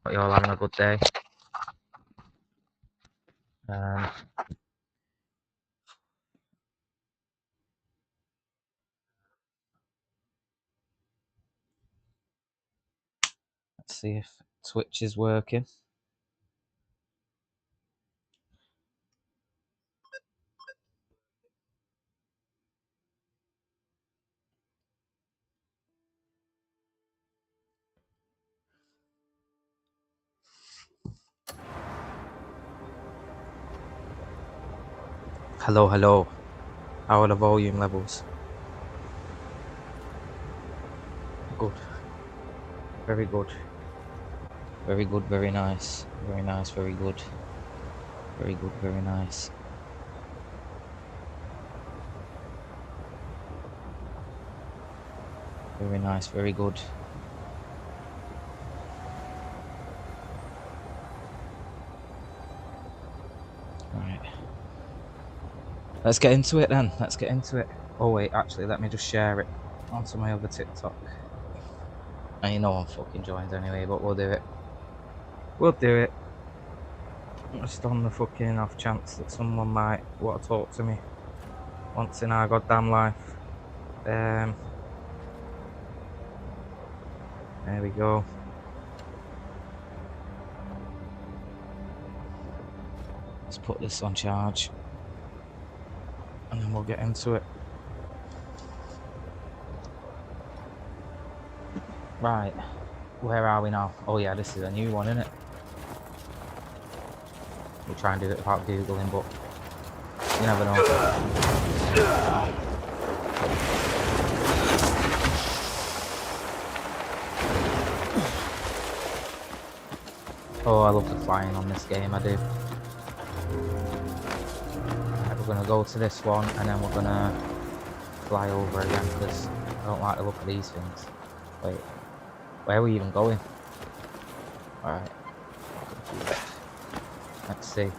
Hope you're all having a good day. Let's see if Twitch is working. Hello, hello. How are the volume levels? Good. Very good. Very good, very nice. Very nice, very good. Very good, very nice. Very nice, very good. Right. Let's get into it then. Let's get into it. Oh wait, actually, let me just share it onto my other TikTok. And you know I'm fucking joined anyway, but we'll do it. We'll do it. Just on the fucking off chance that someone might want to talk to me once in our goddamn life. There we go. Let's put this on charge. And then we'll get into it. Right. Where are we now? Oh yeah, this is a new one, isn't it? We'll try and do it without Googling, but you never know. Oh, I love the flying on this game, I do. Right, we're going to go to this one, and then we're going to fly over again, because I don't like the look of these things. Wait, where are we even going? Alright. Let's see.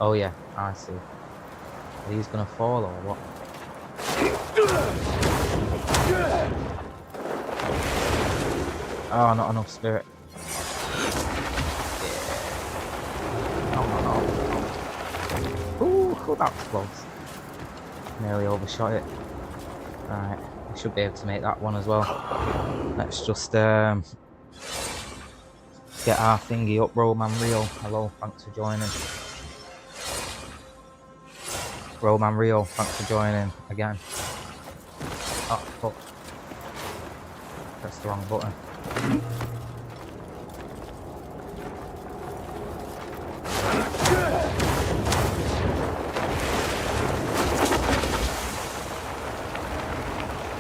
Oh yeah, I see. Are these going to fall, or what? Oh, not enough spirit. Oh, that was close. Nearly overshot it. Right, we should be able to make that one as well. Let's just get our thingy up. Roman Rio, hello, thanks for joining. Roman Rio, thanks for joining again. Oh, fuck. Pressed the wrong button.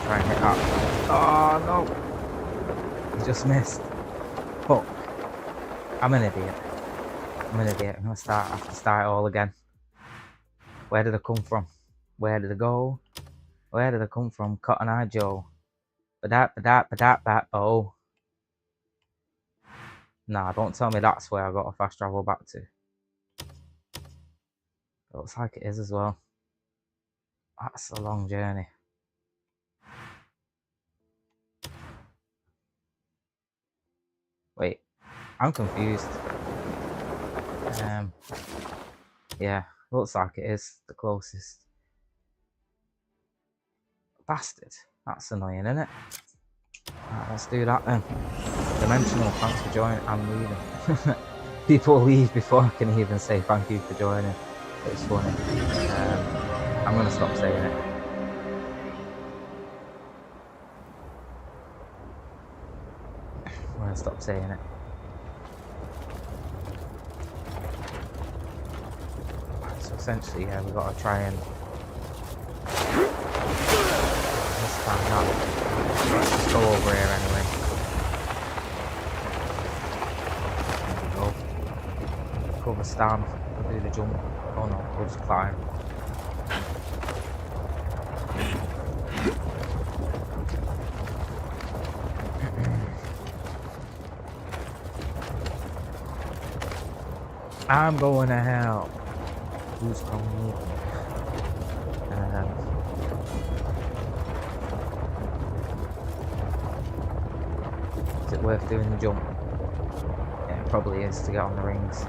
Try and hit that. Oh no! He just missed. Fuck. I'm an idiot. I'm an idiot. I'm gonna have to start it all again. Where did I come from? Where did I go? Where did I come from? Cotton Eye Joe. Ba-da-ba-da-ba-da-ba. Oh. Nah, don't tell me that's where I got a fast travel back to. It looks like it is as well. That's a long journey. Wait, I'm confused. Yeah, looks like it is the closest. Bastard. That's annoying, isn't it? Right, let's do that then. Dimensional, thanks for joining. I'm leaving. People leave before I can even say thank you for joining. It's funny. I'm going to stop saying it. I'm going to stop saying it. So essentially, yeah, we've got to try and... Let's find out. Let's just go over here anyway. Cover stand, we'll do the jump. Oh no, we'll just climb. I'm going to hell. Who's coming? Is it worth doing the jump? Yeah, Probably is to get on the rings.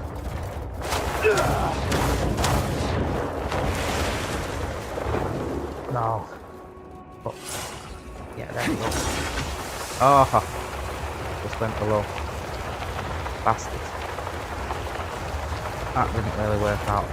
No. But, yeah, there we go. Oh, just went below. Bastard. That didn't really work out.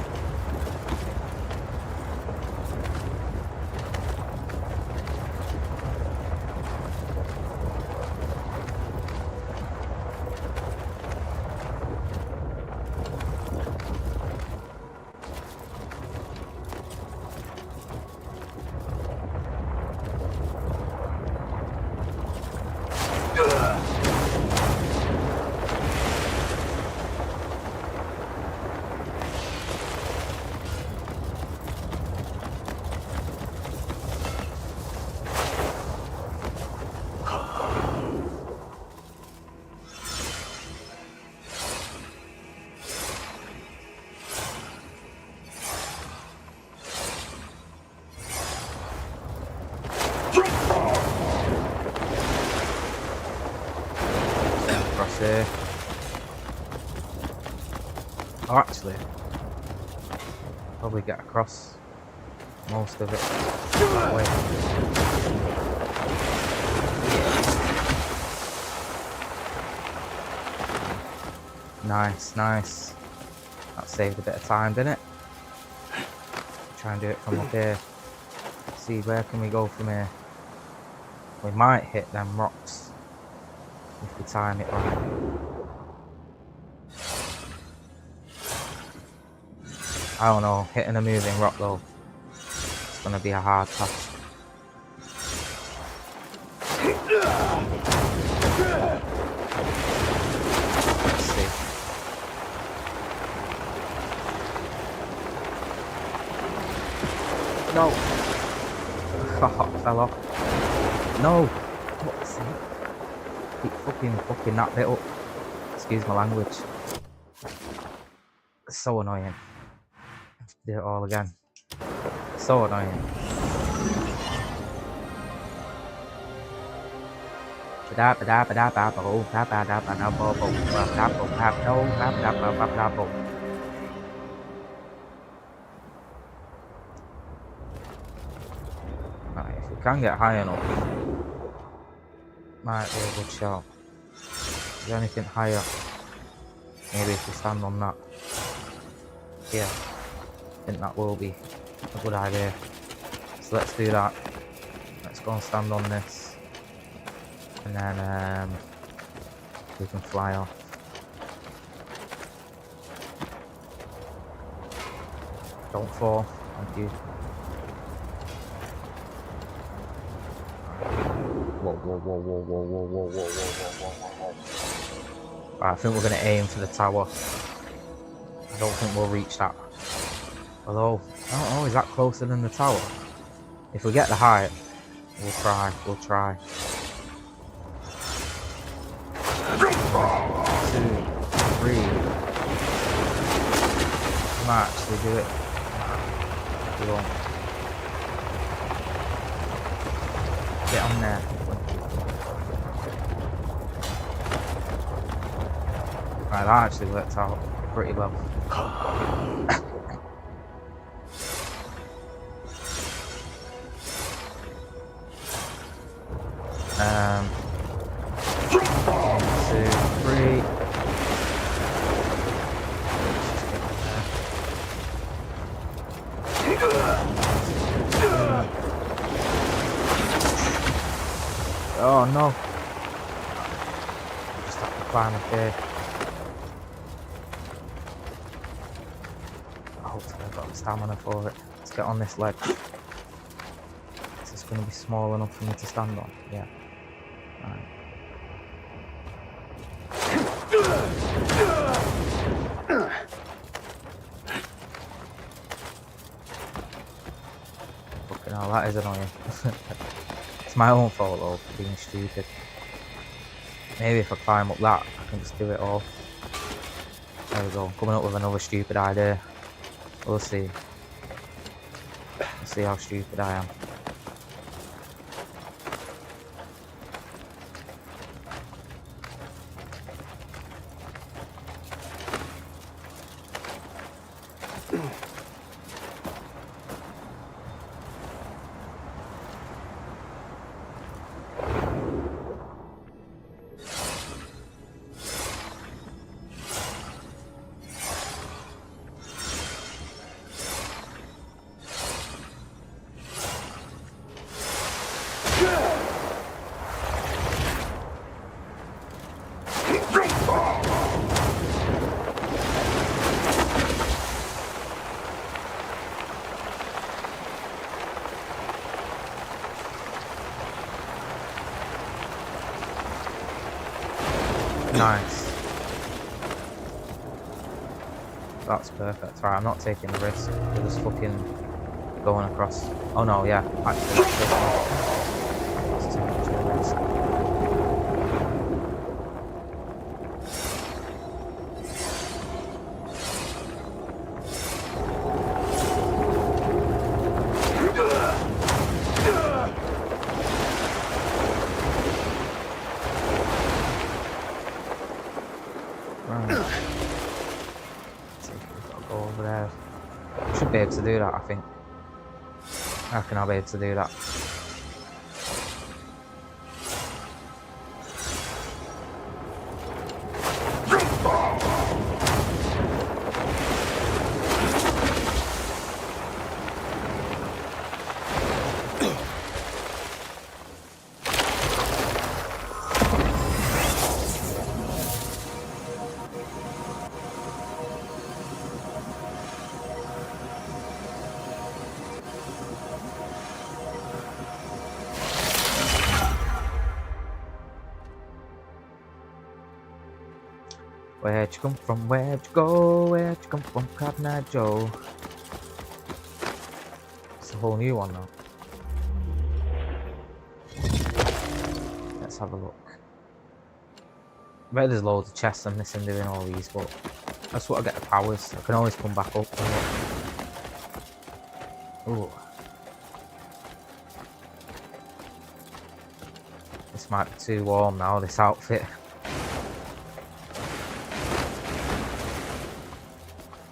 Across here. Oh, actually, probably get across most of it that way. Nice, nice. That saved a bit of time, didn't it? Try and do it from up here. See, where can we go from here? We might hit them rocks if we time it right. I don't know, hitting a moving rock though, it's gonna be a hard task. Let's see. No! Oh, fell off. No! What's it? Keep fucking that bit up. Excuse my language. It's so annoying. Do it all again. So annoying. Right, if we can get high enough, might be a good shot. Is there anything higher? Maybe if we stand on that. Yeah. I think that will be a good idea. So let's do that. Let's go and stand on this. And then we can fly off. Don't fall. Thank you. Whoa, whoa, whoa, whoa, whoa, whoa, whoa, whoa, whoa, whoa, whoa. Right, I think we're going to aim for the tower. I don't think we'll reach that. Although, I don't know, is that closer than the tower? If we get the height, we'll try. 2, 3. We might actually do it. We won't. Get on there. Right, that actually worked out pretty well. One, 2, 3. Oh no! Just have to climb up here. Hopefully I've got the stamina for it. Let's get on this ledge. Is this going to be small enough for me to stand on? Yeah. Right. Fucking hell, that is annoying. It's my own fault though, for being stupid. Maybe if I climb up that, I can just do it all. There we go, coming up with another stupid idea. We'll see. Let's see how stupid I am. Nice. That's perfect. Right, I'm not taking the risk. We're just fucking going across. Oh no, yeah. Actually, that's too much of a risk. Be able to do that, I think. I reckon I'll be able to do that. Where'd you come from? Where'd you go? Where'd you come from, Cotton Eye Joe? It's a whole new one now. Let's have a look. I bet there's loads of chests I'm missing doing all these, but that's what I get the powers. I can always come back up and look. Ooh. This might be too warm now, this outfit.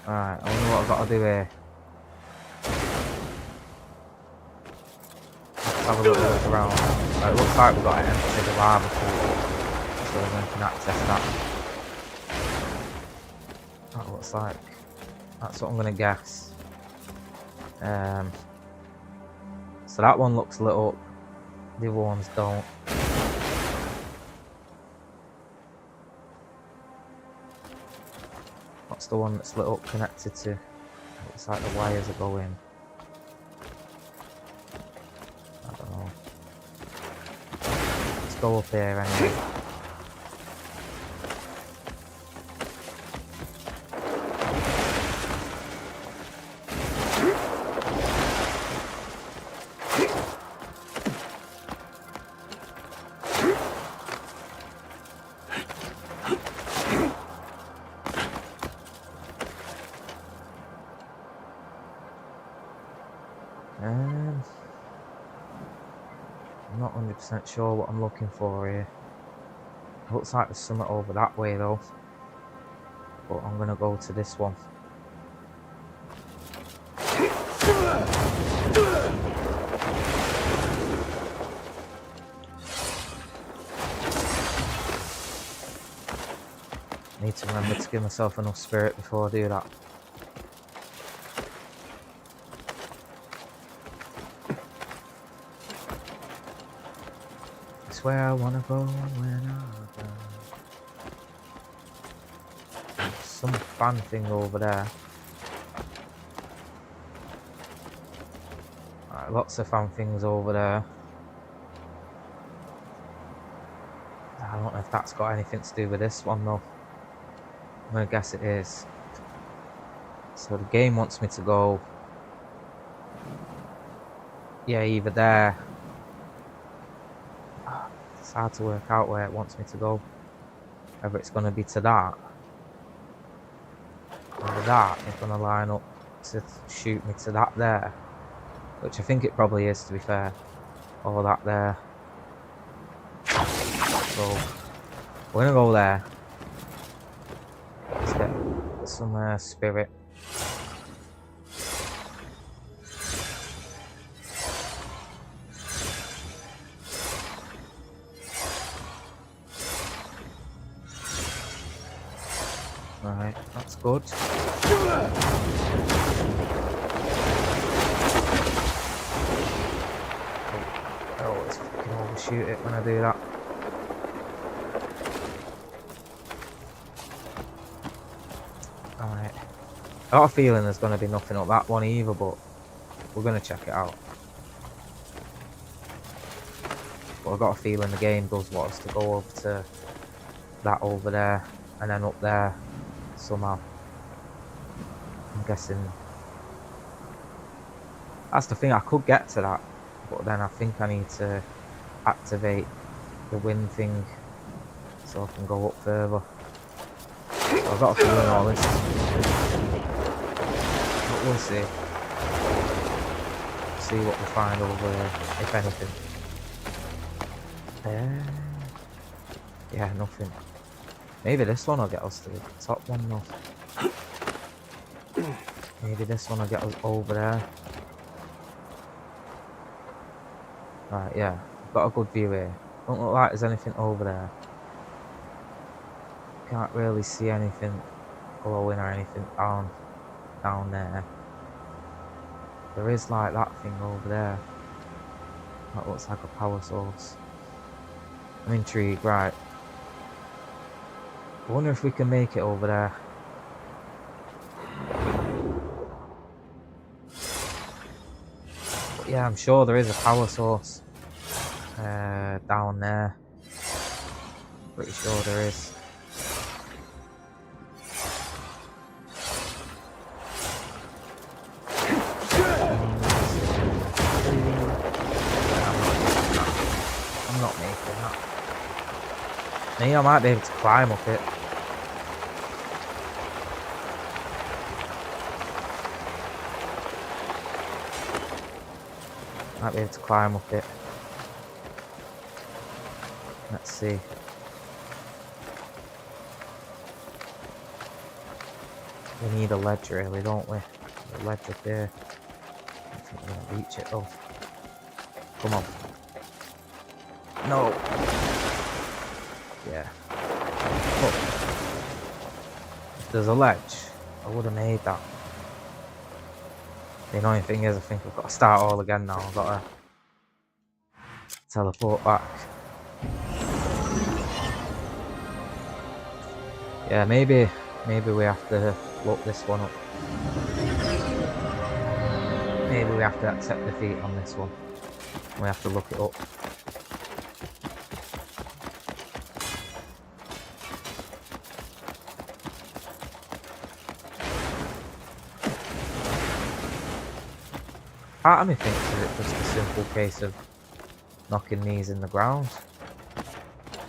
Alright, I wonder what I've got to do here. Let's have a little look around. It looks like we've got an empty lava pool, so we can access that. That looks like. That's what I'm going to guess. So that one looks lit up, the other ones don't. What's the one that's lit up connected to? Looks like the wires are going. I don't know. Let's go up here anyway. I'm not 100% sure what I'm looking for here. It looks like there's something over that way though. But I'm gonna go to this one. I need to remember to give myself enough spirit before I do that. It's where I wanna go when I die. Some fan thing over there. Right, lots of fan things over there. I don't know if that's got anything to do with this one though. I'm gonna guess it is. So the game wants me to go, yeah, either there. It's hard to work out where it wants me to go. Whether it's gonna be to that, or that is gonna line up to shoot me to that there, which I think it probably is, to be fair, or that there. So we're gonna go there. Let's get some spirit. Right, that's good. I always fucking overshoot it when I do that. Alright. I got a feeling there's going to be nothing up that one either, but we're going to check it out. But I got a feeling the game does want us to go over to that over there and then up there somehow. I'm guessing that's the thing. I could get to that, but then I think I need to activate the wind thing so I can go up further. So I've got a feeling all this, but we'll see. See what we find over there, if anything. Yeah, nothing. Maybe this one will get us to the top one though. Maybe this one will get us over there. Right, yeah. I've got a good view here. Don't look like there's anything over there. Can't really see anything glowing or anything down there. There is like that thing over there. That looks like a power source. I'm intrigued, right. I wonder if we can make it over there. But yeah, I'm sure there is a power source down there. Pretty sure there is. I'm not making that. Maybe I might be able to climb up it. Might be able to climb up it. Let's see. We need a ledge really, don't we? A ledge up there. I don't think we're gonna reach it though. Come on. No. Yeah. Look. If there's a ledge, I would have made that. The annoying thing is I think I've got to start all again now. I've got to teleport back. Yeah, maybe we have to look this one up. Maybe we have to accept defeat on this one. We have to look it up. Part of me thinks it's just a simple case of knocking these in the ground.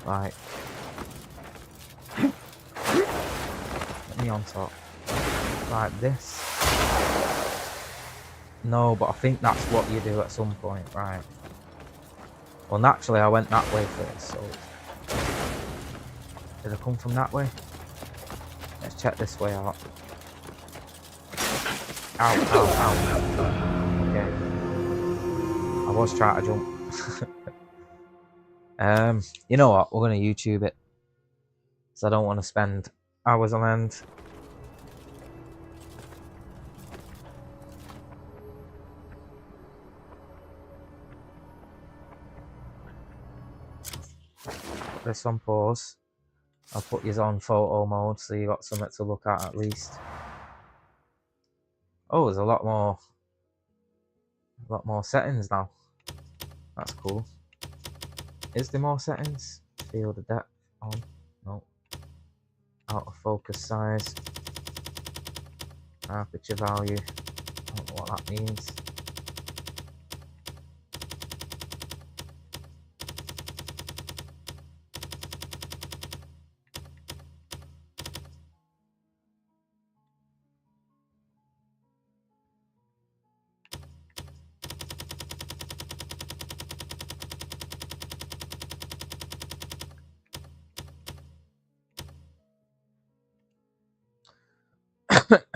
Like, get me on top. Like this. No, but I think that's what you do at some point, right? Well, naturally I went that way first, so... Did I come from that way? Let's check this way out. Ow, ow, ow. Okay. I was trying to jump. You know what? We're going to YouTube it. So I don't want to spend hours on end. This on pause. I'll put you on photo mode so you got something to look at least. Oh, there's a lot more settings now. That's cool. Is there more settings? Field of depth on. No. Out of focus size. Aperture value. I don't know what that means.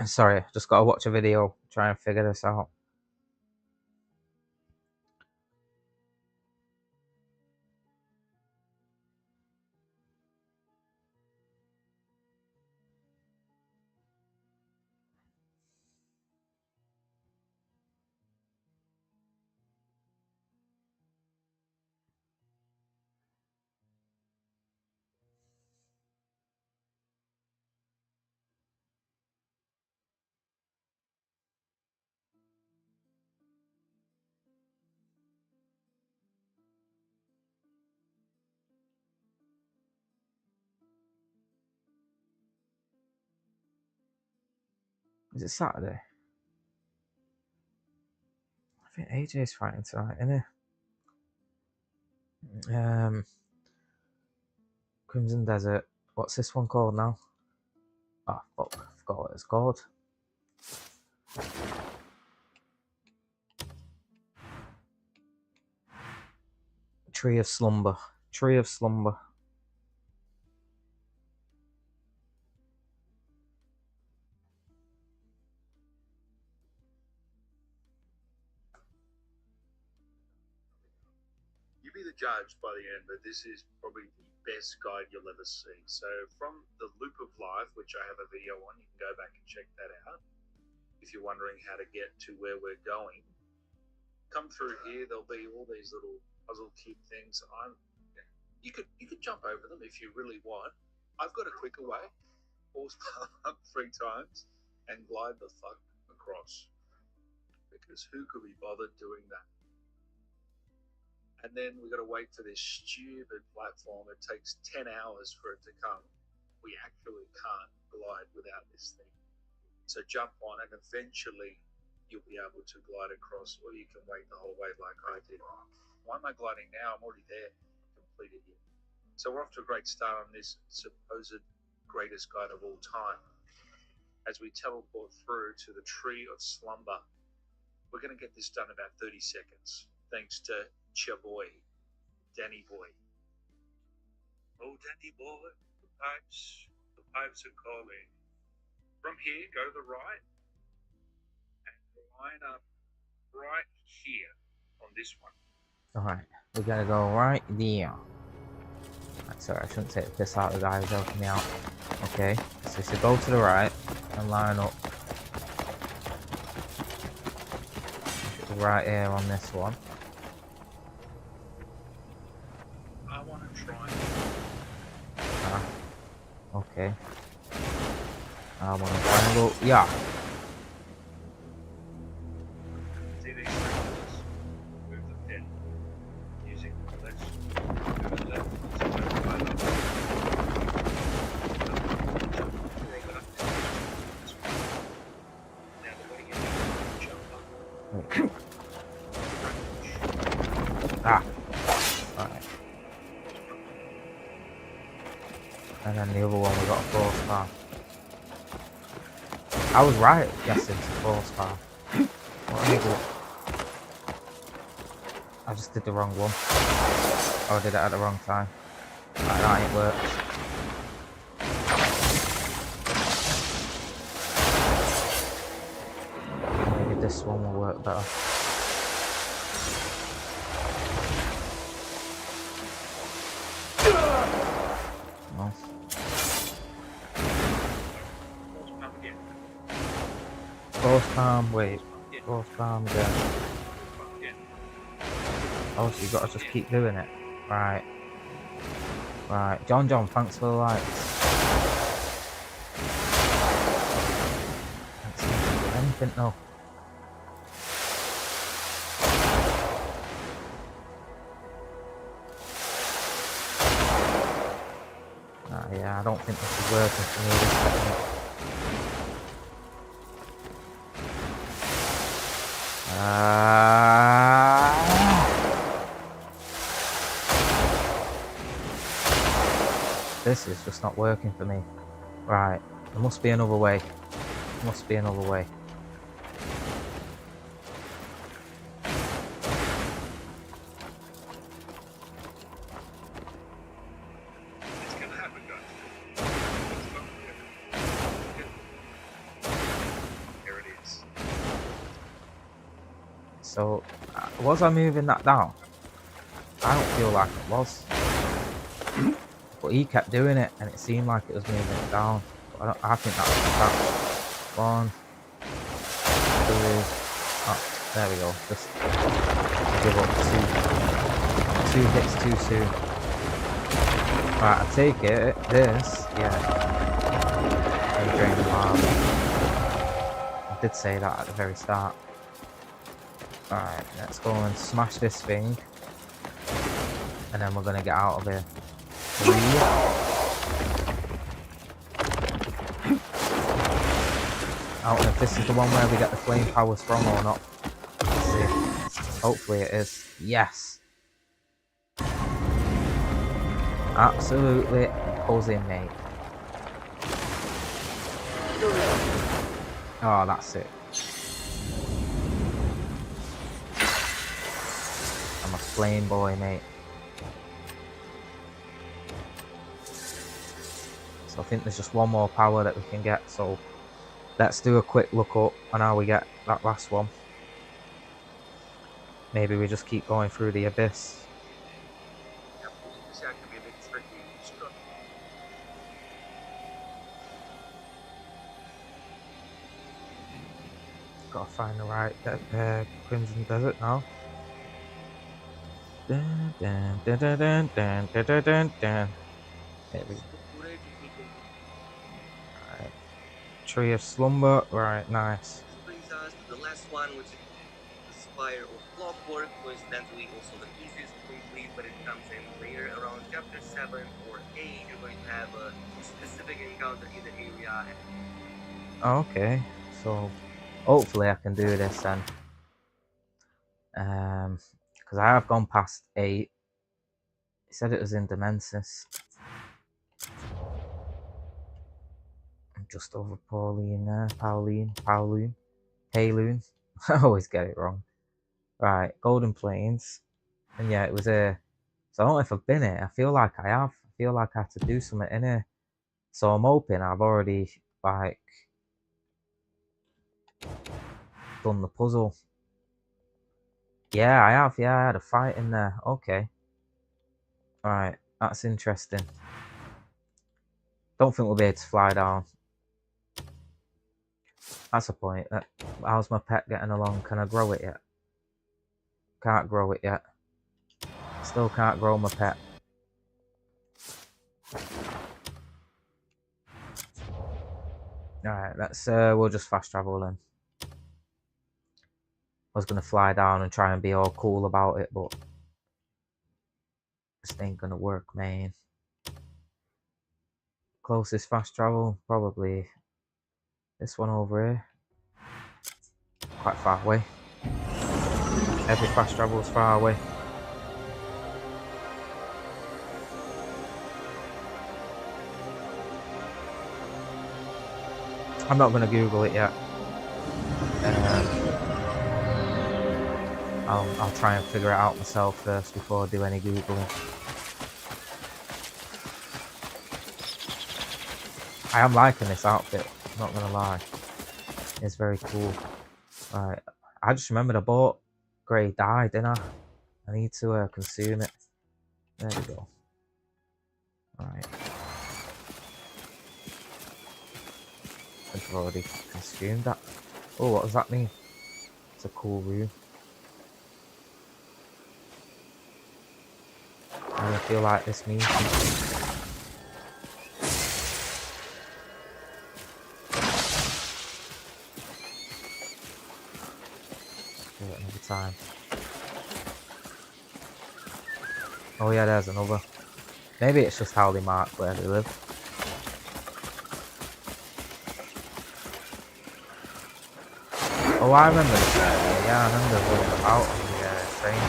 Sorry, just got to watch a video, try and figure this out. Is it Saturday? I think AJ's fighting tonight, isn't he? Crimson Desert. What's this one called now? Oh, fuck. I forgot what it's called. Tree of Slumber. Tree of Slumber. You be the judge by the end, but this is probably the best guide you'll ever see. So from the Loop of Life, which I have a video on, you can go back and check that out. If you're wondering how to get to where we're going, come through here. There'll be all these little puzzle cube things. You could jump over them if you really want. I've got a quicker way. Pause up 3 times and glide the fuck across. Because who could be bothered doing that? And then we got to wait for this stupid platform. It takes 10 hours for it to come. We actually can't glide without this thing. So jump on it. Eventually, you'll be able to glide across, or you can wait the whole way like I did. Why am I gliding now? I'm already there. Completed it. So we're off to a great start on this supposed greatest guide of all time. As we teleport through to the Tree of Slumber, we're going to get this done in about 30 seconds. Thanks to Chaboy, Danny Boy. Oh, Danny Boy, the pipes are calling. From here, go to the right and line up right here on this one. Alright, we gotta go right there. Sorry, I shouldn't take the piss out of the guy who's helping me out. Okay, so we should go to the right and line up right here on this one. I want to try. Okay. I want to triangle. Yeah. See these triangles? Move them down. Using the left. Move it left. So go right up. Roll it up. This one. Now the way you jump up. Ah. Alright. And then the other one we got a force bar. I was right guessing it's a force bar. What an idiot. I just did the wrong one. Oh, I did it at the wrong time. Right, that ain't worked. Maybe this one will work better. No. Force palm, wait. Force palm again. Oh, so you gotta just keep doing it. Right. Right. John, thanks for the likes. Can't seem to do anything though. Yeah, I don't think this is working for me this technique. This is just not working for me. Right, there must be another way. Must be another way. It's gonna happen, guys. Here it is. So, was I moving that down? I don't feel like it was. But he kept doing it, and it seemed like it was moving it down. But I think that was the catch. 1, 2. Oh, there we go. Just give up 2 hits too soon. Right, I take it. This, yeah. Drain the arm. I did say that at the very start. Alright, let's go and smash this thing. And then we're gonna get out of here. 3. I don't know if this is the one where we get the flame powers from or not. Let's see. Hopefully it is. Yes! Absolutely buzzing, mate. Oh, that's it. I'm a flame boy, mate. So I think there's just one more power that we can get, so let's do a quick look up on how we get that last one. Maybe we just keep going through the abyss. Yeah, this out can be a bit tricky. Just got Gotta find the right Crimson Desert now. Dun, dun, dun, dun, dun, dun, dun, dun, dun, dun. There we go. Right. Tree of Slumber. Right, nice. This brings us to the last one, which is the Spire of Clockwork, coincidentally also the easiest to complete, but it comes in later around chapter 7 or 8. You're going to have a specific encounter in the area. Okay, so hopefully I can do this then. Because I have gone past 8. He said it was in Demensis. I'm just over Pauline there. Pauline. Paloon. I always get it wrong. Right, Golden Plains. And yeah, it was a. So I don't know if I've been here. I feel like I have. I feel like I have to do something in here. So I'm hoping I've already, like, done the puzzle. Yeah, I have. Yeah, I had a fight in there. Okay. Alright, that's interesting. Don't think we'll be able to fly down. That's a point. How's my pet getting along? Can I grow it yet? Can't grow it yet. Still can't grow my pet. Alright, we'll just fast travel then. I was gonna fly down and try and be all cool about it, but this ain't gonna work, man. Closest fast travel, probably this one over here. Quite far away. Every fast travel is far away. I'm not gonna Google it yet. I'll try and figure it out myself first before I do any Googling. I am liking this outfit, I'm not gonna lie. It's very cool. Right, I just remembered I bought grey dye, didn't I? I need to consume it. There we go. Alright. I've already consumed that. Oh, what does that mean? It's a cool room. I feel like this means something. Do it another time. Oh yeah, there's another. Maybe it's just how they mark where they live. Oh, I remember this area. Yeah, I remember going about on the train.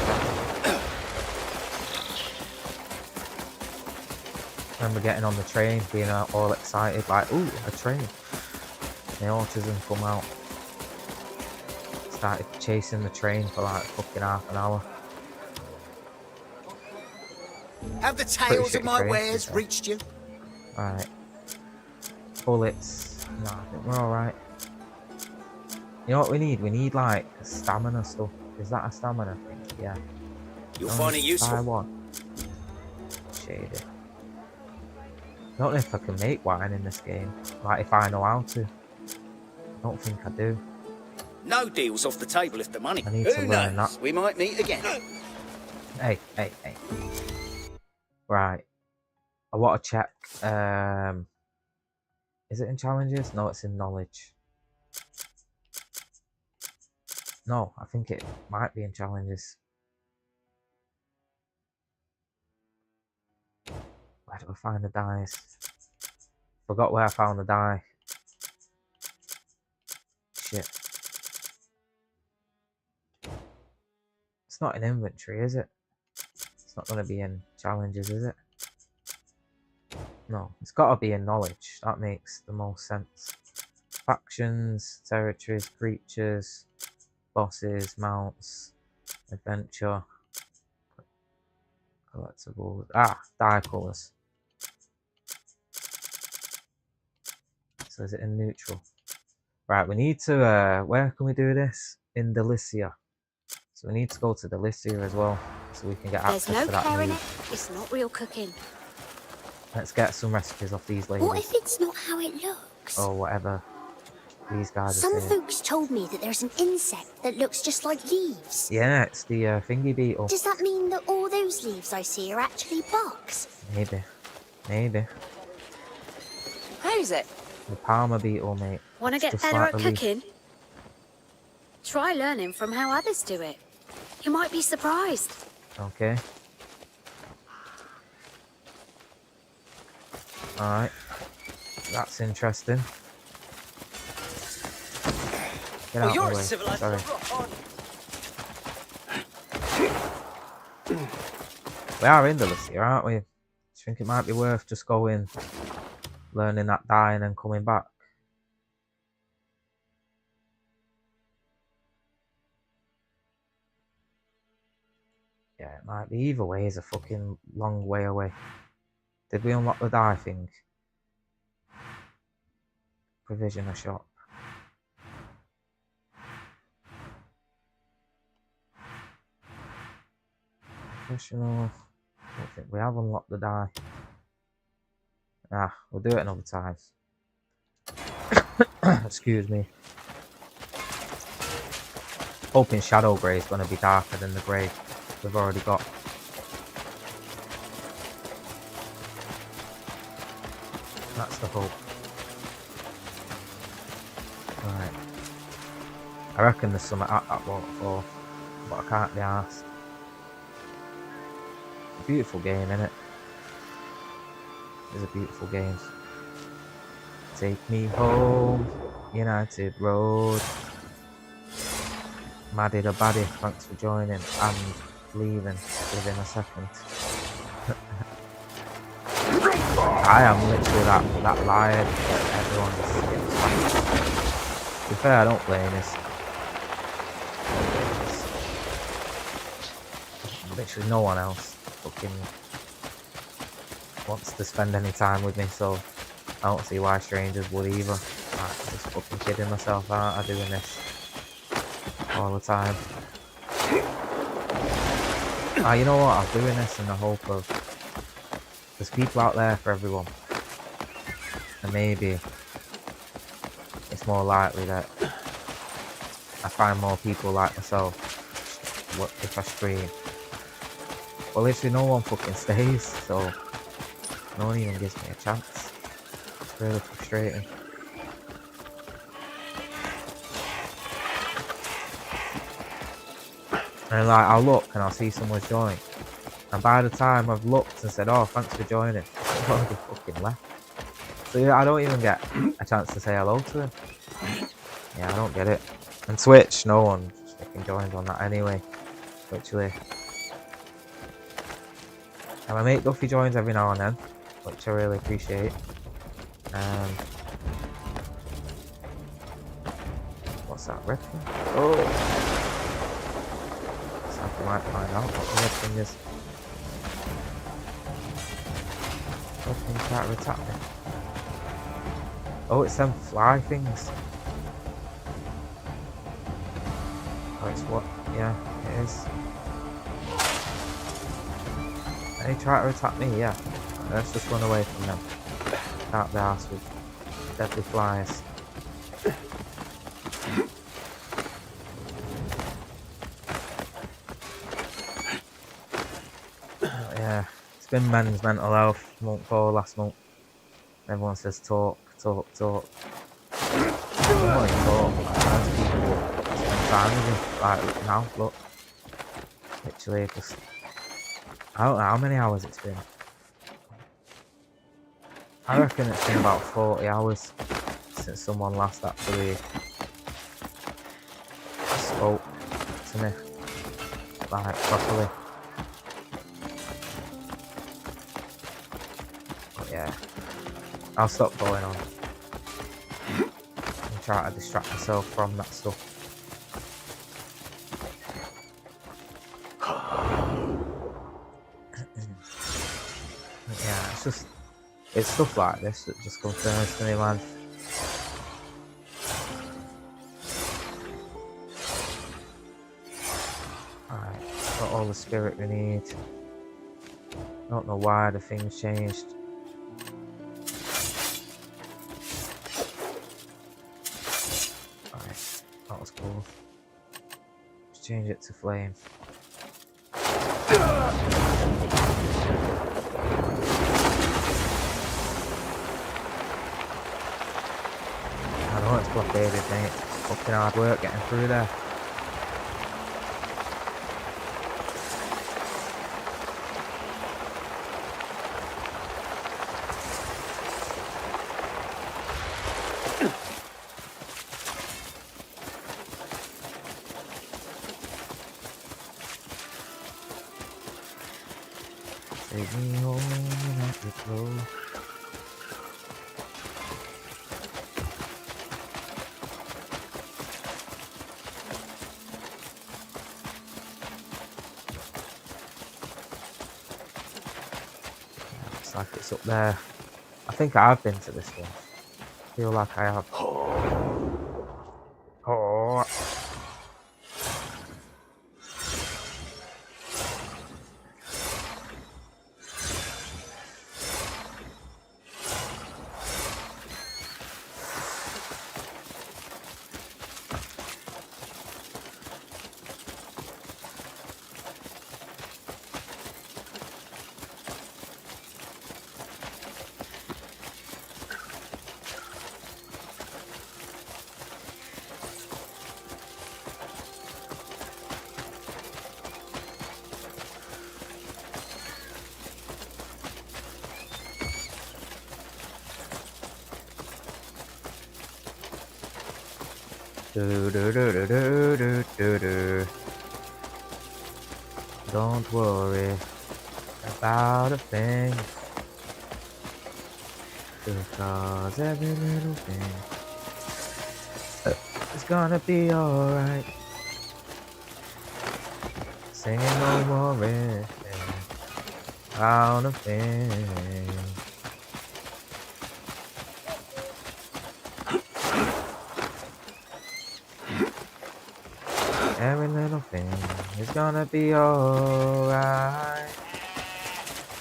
I remember getting on the train, being all excited, like, ooh, a train. The autism come out. Started chasing the train for like fucking half an hour. Have the tales of my wares reached you? Alright. Bullets. No, I think we're alright. You know what we need? We need like stamina stuff. Is that a stamina thing? Yeah. You'll find it useful. Taiwan. Shady. I don't know if I can make wine in this game. Like if I know how to. I don't think I do. No deals off the table if the money. I need to learn that. We might meet again. Hey. Right. I want to check. Is it in challenges? No, it's in knowledge. No, I think it might be in challenges. Where do I find the dice? Forgot where I found the die. shit. It's not in inventory, is it? It's not going to be in challenges, is it? No, it's got to be in knowledge. That makes the most sense. Factions, territories, creatures, bosses, mounts, adventure, collectibles. Ah, die colours. So is it in neutral? Right, we need to, where can we do this? In Delicia. So we need to go to Delicia as well, so we can get access There's to no that care in it. move. It's not real cooking. Let's get some recipes off these ladies. What if it's not how it looks? Or whatever these guys are Some saying. folks told me that there's an insect that looks just like leaves. Yeah, it's the thingy beetle. Does that mean that all those leaves I see are actually bugs? Maybe. Maybe. How's it? The Palmer beetle, mate. Want to It's get just better like at the leaf. cooking? Try learning from how others do it. You might be surprised. Okay. Alright. That's interesting. Get out of the way. Sorry. We are in Delicia, aren't we? Do you think it might be worth just going, learning that die and then coming back? Yeah, it might be. Either way is a fucking long way away. Did we unlock the die thing? Provisioner shop. Professional. I don't think we have unlocked the die. Ah, we'll do it another time. Excuse me. Hoping Shadow Grey is going to be darker than the grey we've already got. That's the hope. Right. I reckon there's something at that waterfall, but I can't be arsed. Beautiful game, innit? It's a beautiful game. Take me home, United Road. Maddie the baddie, thanks for joining and leaving within a second. I am literally that liar that everyone just gets back. To be fair, I don't blame this. Literally no one else fucking wants to spend any time with me, so I don't see why strangers would either. I'm just fucking kidding myself, aren't I, doing this all the time? You know what, I'm doing this in the hope of there's people out there for everyone, and maybe it's more likely that I find more people like myself if I stream. Well, literally no one fucking stays, so no one even gives me a chance. It's really frustrating. And like, I'll look and I'll see someone's joined, and by the time I've looked and said, oh, thanks for joining, I've already fucking left. So yeah, I don't even get a chance to say hello to them. Yeah, I don't get it. And Twitch, no one fucking joins on that anyway, literally. And my mate Duffy joins every now and then, which I really appreciate. What's that, red thing? Oh! So I might find out what the red thing is. Red thing trying to attack me. Oh, it's them fly things. Oh, it's what? Yeah, it is. They try to attack me, yeah. Let's just run away from them. Can't be arsed with deadly flies. Yeah, it's been men's mental health month for last month. Everyone says talk, talk, talk. I don't want to talk. Like, people spend time with me. Like now, look. Literally just... I don't know how many hours it's been. I reckon it's been about 40 hours since someone last actually spoke to me, like, properly. But yeah, I'll stop going on and try to distract myself from that stuff. Yeah, it's stuff like this that just confirms to me, man. Alright, got all the spirit we need. Don't know why the thing's changed. Alright, that was cool. Let's change it to flame. I know it's blockaded, mate. It's fucking hard work getting through there. Take me home at the close. Looks like it's up there. I think I've been to this one. I feel like I have. Oh. Do, do, do, do, do, do, do, do. Don't worry about a thing, because every little thing is gonna be alright. Singing no more anything about a thing. Every little thing is gonna be alright.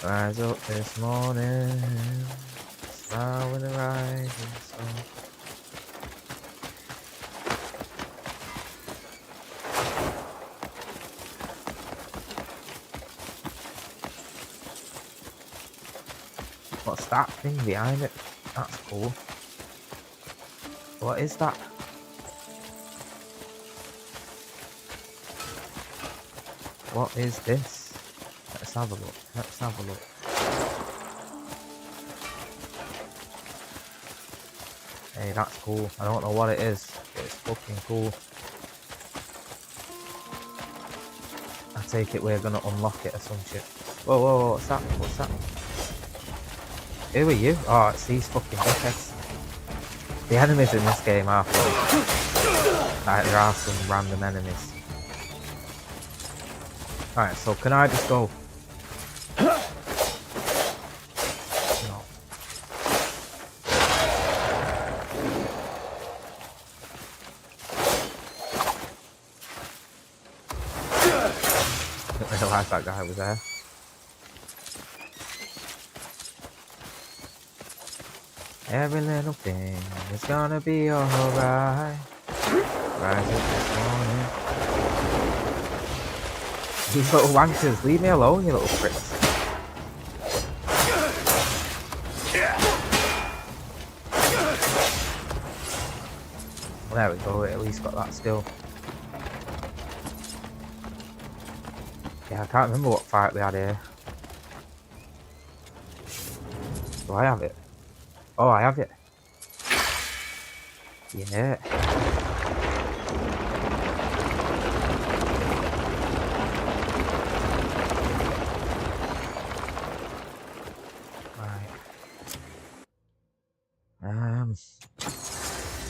Rise up this morning, smile with the rising sun. What's that thing behind it? That's cool. What is that? What is this? Let's have a look. Let's have a look. Hey, that's cool. I don't know what it is, but it's fucking cool. I take it we're gonna unlock it or some shit. Whoa, whoa, whoa, what's that? What's that? Who are you? Oh, it's these fucking dickheads. The enemies in this game are funny. Like, there are some random enemies. Alright, so can I just go? No. Didn't realise that guy was there. Every little thing is gonna be alright. Rise up this morning. These little wankers, leave me alone, you little pricks. Well, there we go, at least got that skill. Yeah, I can't remember what fight we had here. Do I have it? Oh, I have it. Yeah.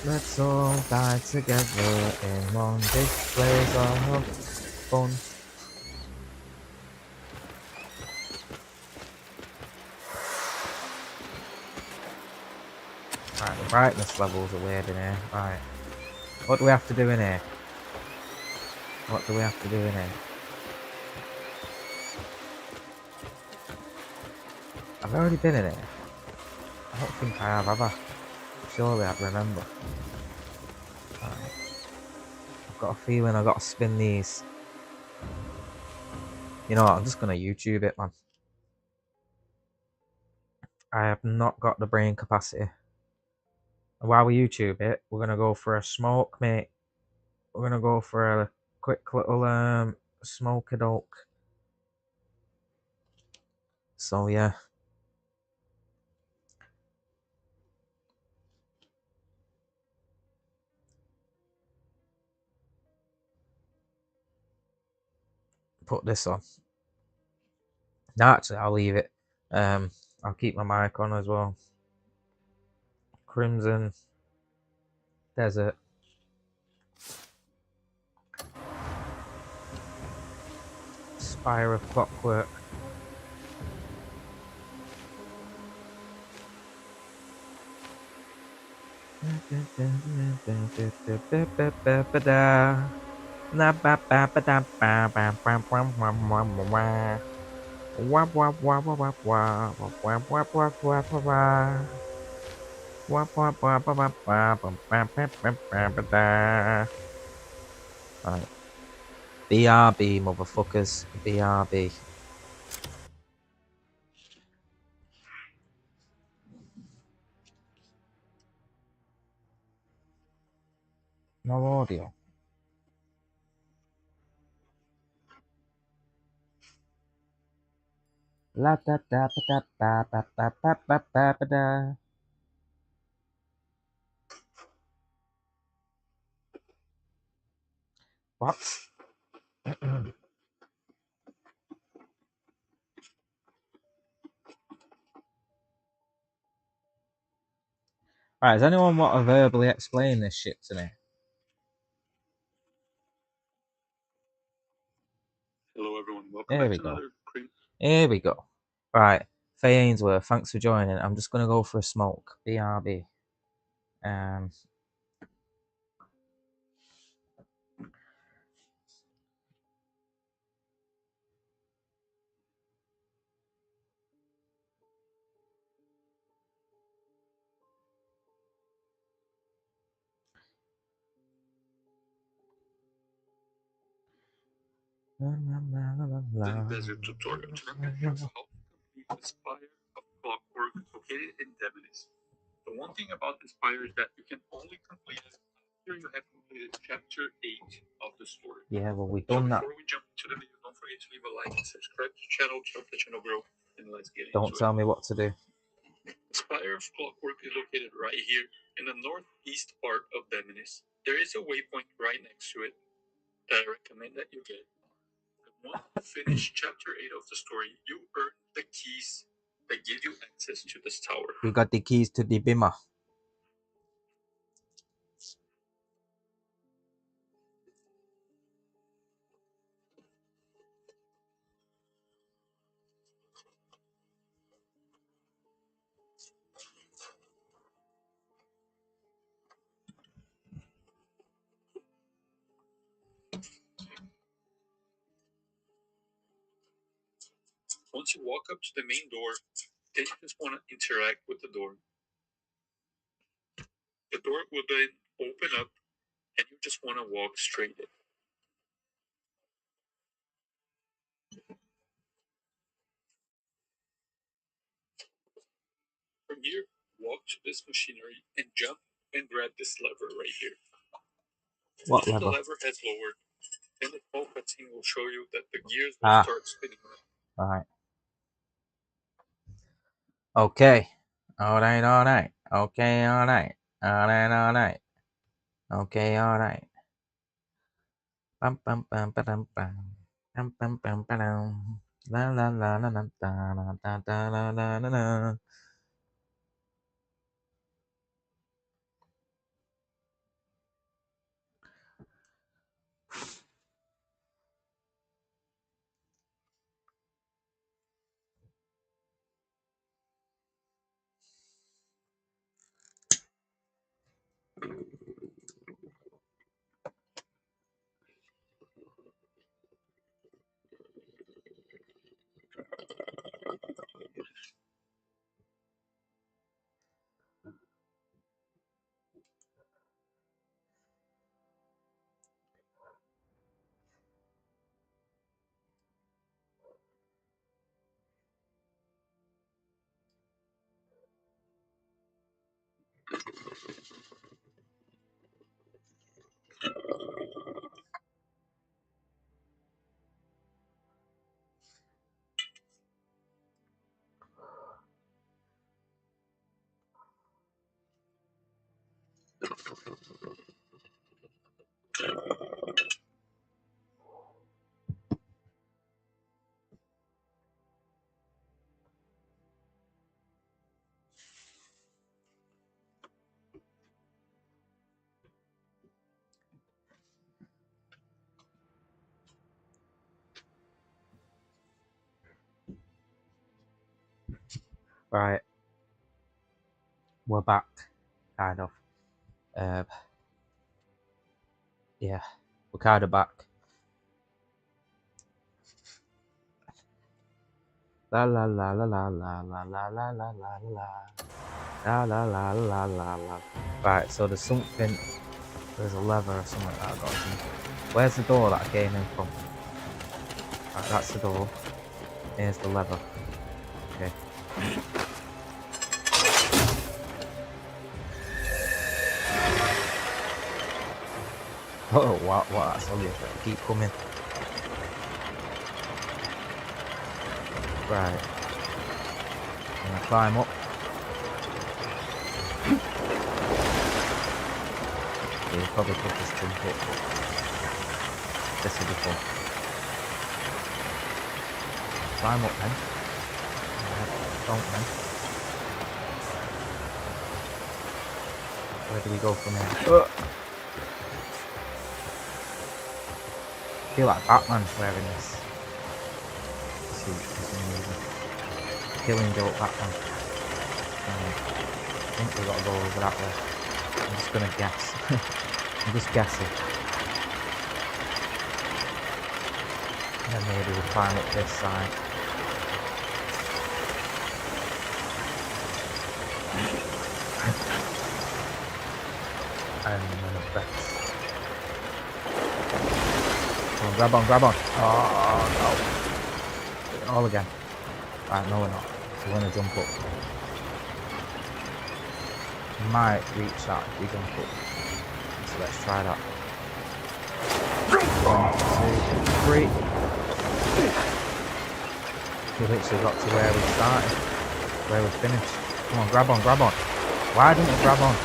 Let's all die together in one big blaze of fun. Right, the brightness levels are weird in here. Right. What do we have to do in here? What do we have to do in here? I've already been in here. I don't think I have I? Surely I'd remember. Right. I've got a feeling I've got to spin these. You know what, I'm just going to YouTube it, man. I have not got the brain capacity. And while we YouTube it, we're going to go for a smoke, mate. We're going to go for a quick little smoke-a-doke. So, yeah. Put this on. No, actually, I'll leave it. I'll keep my mic on as well. Crimson Desert. Spire of Clockwork. Right. BRB, motherfuckers. BRB. No audio. La da da ba da ba ba ba ba ba ba da. What? Right, does anyone want to verbally explain this shit to me? Hello, everyone. Welcome Here back we to go. another Cream. Here we go. Right, Faye Ainsworth, thanks for joining. I'm just gonna go for a smoke. BRB. Desert tutorial to remind you of how to complete the Spire of Clockwork located in Demonis. The one thing about the Spire is that you can only complete it after you have completed Chapter 8 of the story. Yeah, well, we've So done that. before we jump into the video, don't forget to leave a like and subscribe to the channel to help the channel grow. And let's get Don't into tell it. me what to do. The Spire of Clockwork is located right here in the northeast part of Demonis. There is a waypoint right next to it that I recommend that you get. Once you finish chapter 8 of the story, you earn the keys that give you access to this tower. We got the keys to the bimmer. Once you walk up to the main door, then you just want to interact with the door. The door will then open up and you just want to walk straight in. From here, walk to this machinery and jump and grab this lever right here. What Once lever? the lever has lowered, then the small cutscene will show you that the gears will start spinning. Alright. Okay. Alright, alright. Okay, alright. Alright, alright. Okay, alright. Bum bum bum ba dum bum. Bum bum bum ba dum. La la la la la da la da da la la la la. Right, we're back, kind of. Yeah, we're kind of back. La la la la la la la la la la la la la la la la la. Right, so there's something. There's a lever or something that I got. Where's the door that I came in from? Right, that's the door. Here's the lever. Okay. Oh, what? That's obvious. Keep coming. Right. I'm gonna climb up. Yeah, you probably could just jump up. This will be fun. Climb up then. Don't then. Where do we go from here? I feel like Batman wearing this suit for some reason. Killing Joke Batman. I think we gotta go over that way. I'm just gonna guess. I'm just guessing. And then maybe we'll climb up this side. And then press. Come on, grab on. Oh no. Do it all again. Right, no we're not. We're gonna jump up. Might reach that if we jump up. So let's try that. 1, 2, 3. We literally got to where we started. Where we finished. Come on, grab on. Why didn't it grab on?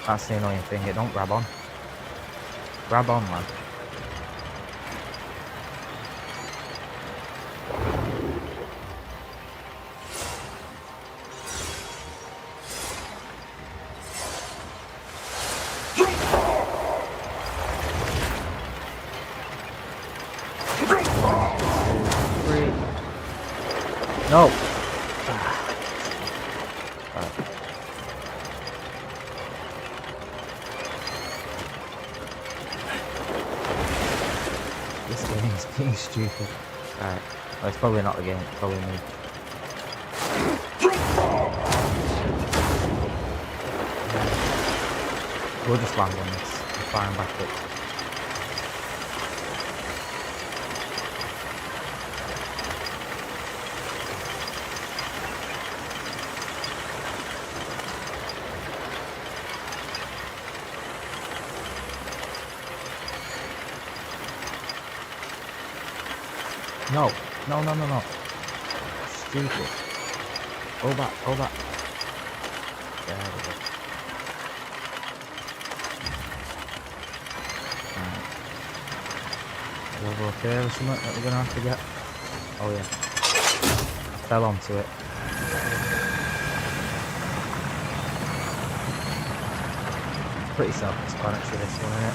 That's the annoying thing, it don't grab on. Grab on, man. No! This game is being stupid. Alright. Well, it's probably not the game, it's probably me. We'll just land on this and climb back up. No. Stupid. Go back. There we go. Right. Level up here or something that we're gonna have to get. Oh yeah. I fell onto it. Pretty self-explanatory this one, isn't it?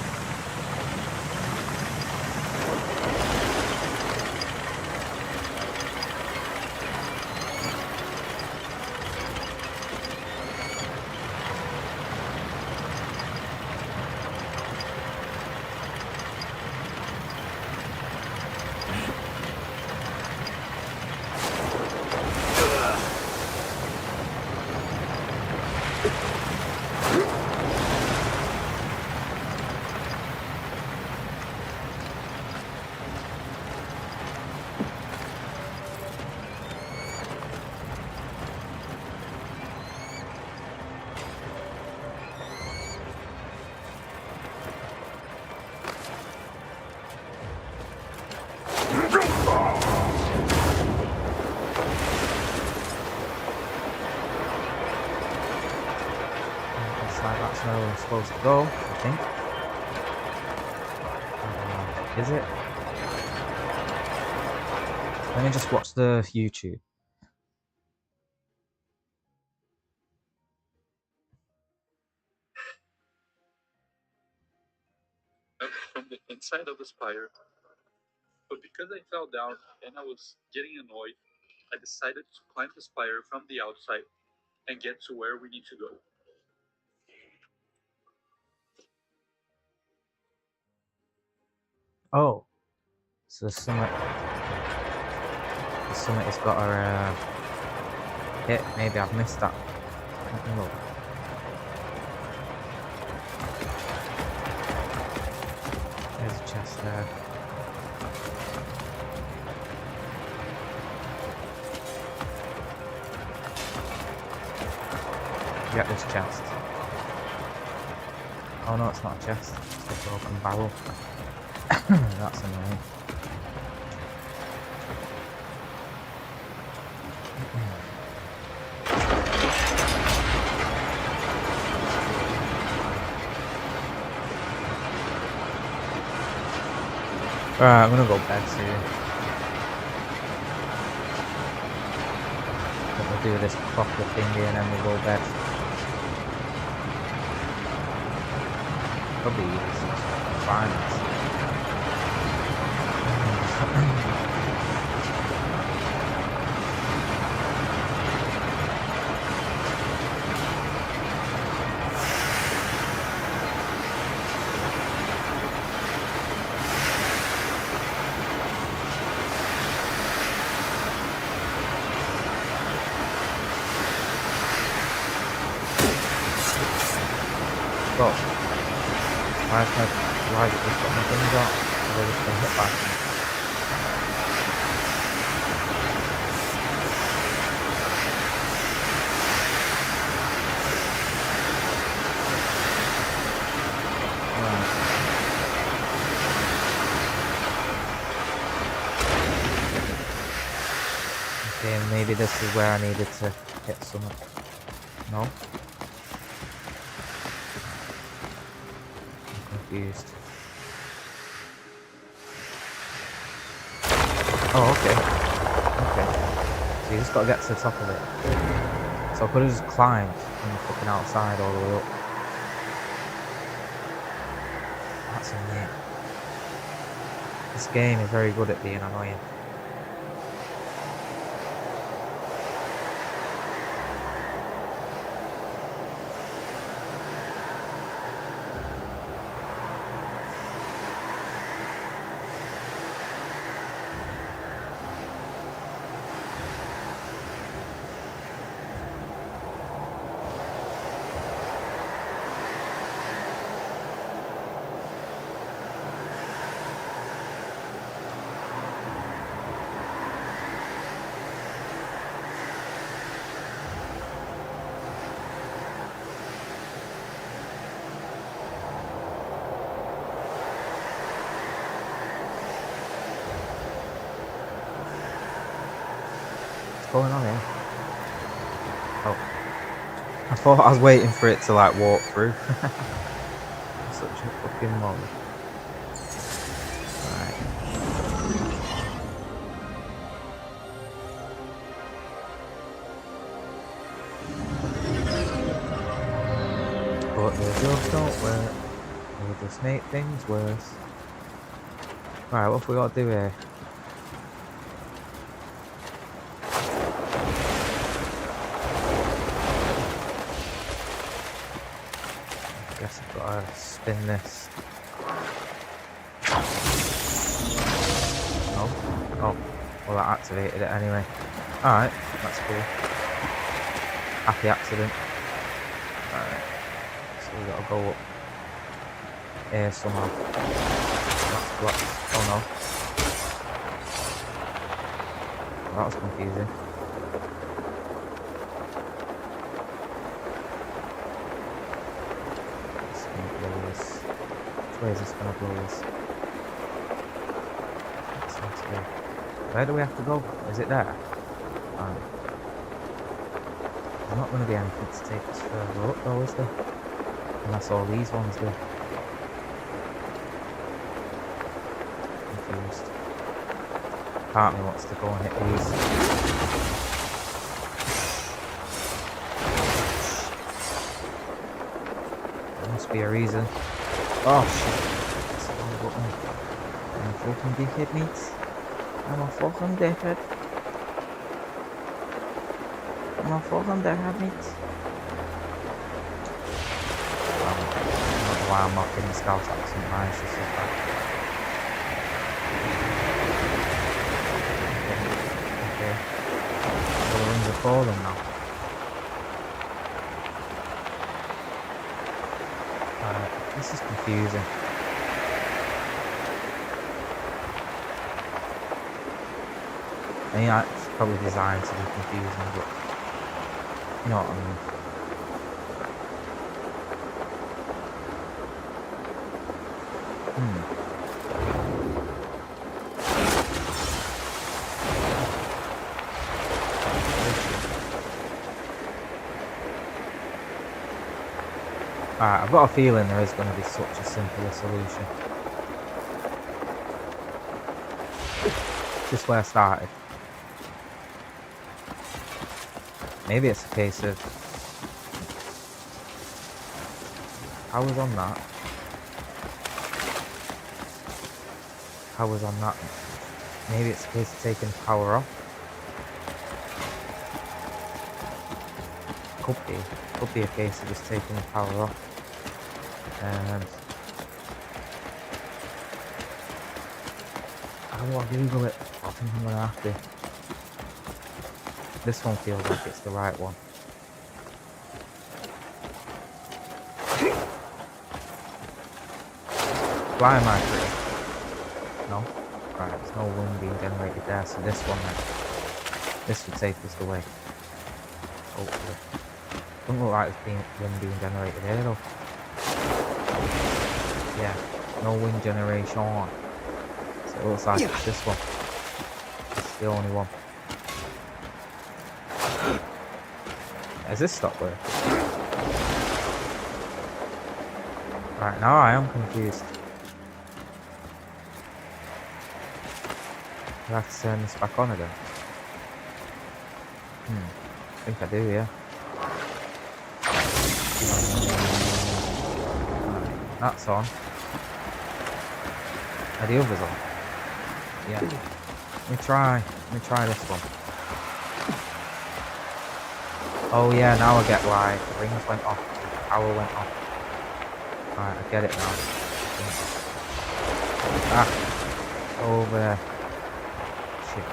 like that's where we're supposed to go, I think. Is it? Let me just watch the YouTube. From the inside of the spire. But because I fell down and I was getting annoyed, I decided to climb the spire from the outside and get to where we need to go. Oh, so Summit has got a hit. Maybe I've missed that. Let me look. There's a chest there. Get this chest. Oh no, it's not a chest. It's a broken barrel. That's annoying. Alright, I'm gonna go bed soon. We'll do this proper thingy and then we'll go bed. Probably fine. Go. Why is it just got my guns out? Or they just been hit by me? Okay, maybe this is where I needed to hit something. No? Confused. Oh, okay. Okay. So you just gotta get to the top of it. So I could have just climbed from the fucking outside all the way up. That's annoying. This game is very good at being annoying. Going on here? Oh. I thought I was waiting for it to like walk through. Such a fucking moron. Right. But the drugs don't work. They'll just make things worse. Right, what have we got to do here? Guess I've got to spin this. Oh, well that activated it anyway. Alright, that's cool. Happy accident. Alright, so we got to go up here somehow. That's blocked. Oh no. Well, that was confusing. Where is this gonna blow us? Where do we have to go? Is it there? There's not gonna be anything to take us further up though, is there? Unless all these ones do. Confused. Part of me wants to go and hit these. There must be a reason. Oh shit. That's the wrong button. I'm a fucking dickhead, mate. I'm a fucking dickhead. I'm a fucking dickhead, mate. I don't know why I'm not getting the scout accent, man. It's just like that. Okay. So the rings are falling now. This is confusing. I mean, it's probably designed to be confusing, but you know what I mean. Alright, I've got a feeling there is going to be such a simpler solution. Just where I started. Maybe it's a case of power's on that. Power's on that. Maybe it's a case of taking power off. Could be a case of just taking the power off. How do I Google it? I think I'm gonna have to. This one feels like it's the right one. Why am I free? No? Right, there's no wind being generated there, so this one then. This would take us the way. Hopefully. Doesn't look like there's wind being generated here though. Yeah, no wind generation. So it looks like it's this one. It's the only one. Has this stopped working? Right, now I am confused. I have to turn this back on again. I think I do, yeah. Right, that's on. Are the others on? Yeah. Let me try this one. Oh yeah, now I get why the rings went off, the power went off. Right, I get it now. Ah, over there. Shit.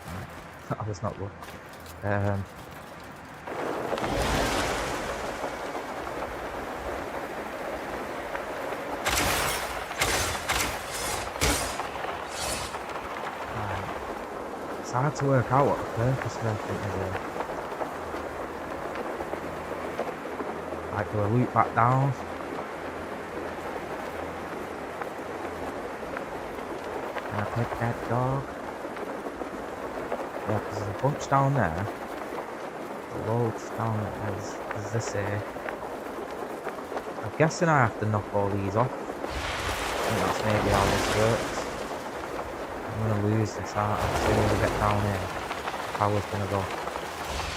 Right. That was not good. It's hard to work out what the purpose of everything is here. Like, do I loop back down? Can I take that dog? Yeah, because there's a bunch down there. Loads down there. There's this here. I'm guessing I have to knock all these off. I think that's maybe how this works. I'm gonna lose this out as soon as I get down here. Power's gonna go.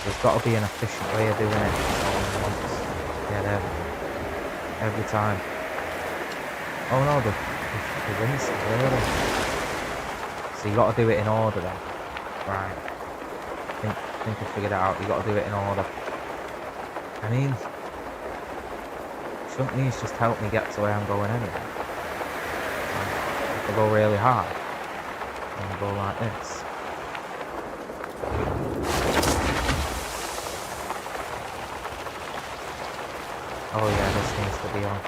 There's got to be an efficient way of doing it all at once. Yeah, there we go. Every time. Oh no, the rings are really. So you got to do it in order then. Right. I think I figured it out. You got to do it in order. I mean, shouldn't these just help me get to where I'm going anyway? If I go really hard. And go like this. Oh yeah, this needs to be on.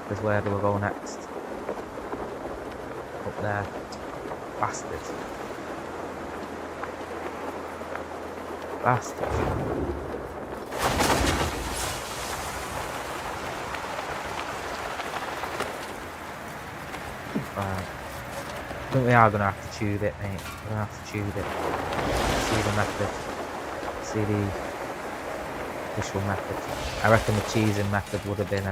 Because where do we go next? Up there. Bastards. Bastards. Right. I think we are going to have to tube it, mate. We're going to have to tube it. See the method. See the official method. I reckon the cheesing method would have been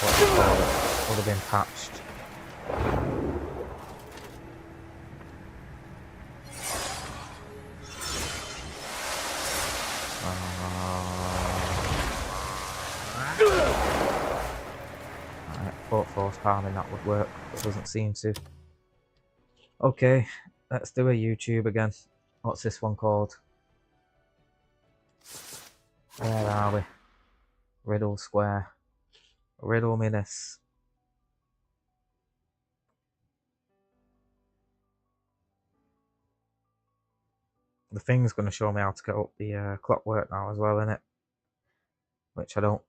what do you call it? Would have been patched. Alright, thought force palming that would work, but it doesn't seem to. Okay, let's do a YouTube again. What's this one called? Where are we? Riddle Square. Riddle me this. The thing's going to show me how to get up the clockwork now as well, innit? Which I don't.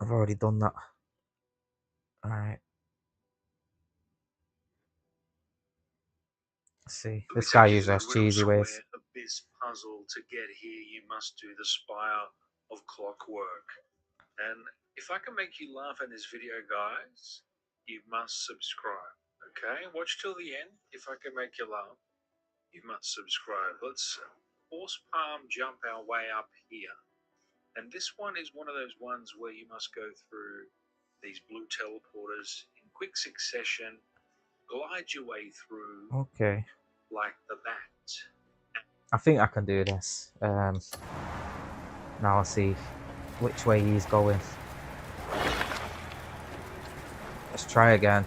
I've already done that. Alright. Let's see. This guy usually has cheesy ways. Abyss puzzle. To get here, you must do the Spire of Clockwork. And if I can make you laugh in this video, guys, you must subscribe. Okay? Watch till the end. If I can make you laugh, you must subscribe. Let's horse palm jump our way up here. And this one is one of those ones where you must go through these blue teleporters in quick succession, glide your way through. Okay. Like the bat. I think I can do this. Now I'll see which way he's going. Let's try again.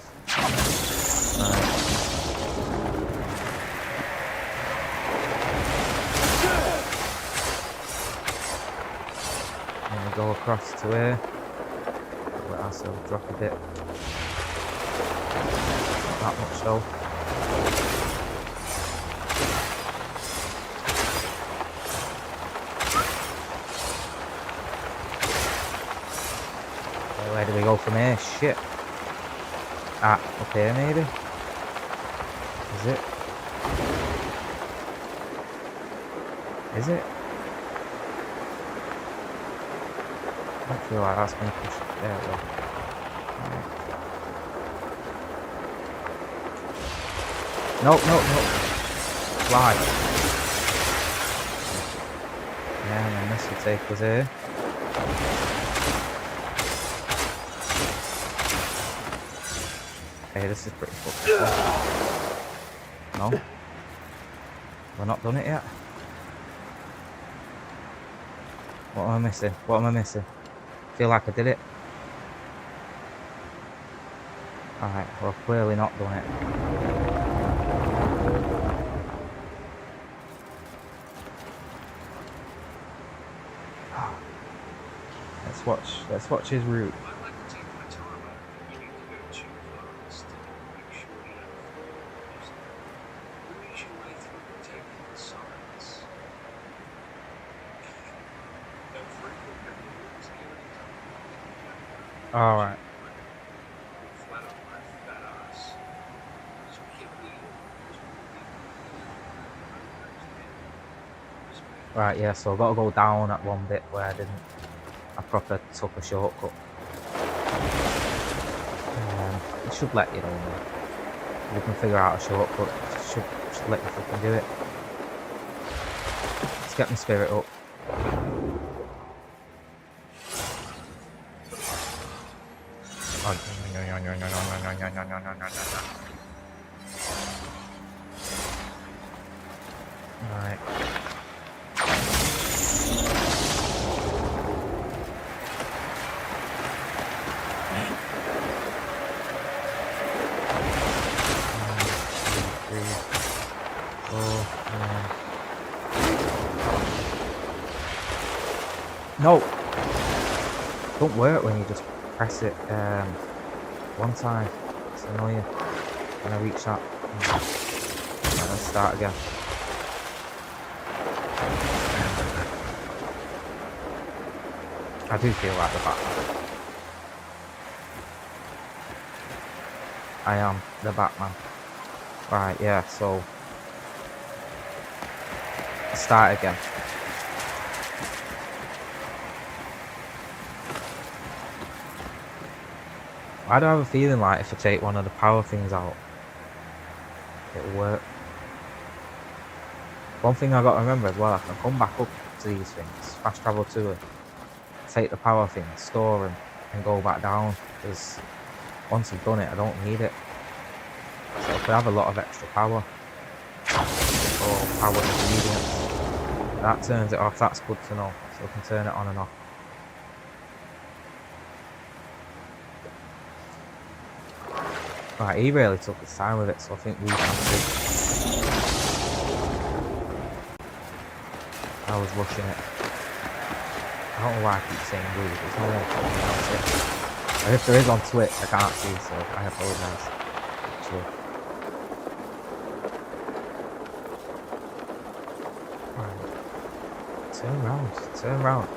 And we go across to here. Let ourselves drop a bit. Not that much though. Where do we go from here? Shit. Ah, up here maybe? Is it? Is it? I don't feel like that's going to push it. There we go. Right. No, no, no. Fly. Yeah, and then this will take us here. Okay, this is pretty fucked up. No? We're not done it yet? What am I missing? What am I missing? I feel like I did it. Alright, well, I've clearly not done it. Let's watch his route. Alright. Right, yeah, so I've got to go down at one bit where I proper took a shortcut. It should let you know. If you can figure out a shortcut, it should let you fucking do it. Let's get my spirit up. Alright. No! Don't work when you just press it one time. It's annoying. When I reach that. Right, let's start again. I do feel like the Batman. I am the Batman. Right, yeah, so start again. I don't have a feeling like if I take one of the power things out, it'll work. One thing I got to remember as well, I can come back up to these things, fast travel to them, take the power things, store them, and go back down. Because once I've done it, I don't need it. So I could have a lot of extra power. Or power ingredients. That turns it off, that's good to know. So I can turn it on and off. Right, he really took his time with it, so I think we can too. I was rushing it. I don't know why I keep saying we, there's no one talking about it. And if there is on Twitch, I can't see, so I apologise. Actually. Right. Turn round, turn round,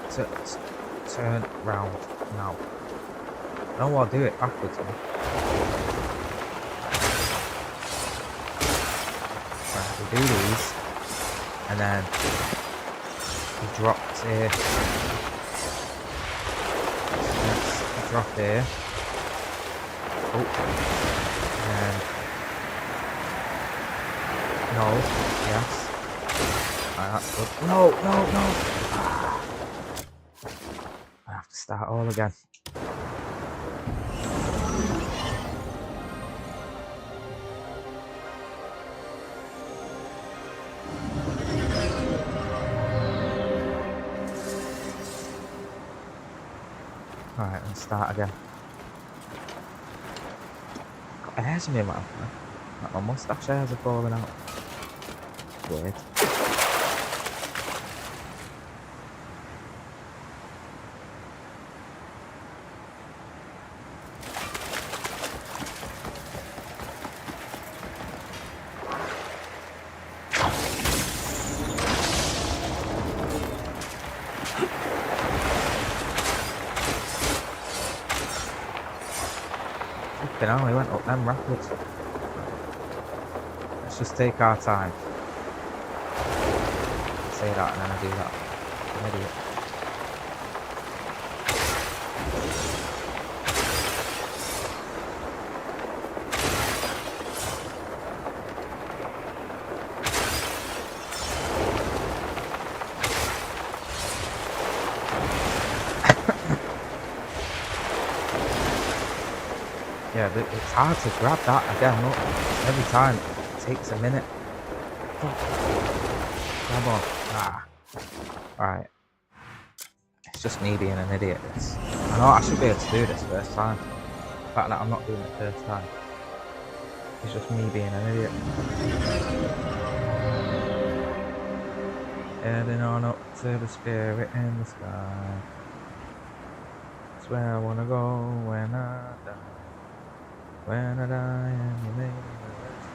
turn round now. No, I'll do it backwards, man. Right, we do these, and then we drop here. Let's drop here. Oh, and no, yes. Right, that's good. No. Ah. I have to start all again. Alright, let's start again. Got hairs in my mouth, man. Like my moustache hairs are falling out. Weird. Hell, we went up them rapids. Let's just take our time. Say that and then I do that. I'm an idiot. Yeah, but it's hard to grab that again, look. Every time it takes a minute. Fuck. Grab on. Ah. Alright. It's just me being an idiot. I know I should be able to do this first time. The fact that I'm not doing it first time. It's just me being an idiot. Heading on up to the spirit in the sky. That's where I wanna go when I die. When I die and you make the rest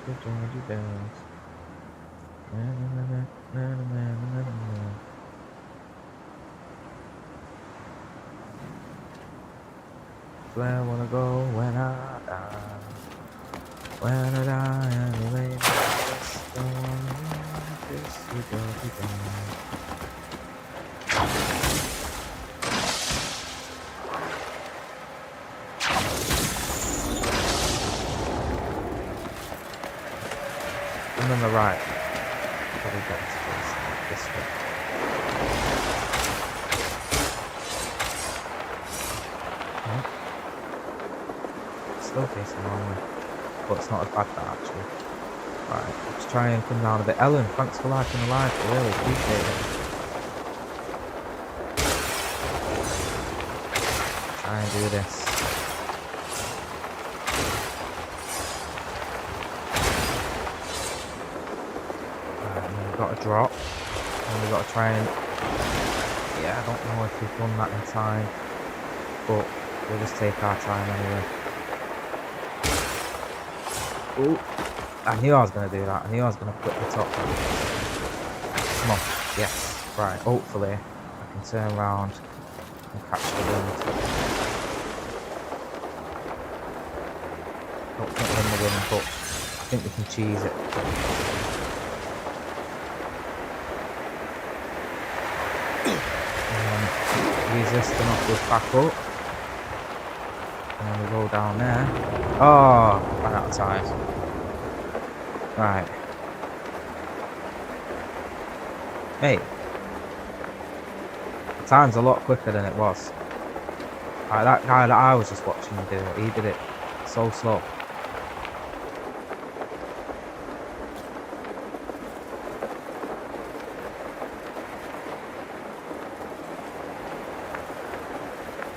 the Georgie bells. That's where I wanna go when I die. When I die and you make the rest the Georgie bells. And on the right, probably better to face this way. Oh. Still facing wrong way, but it's not as bad that actually. Right, let's try and come down a bit. Ellen, thanks for liking the live, I really appreciate it. Try and do this. Got a drop, and we've got to try and, yeah, I don't know if we've done that in time, but we'll just take our time anyway. Oh, I knew I was going to do that. I knew I was going to flip the top. Come on, yes, right, hopefully I can turn around and catch the wind. Don't think we're in the wind, but I think we can cheese it. Use this to knock us back up, and then we go down there. Oh, ran out of time. Right. Mate, the time's a lot quicker than it was. Like that guy that I was just watching do it, he did it so slow.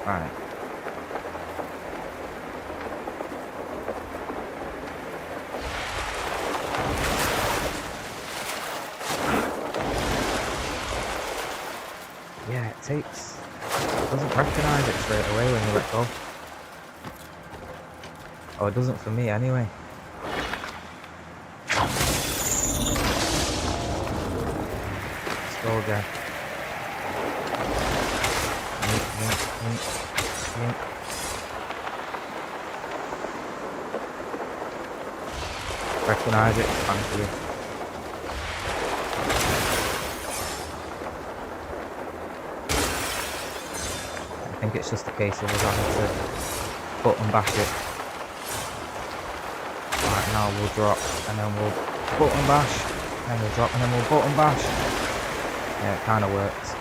Right. Yeah, it doesn't recognise it straight away when you let go. Oh, it doesn't for me anyway. Let's go again. Yeet. Recognise it, thank you. I think it's just a case of us having to button bash it. Right, now we'll drop and then we'll button bash, and then we'll drop and then we'll button bash. Yeah, it kind of works.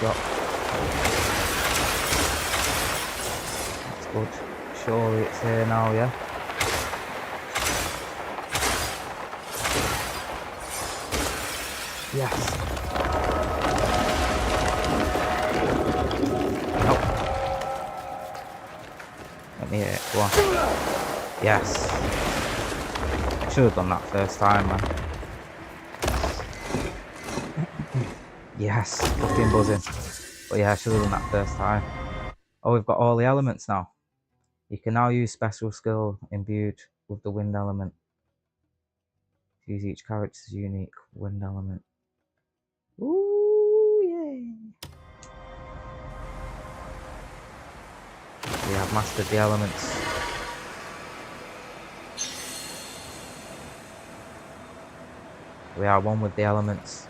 Drop. That's good. Surely it's here now, yeah? Yes. Nope. Let me hit it. Go on. Yes. Should have done that first time, man. Yes. Fucking buzzing. But yeah, I should have done that first time. Oh, we've got all the elements now. You can now use special skill imbued with the wind element. Use each character's unique wind element. Ooh, yay! We have mastered the elements. We are one with the elements.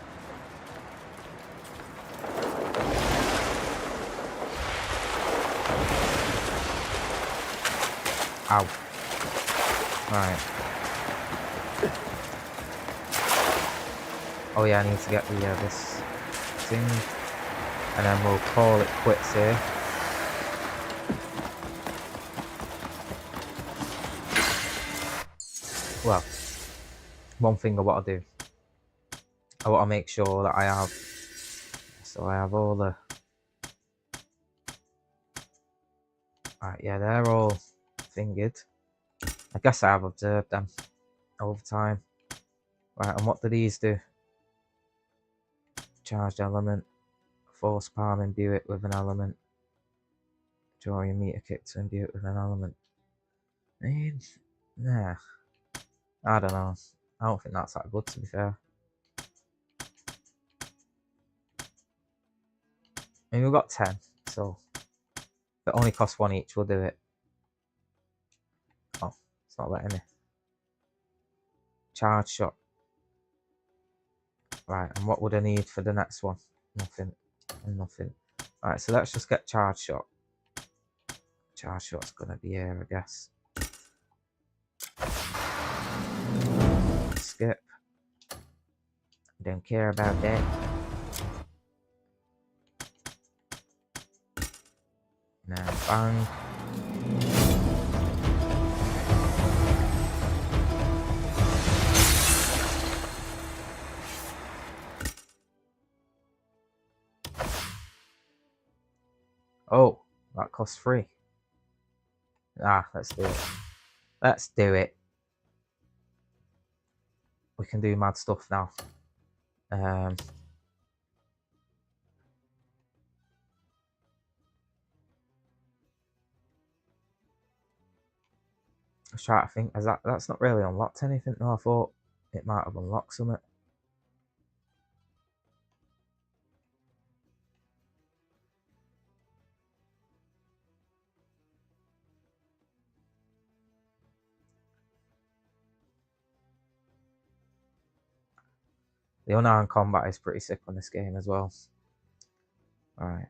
Ow. Right. Oh yeah, I need to get the this thing, and then we'll call it quits here. Well, one thing I want to do, I want to make sure that I have, so I have all the, right, yeah, they're all fingered. I guess I have observed them over time. Right, and what do these do? Charged element, force palm, imbue it with an element. Draw your meter kit to imbue it with an element. Nah, I don't know. I don't think that's that good, to be fair. I mean, we've got 10, so if it only costs 1 each, we'll do it. Oh, it's not letting me. Charge shot. Right, and what would I need for the next one? Nothing. Nothing. Right, so let's just get charge shot. Charge shot's gonna be here, I guess. Skip. Don't care about that. Now, bang. Oh, that costs 3. Ah, let's do it. Let's do it. We can do mad stuff now. I was trying to think, is that's not really unlocked anything? No, I thought it might have unlocked something. The unarmed combat is pretty sick on this game as well. Alright.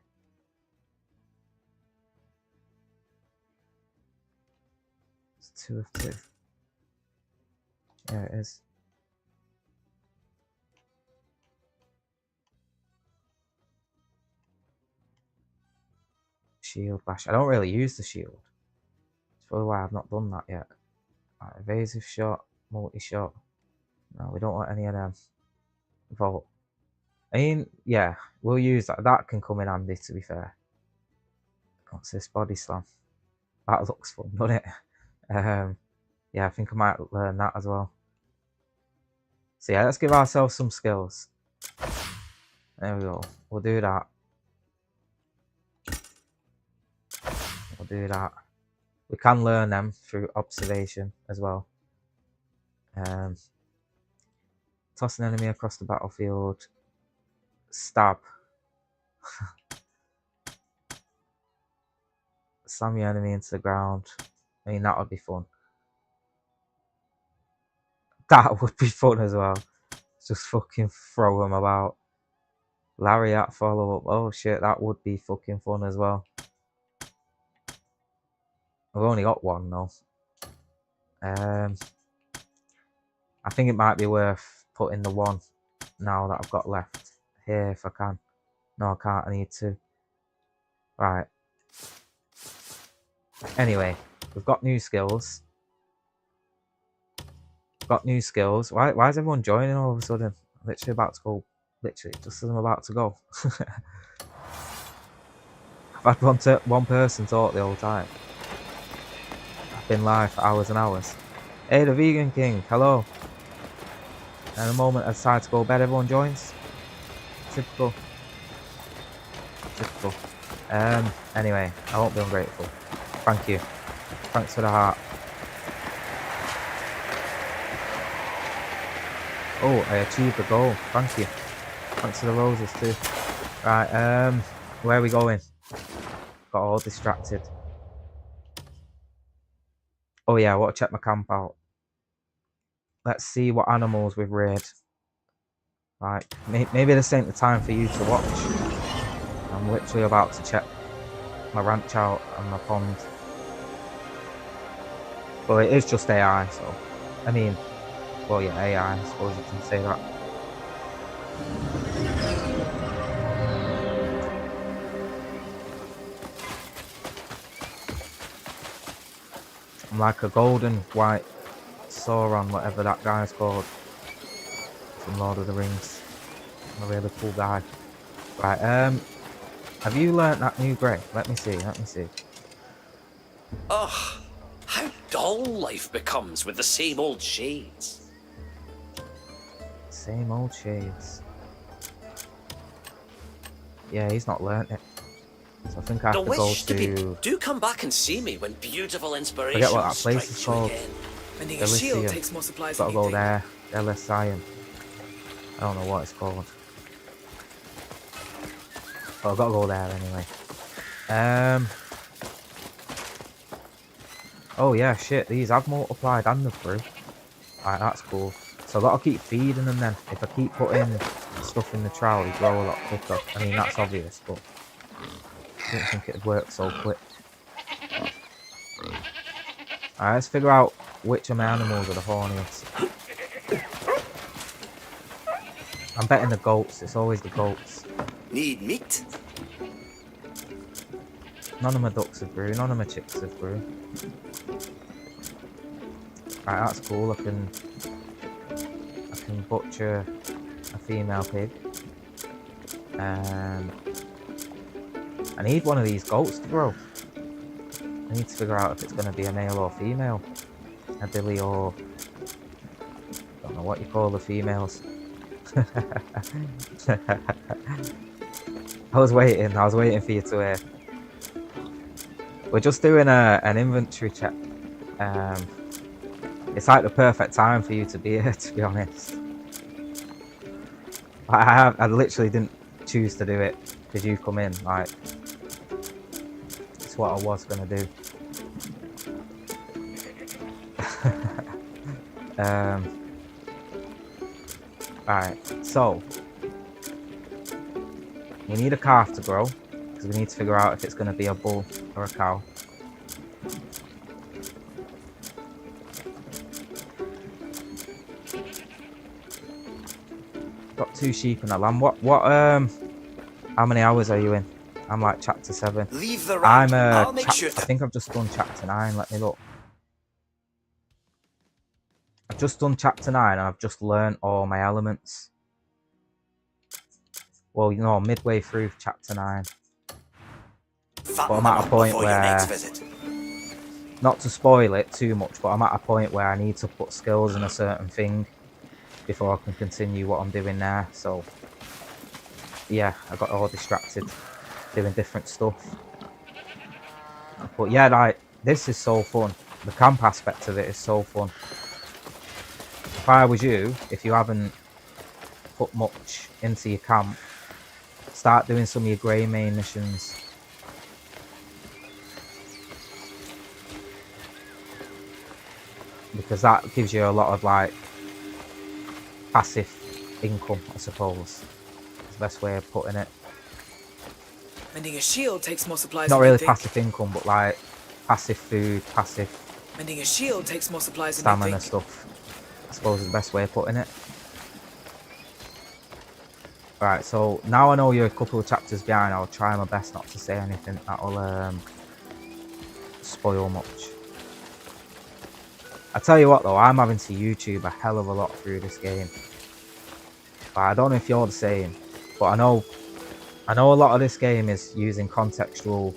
It's 2 of 2. Yeah, it is. Shield bash. I don't really use the shield. That's probably why I've not done that yet. Right, evasive shot, multi-shot. No, we don't want any of them. Vault. I mean, yeah, we'll use that. That can come in handy, to be fair. What's this? Body slam. That looks fun, doesn't it? Yeah, I think I might learn that as well. So yeah, let's give ourselves some skills. There we go. We'll do that. We'll do that. We can learn them through observation as well. Toss an enemy across the battlefield. Stab. Slam your enemy into the ground. I mean, that would be fun. That would be fun as well. Just fucking throw them about. Lariat follow up. Oh shit, that would be fucking fun as well. I've only got one though. I think it might be worth putting the one now that I've got left here if I can. No, I can't. I need to. Right. Anyway, we've got new skills. Got new skills. Why is everyone joining all of a sudden? I'm literally about to go. Literally, just as I'm about to go. I've had one person talk the whole time. I've been live for hours and hours. Hey, the Vegan King. Hello. In a moment, I decide to go to bed. Everyone joins. Typical. Typical. Anyway, I won't be ungrateful. Thank you. Thanks for the heart. Oh, I achieved the goal. Thank you. Thanks for the roses too. Right, where are we going? Got all distracted. Oh yeah, I want to check my camp out. Let's see what animals we've reared. Right, maybe this ain't the time for you to watch. I'm literally about to check my ranch out and my pond. But it is just AI, so I mean, well yeah, AI, I suppose you can say that. I'm like a golden white Sauron, whatever that guy's called from Lord of the Rings. I'm a really cool guy. Right, have you learnt that new grey? Let me see. Ugh, how dull life becomes with the same old shades. Same old shades. Yeah, he's not learnt it. So I think I have to go to... Do come back and see me when beautiful inspiration forget what that place is called. Mending a shield takes more supplies Gotta than you go think. there. Elysium. I don't know what it's called. But I've got to go there anyway. Oh yeah, shit. These have multiplied and the fruit. Alright, that's cool. So I've got to keep feeding them then. If I keep putting stuff in the trowel, they grow a lot quicker. I mean, that's obvious, but I didn't think it'd work so quick. Alright, let's figure out which of my animals are the horniest. I'm betting the goats. It's always the goats. Need meat? None of my ducks have grew. None of my chicks have grew. Right, that's cool. I can butcher a female pig. I need one of these goats to grow. I need to figure out if it's going to be a male or female. A billy or... I don't know what you call the females. I was waiting for you to hear. We're just doing an inventory check. It's like the perfect time for you to be here, to be honest. I literally didn't choose to do it because you come in. Like, it's what I was gonna do. Alright, so You need a calf to grow, because we need to figure out if it's going to be a bull or a cow. Got 2 sheep and a lamb. How many hours are you in? I'm like chapter 7. Leave the rank. I'll make sure I think I've just done chapter 9. Let me look. I've just done chapter 9 and I've just learned all my elements. Well, you know, midway through chapter 9. But I'm at a point where, not to spoil it too much, but I'm at a point where I need to put skills in a certain thing before I can continue what I'm doing there. So yeah, I got all distracted doing different stuff. But yeah, like, this is so fun. The camp aspect of it is so fun. If I was you, if you haven't put much into your camp, start doing some of your grey main missions. Because that gives you a lot of, like, passive income, I suppose. That's the best way of putting it. Mending a shield takes more supplies. Not than you really think. passive income, but like passive food, passive Mending a shield takes more supplies than stamina you think. stuff. I suppose is the best way of putting it. Right, so now I know you're a couple of chapters behind. I'll try my best not to say anything that'll spoil much. I tell you what though, I'm having to YouTube a hell of a lot through this game. But I don't know if you're the same, but I know a lot of this game is using contextual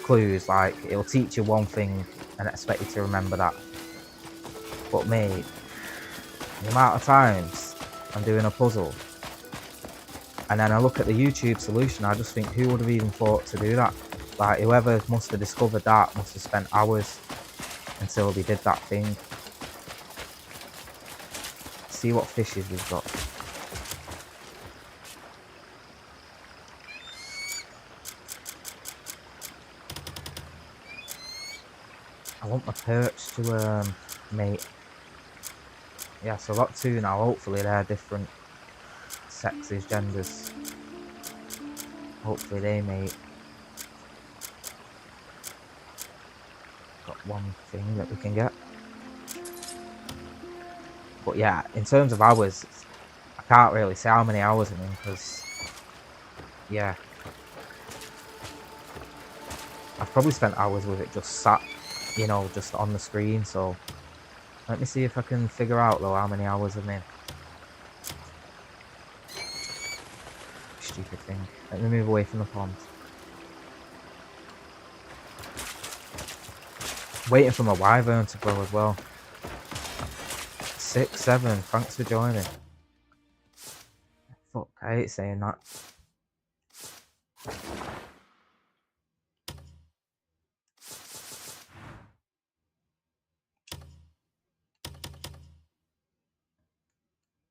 clues, like it'll teach you one thing and expect you to remember that. But mate, the amount of times I'm doing a puzzle and then I look at the YouTube solution, I just think, who would have even thought to do that? Like, whoever must have discovered that must have spent hours until they did that thing. See what fishes we've got. I want my perch to mate. Yeah, so I've got 2 now. Hopefully they're different sexes, genders. Hopefully they mate. Got 1 thing that we can get. But yeah, in terms of hours, I can't really say how many hours I'm in, because yeah, I've probably spent hours with it just sat, you know, just on the screen. So let me see if I can figure out though how many hours I'm in. Stupid thing. Let me move away from the pond. Waiting for my wyvern to grow as well. 6, 7, thanks for joining. Fuck, I hate saying that.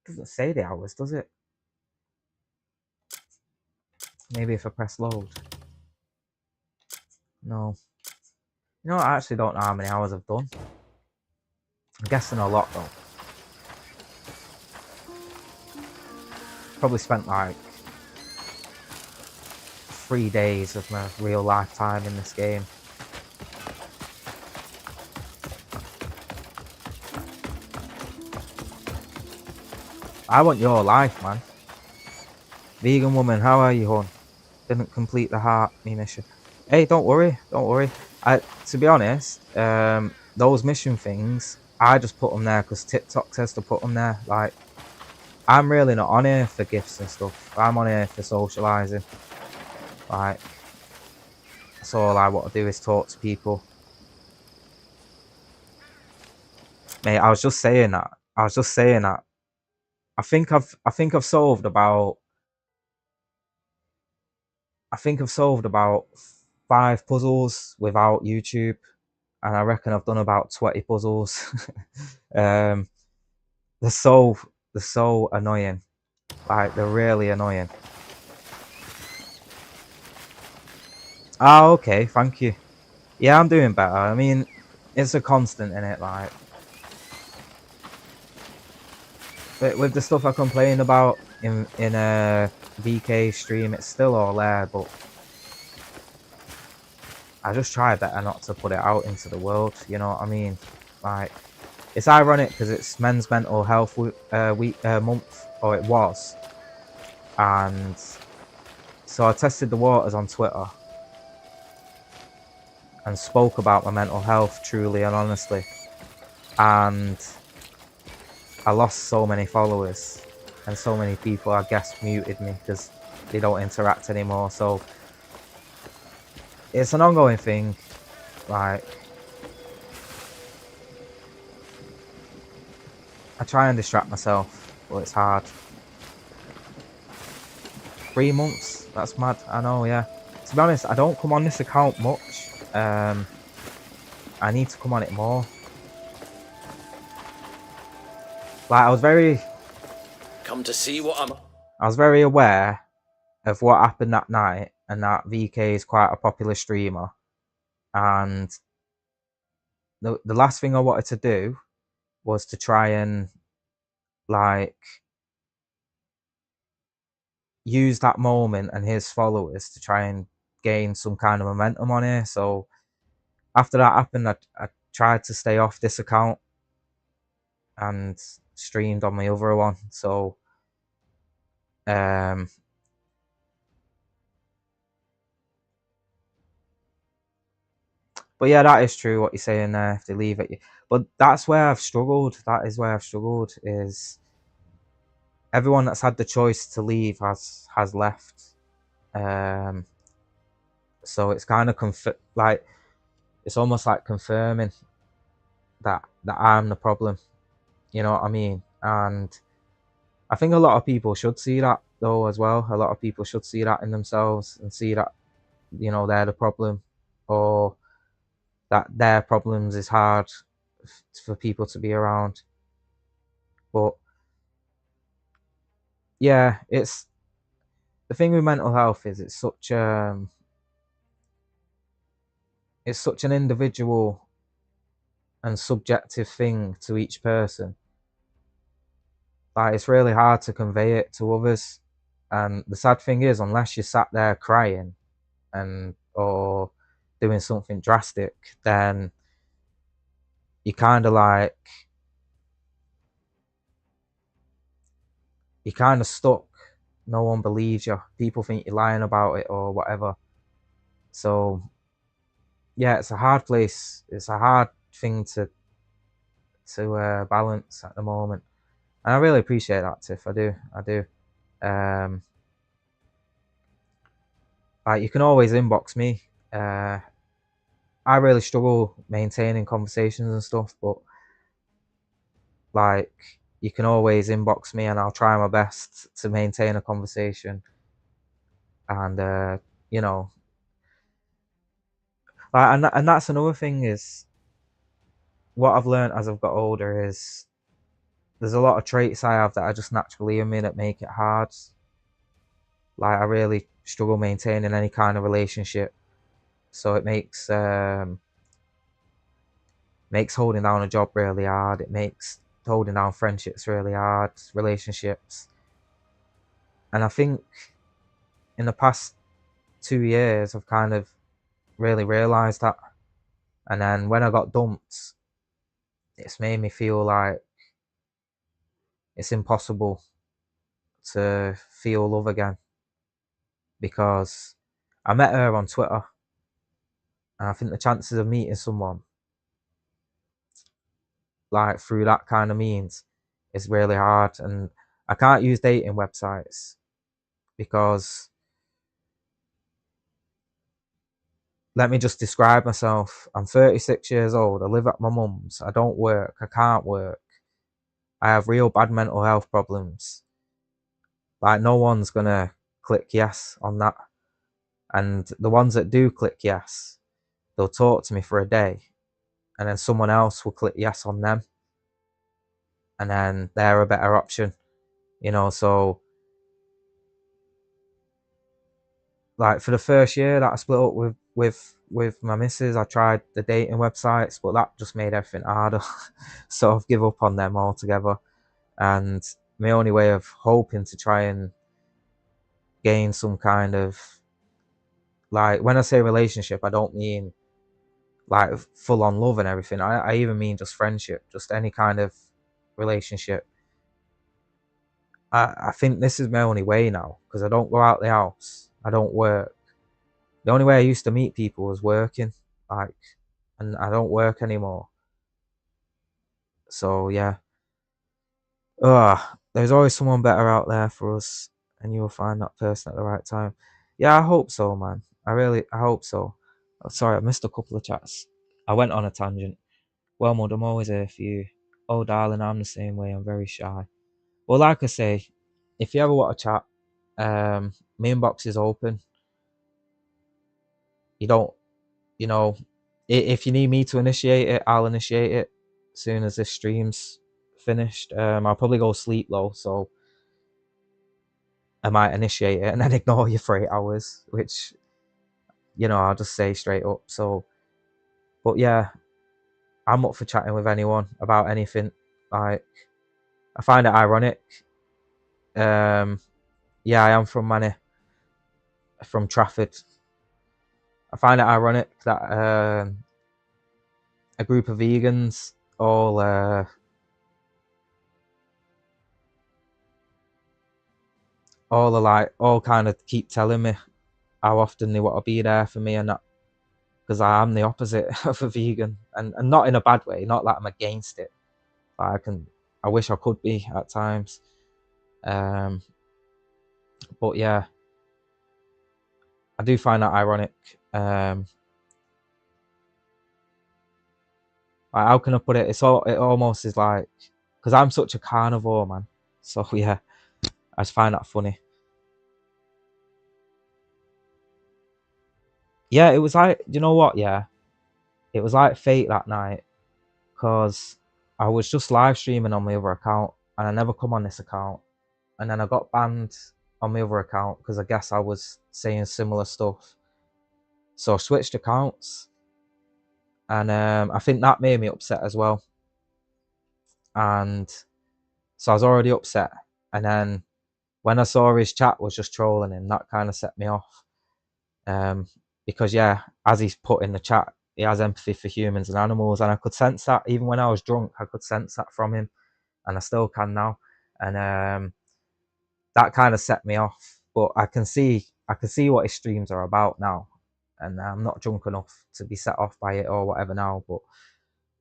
Doesn't say the hours, does it? Maybe if I press load. No. You know, I actually don't know how many hours I've done. I'm guessing a lot though. Probably spent like 3 days of my real life time in this game. I want your life, man. Vegan woman, how are you, hon? Didn't complete the heart me mission. Hey, don't worry, don't worry. To be honest, those mission things, I just put them there because TikTok says to put them there. Like, I'm really not on here for gifts and stuff. I'm on here for socialising. Like, that's all I want to do is talk to people. Mate, I was just saying that. I think I've solved about 5 puzzles without YouTube, and I reckon I've done about 20 puzzles. They're so annoying. Like, they're really annoying. Oh, okay, thank you. Yeah, I'm doing better. I mean, it's a constant in it, like. But with the stuff I complain about, in a VK stream, it's still all there, but I just try better not to put it out into the world, you know what I mean? Like, it's ironic because it's Men's Mental Health month, or it was, and so I tested the waters on Twitter and spoke about my mental health truly and honestly, and I lost so many followers, and so many people, I guess, muted me because they don't interact anymore. So it's an ongoing thing. Like, I try and distract myself, but it's hard. 3 months? That's mad. I know, yeah. To be honest, I don't come on this account much. I need to come on it more. Like, I was very aware of what happened that night, and that VK is quite a popular streamer. And the last thing I wanted to do was to try and, like, use that moment and his followers to try and gain some kind of momentum on here. So after that happened, I tried to stay off this account and streamed on my other one. So but yeah, that is true what you're saying there, if they leave it. But that's where I've struggled. That is where I've struggled, is everyone that's had the choice to leave has left. So it's kind of like, it's almost like confirming that I'm the problem. You know what I mean? And I think a lot of people should see that though as well. A lot of people should see that in themselves and see that, you know, they're the problem, or that their problems is hard for people to be around. But yeah, it's the thing with mental health is it's such an individual and subjective thing to each person. Like, it's really hard to convey it to others. And the sad thing is, unless you sat there crying or doing something drastic, then you kind of like, you're kind of stuck. No one believes you. People think you're lying about it or whatever. So yeah, it's a hard place. It's a hard thing to balance at the moment. And I really appreciate that, Tiff. I do. Like, you can always inbox me. I really struggle maintaining conversations and stuff, but like, you can always inbox me and I'll try my best to maintain a conversation. And you know, like, and that's another thing, is what I've learned as I've got older is there's a lot of traits I have that are just naturally in me that make it hard. Like, I really struggle maintaining any kind of relationship, so it makes holding down a job really hard. It makes holding down friendships really hard, relationships. And I think in the past 2 years I've kind of really realized that. And then when I got dumped, it's made me feel like it's impossible to feel love again, because I met her on Twitter, and I think the chances of meeting someone like through that kind of means is really hard. And I can't use dating websites because, let me just describe myself. I'm 36 years old. I live at my mum's. I don't work. I can't work. I have real bad mental health problems. Like, no one's gonna click yes on that. And the ones that do click yes, they'll talk to me for a day, and then someone else will click yes on them, and then they're a better option, you know. So like, for the first year that I split up with my missus, I tried the dating websites, but that just made everything harder. So I've given up on them altogether. And my only way of hoping to try and gain some kind of, like, when I say relationship, I don't mean like full on love and everything. I even mean just friendship, just any kind of relationship. I think this is my only way now, because I don't go out the house, I don't work. The only way I used to meet people was working, like, and I don't work anymore. So yeah. There's always someone better out there for us, and you will find that person at the right time. Yeah, I hope so, man. I hope so. Oh, sorry, I missed a couple of chats. I went on a tangent. Well, Mud, I'm always here for you. Oh, darling, I'm the same way. I'm very shy. Well, like I say, if you ever want to chat, my inbox is open. You don't, you know, if you need me to initiate it, I'll initiate it as soon as this stream's finished. I'll probably go sleep though, so I might initiate it and then ignore you for 8 hours, which, you know, I'll just say straight up. So, but yeah, I'm up for chatting with anyone about anything. Like, I find it ironic. Yeah, I am from Manny, from Trafford. I find it ironic that a group of vegans all kind of keep telling me how often they want to be there for me, and that, because I am the opposite of a vegan, and not in a bad way, not that I'm against it. Like, I wish I could be at times. But yeah, I do find that ironic. Like, how can I put it? It almost is like, because I'm such a carnivore, man. So yeah, I just find that funny. Yeah, it was like, you know what? Yeah, it was like fate that night, because I was just live streaming on my other account, and I never come on this account, and then I got banned on my other account because I guess I was saying similar stuff. So I switched accounts, and I think that made me upset as well. And so I was already upset, and then when I saw his chat was just trolling him, that kind of set me off. Because yeah, as he's put in the chat, he has empathy for humans and animals, and I could sense that. Even when I was drunk, I could sense that from him, and I still can now. And that kind of set me off. But I can see what his streams are about now, and I'm not drunk enough to be set off by it or whatever now. But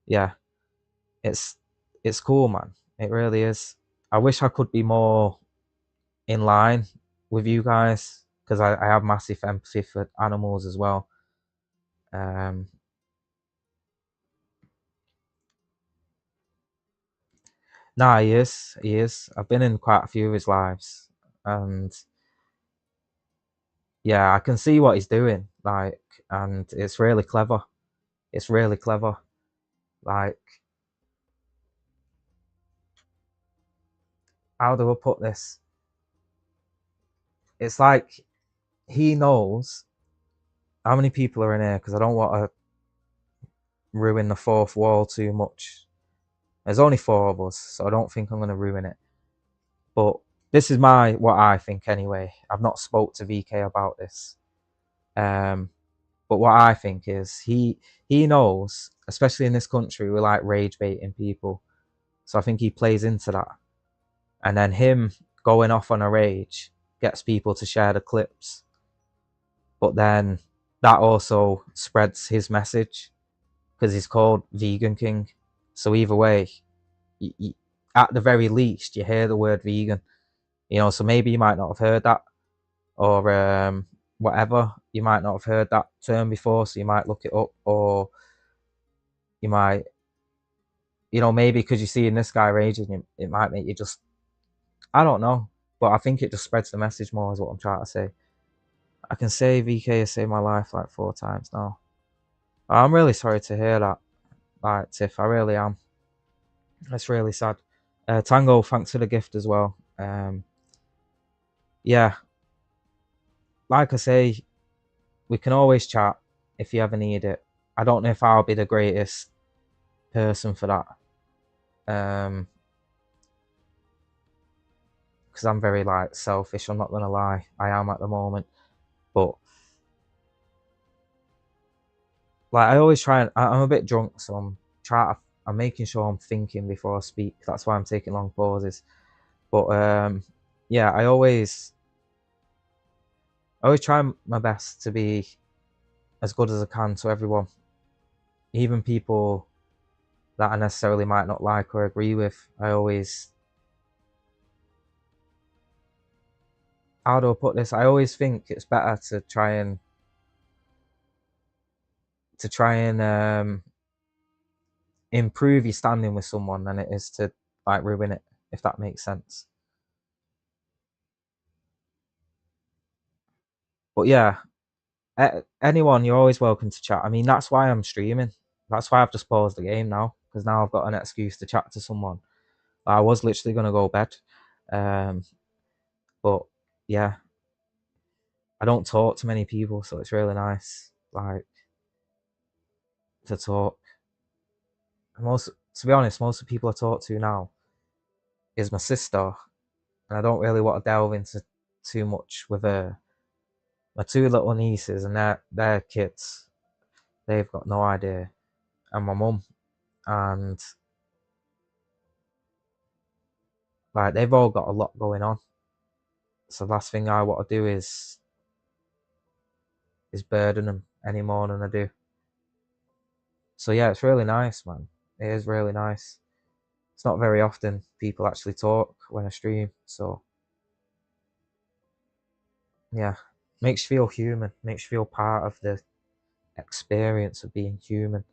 yeah, it's cool, man. It really is. I wish I could be more in line with you guys, because I have massive empathy for animals as well. Nah, he is. I've been in quite a few of his lives, and yeah, I can see what he's doing, like, and it's really clever. It's really clever. Like, how do I put this? It's like he knows how many people are in here, because I don't want to ruin the fourth wall too much. There's only 4 of us, so I don't think I'm going to ruin it. But this is what I think anyway. I've not spoke to VK about this. But what I think is he knows, especially in this country, we like rage baiting people. So I think he plays into that. And then him going off on a rage gets people to share the clips. But then that also spreads his message, because he's called Vegan King. So either way, at the very least, you hear the word vegan. You know, so maybe you might not have heard that, or whatever. You might not have heard that term before, so you might look it up, or you might, you know, maybe because you're seeing this guy raging, it might make you just, I don't know. But I think it just spreads the message more, is what I'm trying to say. I can say VK has saved my life like 4 times now. I'm really sorry to hear that, like, Tiff. I really am. That's really sad. Tango, thanks for the gift as well. Yeah, like I say, we can always chat if you ever need it. I don't know if I'll be the greatest person for that. because I'm very like selfish. I'm not gonna lie, I am at the moment, but like I always try and I'm a bit drunk, so I'm making sure I'm thinking before I speak. That's why I'm taking long pauses. But yeah, I always try my best to be as good as I can to everyone, even people that I necessarily might not like or agree with. I always, how do I put this? I always think it's better to try and improve your standing with someone than it is to like ruin it, if that makes sense. But yeah, anyone, you're always welcome to chat. I mean, that's why I'm streaming. That's why I've just paused the game now, because now I've got an excuse to chat to someone. I was literally going to go bed. But yeah, I don't talk to many people, so it's really nice, like, to talk. To be honest, most of the people I talk to now is my sister, and I don't really want to delve into too much with her. My 2 little nieces and their kids, they've got no idea, and my mum, and like they've all got a lot going on. So the last thing I want to do is burden them any more than I do. So yeah, it's really nice, man. It is really nice. It's not very often people actually talk when I stream, so yeah, makes you feel human, makes you feel part of the experience of being human.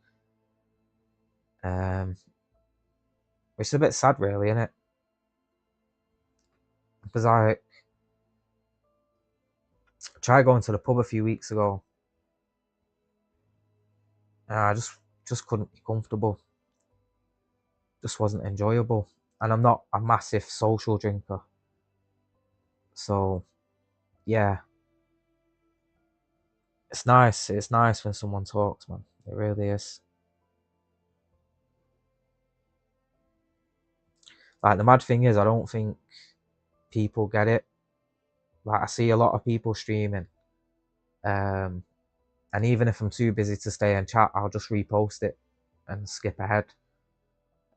Which is a bit sad, really, isn't it? Because I tried going to the pub a few weeks ago, and I just couldn't be comfortable. Just wasn't enjoyable, and I'm not a massive social drinker, so yeah, it's nice. It's nice when someone talks, man. It really is. Like, the mad thing is, I don't think people get it. Like, I see a lot of people streaming, and even if I'm too busy to stay and chat, I'll just repost it and skip ahead.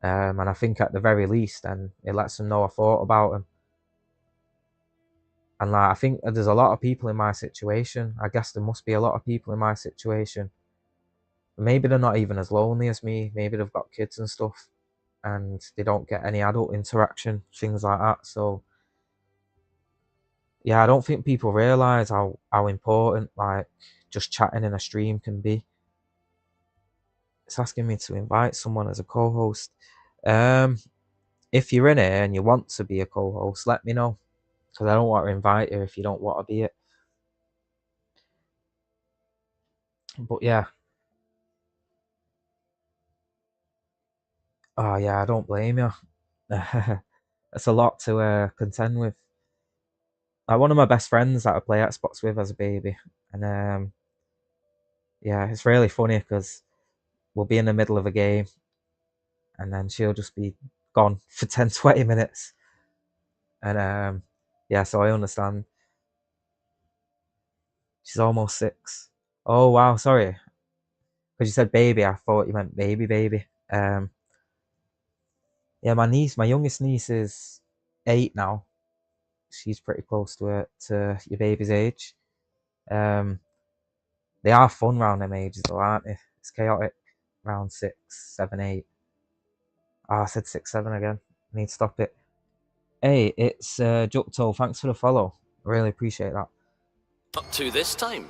And I think at the very least, then it lets them know I thought about them. And like, I think there's a lot of people in my situation. I guess there must be a lot of people in my situation. Maybe they're not even as lonely as me. Maybe they've got kids and stuff, and they don't get any adult interaction, things like that. So yeah, I don't think people realize how important like just chatting in a stream can be. It's asking me to invite someone as a co-host. If you're in it and you want to be a co-host, let me know, because I don't want to invite you if you don't want to be it. But yeah. Oh yeah, I don't blame you. It's a lot to contend with. Like, one of my best friends that I play Xbox with as a baby, and yeah, it's really funny because we'll be in the middle of a game, and then she'll just be gone for 10-20 minutes, and yeah, so I understand. She's almost 6. Oh wow, sorry, because you said baby, I thought you meant baby. Yeah, my youngest niece is 8 now. She's pretty close to your baby's age. They are fun round them ages though, aren't they? It's chaotic round 6, 7, 8. Oh, I said 6, 7 again. I need to stop it. Hey, it's Jukto. Thanks for the follow. I really appreciate that. Up to this time.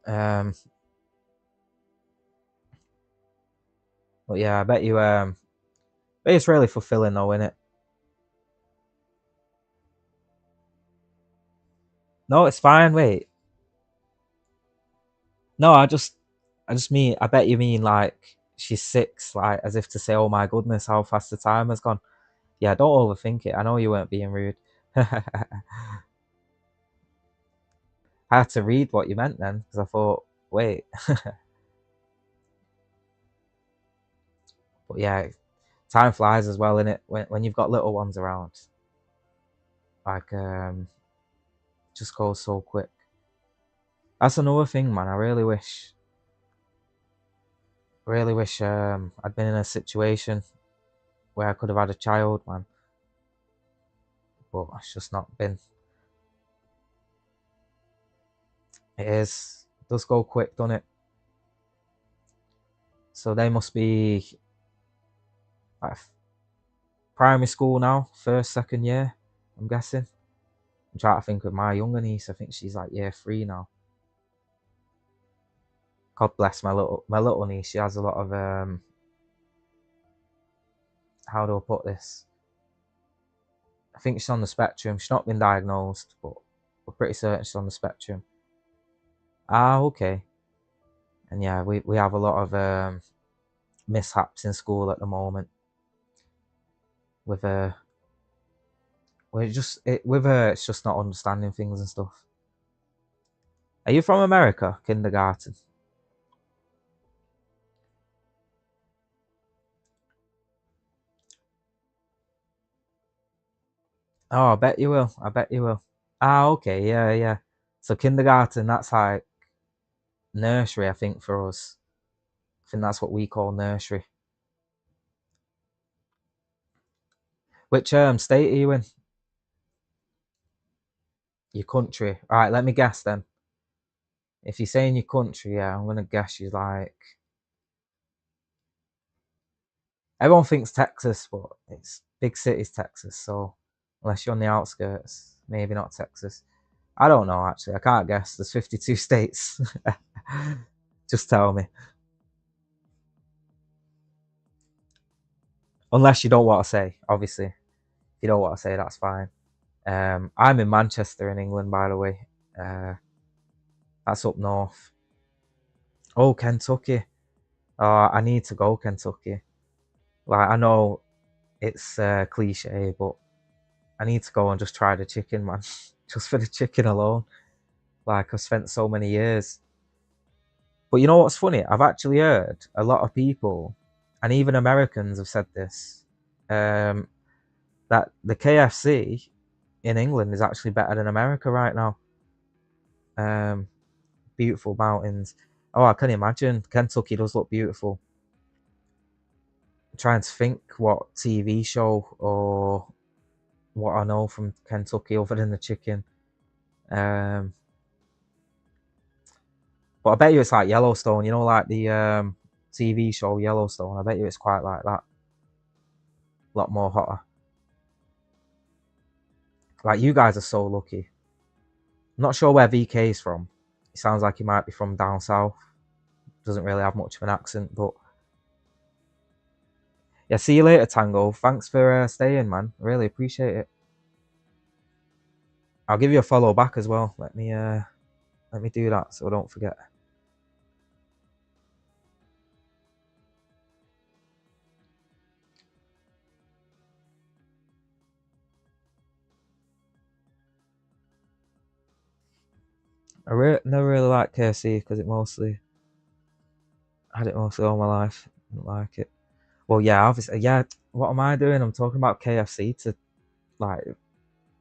But yeah, I bet you but it's really fulfilling though, isn't it? No, it's fine, wait. No, I bet you mean like she's 6, like as if to say, oh my goodness, how fast the time has gone. Yeah, don't overthink it. I know you weren't being rude. I had to read what you meant then, because I thought, wait. But yeah, time flies as well, innit? When you've got little ones around. Like, just goes so quick. That's another thing, man. I really wish I'd been in a situation where I could have had a child, man. But it's just not been. It does go quick, doesn't it? So they must be like primary school now, first, second year, I'm guessing. I'm trying to think of my younger niece. I think she's like year 3 now. God bless my little niece. She has a lot of how do I put this? I think she's on the spectrum. She's not been diagnosed, but we're pretty certain she's on the spectrum. Ah, okay. And yeah, we have a lot of mishaps in school at the moment. With her, with her, it's just not understanding things and stuff. Are you from America? Kindergarten. Oh, I bet you will. I bet you will. Ah, okay. Yeah, yeah. So kindergarten, that's like nursery, I think, for us. I think that's what we call nursery. Which state are you in? Your country. All right, let me guess then. If you're saying your country, yeah, I'm gonna guess you're like. Everyone thinks Texas, but it's big cities, Texas. So unless you're on the outskirts, maybe not Texas. I don't know actually. I can't guess. There's 52 states. Just tell me. Unless you don't want to say, obviously. If you don't want to say, that's fine. I'm in Manchester in England, by the way. That's up north. Oh, Kentucky. I need to go Kentucky. Like, I know it's cliche, but I need to go and just try the chicken, man. Just for the chicken alone. Like, I've spent so many years. But you know what's funny? I've actually heard a lot of people, and even Americans have said this, that the KFC in England is actually better than America right now. Beautiful mountains. Oh, I can imagine. Kentucky does look beautiful. I'm trying to think what TV show or what I know from Kentucky other than the chicken. But I bet you it's like Yellowstone, you know, like the TV show Yellowstone. I bet you it's quite like that. A lot more hotter. Like, you guys are so lucky. I'm not sure where VK is from. He sounds like he might be from down south. Doesn't really have much of an accent, but yeah, see you later, Tango. Thanks for staying, man. Really appreciate it. I'll give you a follow back as well. Let me do that so I don't forget. I never really liked KFC because I had it mostly all my life. Didn't like it. Well, yeah, obviously, yeah. What am I doing? I'm talking about KFC to like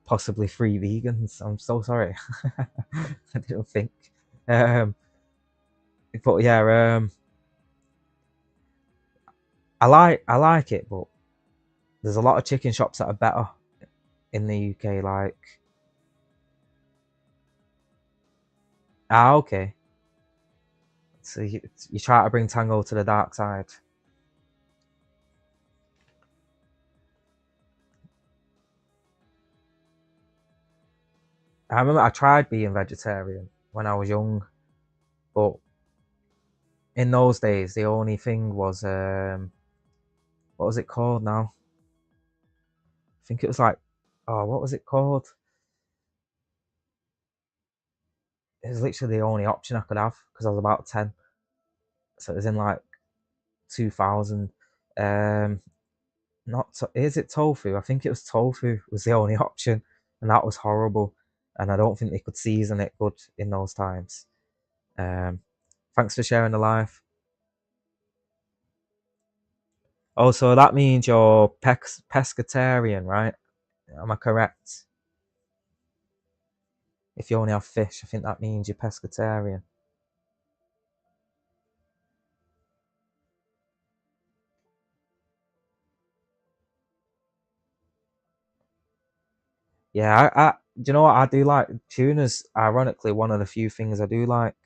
possibly free vegans. I'm so sorry. I didn't think. But yeah, I like it, but there's a lot of chicken shops that are better in the UK. Like, okay. So you try to bring Tango to the dark side. I remember I tried being vegetarian when I was young, but in those days the only thing was what was it called now? I think it was like, oh, what was it called? It was literally the only option I could have because I was about 10. So it was in like 2000. Is it tofu? I think it was tofu was the only option, and that was horrible. And I don't think they could season it good in those times. Thanks for sharing the live. Oh, so that means you're pescatarian, right? Am I correct? If you only have fish, I think that means you're pescatarian. Yeah, do you know what I do like? Tuna's ironically one of the few things I do like.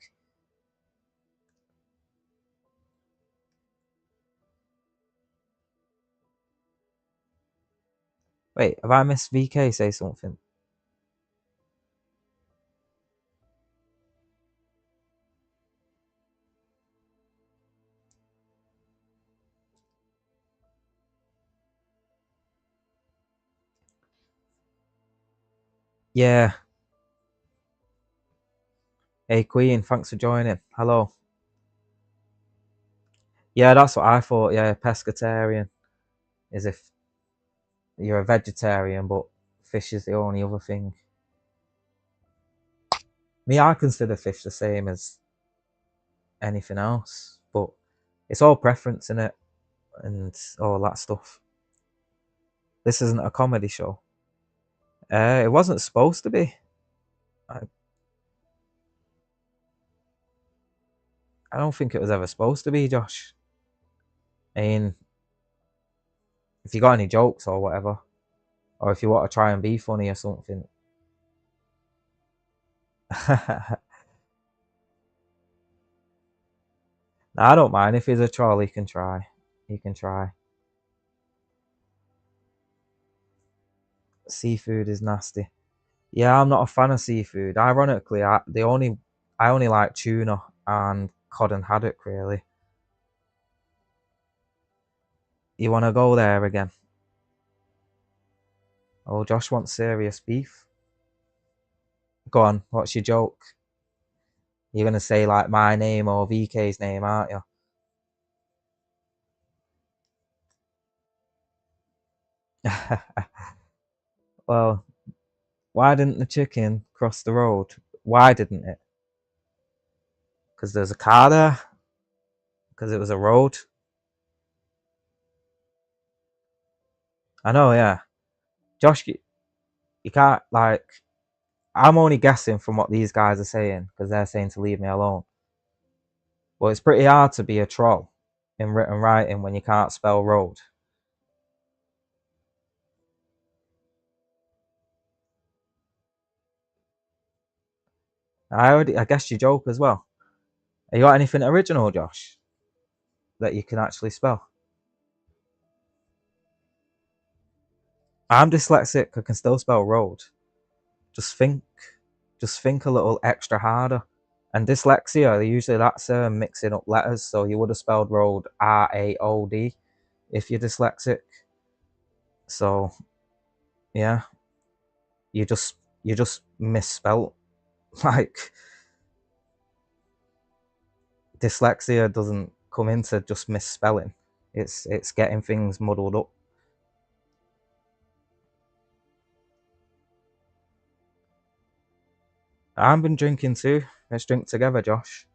Wait, have I missed VK say something? Yeah. Hey Queen, thanks for joining. Hello. Yeah, that's what I thought. Yeah, pescatarian is if you're a vegetarian, but fish is the only other thing. Me, I consider fish the same as anything else, but it's all preference in it and all that stuff. This isn't a comedy show. It wasn't supposed to be. I don't think it was ever supposed to be, Josh. I mean, if you got any jokes or whatever, or if you want to try and be funny or something. I don't mind if he's a troll. He can try. He can try. Seafood is nasty. Yeah, I'm not a fan of seafood. Ironically, I only like tuna and cod and haddock. Really. You want to go there again? Oh, Josh wants serious beef. Go on. What's your joke? You're gonna say like my name or VK's name, aren't you? Well, why didn't the chicken cross the road? Why didn't it? Because there's a car there? Because it was a road? I know, yeah. Josh, you can't, like, I'm only guessing from what these guys are saying, because they're saying to leave me alone. Well, it's pretty hard to be a troll in written writing when you can't spell road. I guessed your joke as well. Have you got anything original, Josh, that you can actually spell? I'm dyslexic. I can still spell road. Just think a little extra harder. And dyslexia, usually that's mixing up letters. So you would have spelled road R-A-O-D if you're dyslexic. So yeah, you just misspelt. Like, dyslexia doesn't come into just misspelling. It's getting things muddled up. I've been drinking too. Let's drink together, Josh.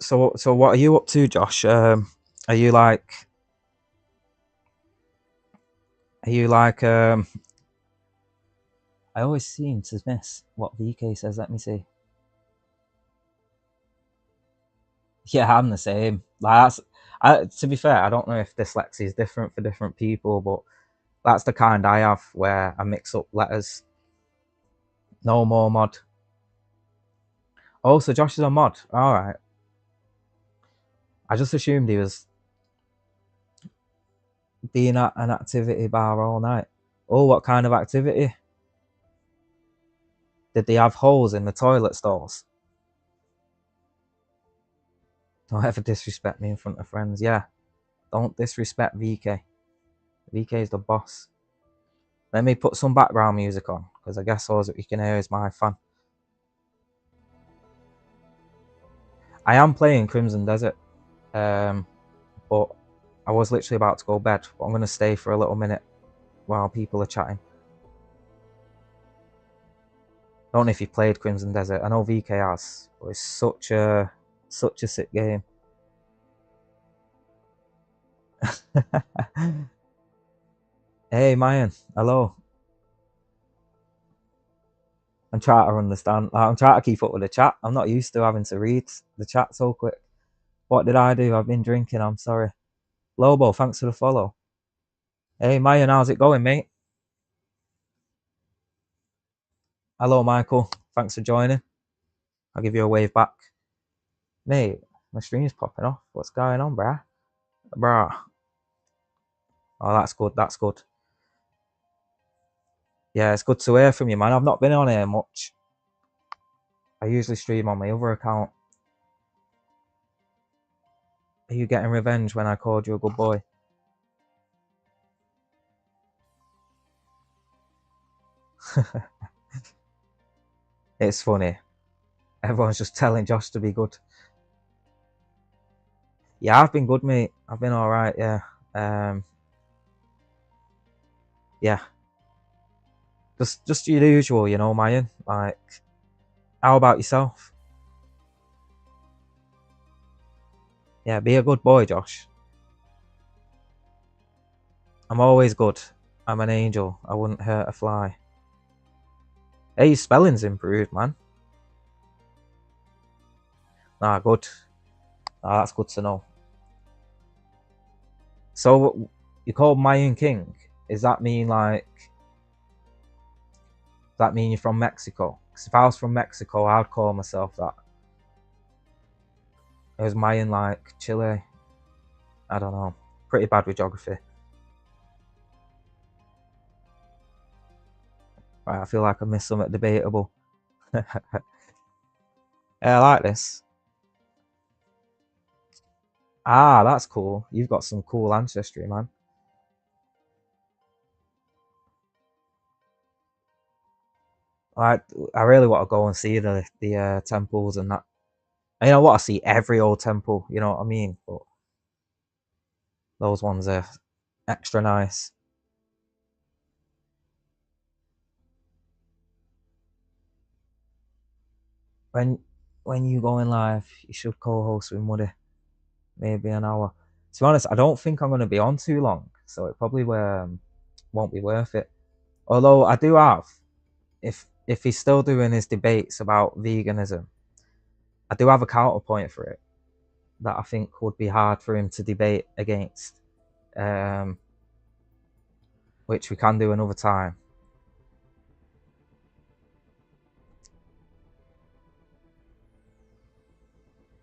So what are you up to, Josh? Are you like I always seem to miss what VK says. Let me see. Yeah, I'm the same. Like, to be fair, I don't know if dyslexia is different for different people, but that's the kind I have where I mix up letters. No more mod. Oh, so Josh is a mod. All right. I just assumed he was being at an activity bar all night. Oh, what kind of activity? Did they have holes in the toilet stalls? Don't ever disrespect me in front of friends. Yeah, don't disrespect VK. VK is the boss. Let me put some background music on, because I guess all that you can hear is my fan. I am playing Crimson Desert, but I was literally about to go to bed, but I'm going to stay for a little minute while people are chatting. I don't know if you played Crimson Desert. I know VK has, but it's such a sick game. Hey, Mayan. Hello. I'm trying to understand. I'm trying to keep up with the chat. I'm not used to having to read the chat so quick. What did I do? I've been drinking. I'm sorry. Lobo, thanks for the follow. Hey, Mayan, how's it going, mate? Hello, Michael. Thanks for joining. I'll give you a wave back. Mate, my stream's popping off. What's going on, bruh? Bruh. Oh, that's good. That's good. Yeah, it's good to hear from you, man. I've not been on here much. I usually stream on my other account. Are you getting revenge when I called you a good boy? It's funny. Everyone's just telling Josh to be good. Yeah, I've been good, mate. I've been alright, yeah. Yeah. Just your usual, you know, Mayan. Like, how about yourself? Yeah, be a good boy, Josh. I'm always good. I'm an angel. I wouldn't hurt a fly. Hey, your spelling's improved, man. Ah, good. Ah, that's good to know. So, you called Mayan King? Does that mean like... Does that mean you're from Mexico? Because if I was from Mexico, I'd call myself that. It was Mayan like Chile. I don't know. Pretty bad with geography. Right, I feel like I missed something debatable. Yeah, I like this. Ah, that's cool. You've got some cool ancestry, man. I really want to go and see the temples and that. I want to see every old temple, you know what I mean? But those ones are extra nice. When you go in live, you should co-host with Muddy. Maybe an hour. To be honest, I don't think I'm going to be on too long, so it probably won't be worth it. Although I do have, if he's still doing his debates about veganism, I do have a counterpoint for it that I think would be hard for him to debate against, which we can do another time.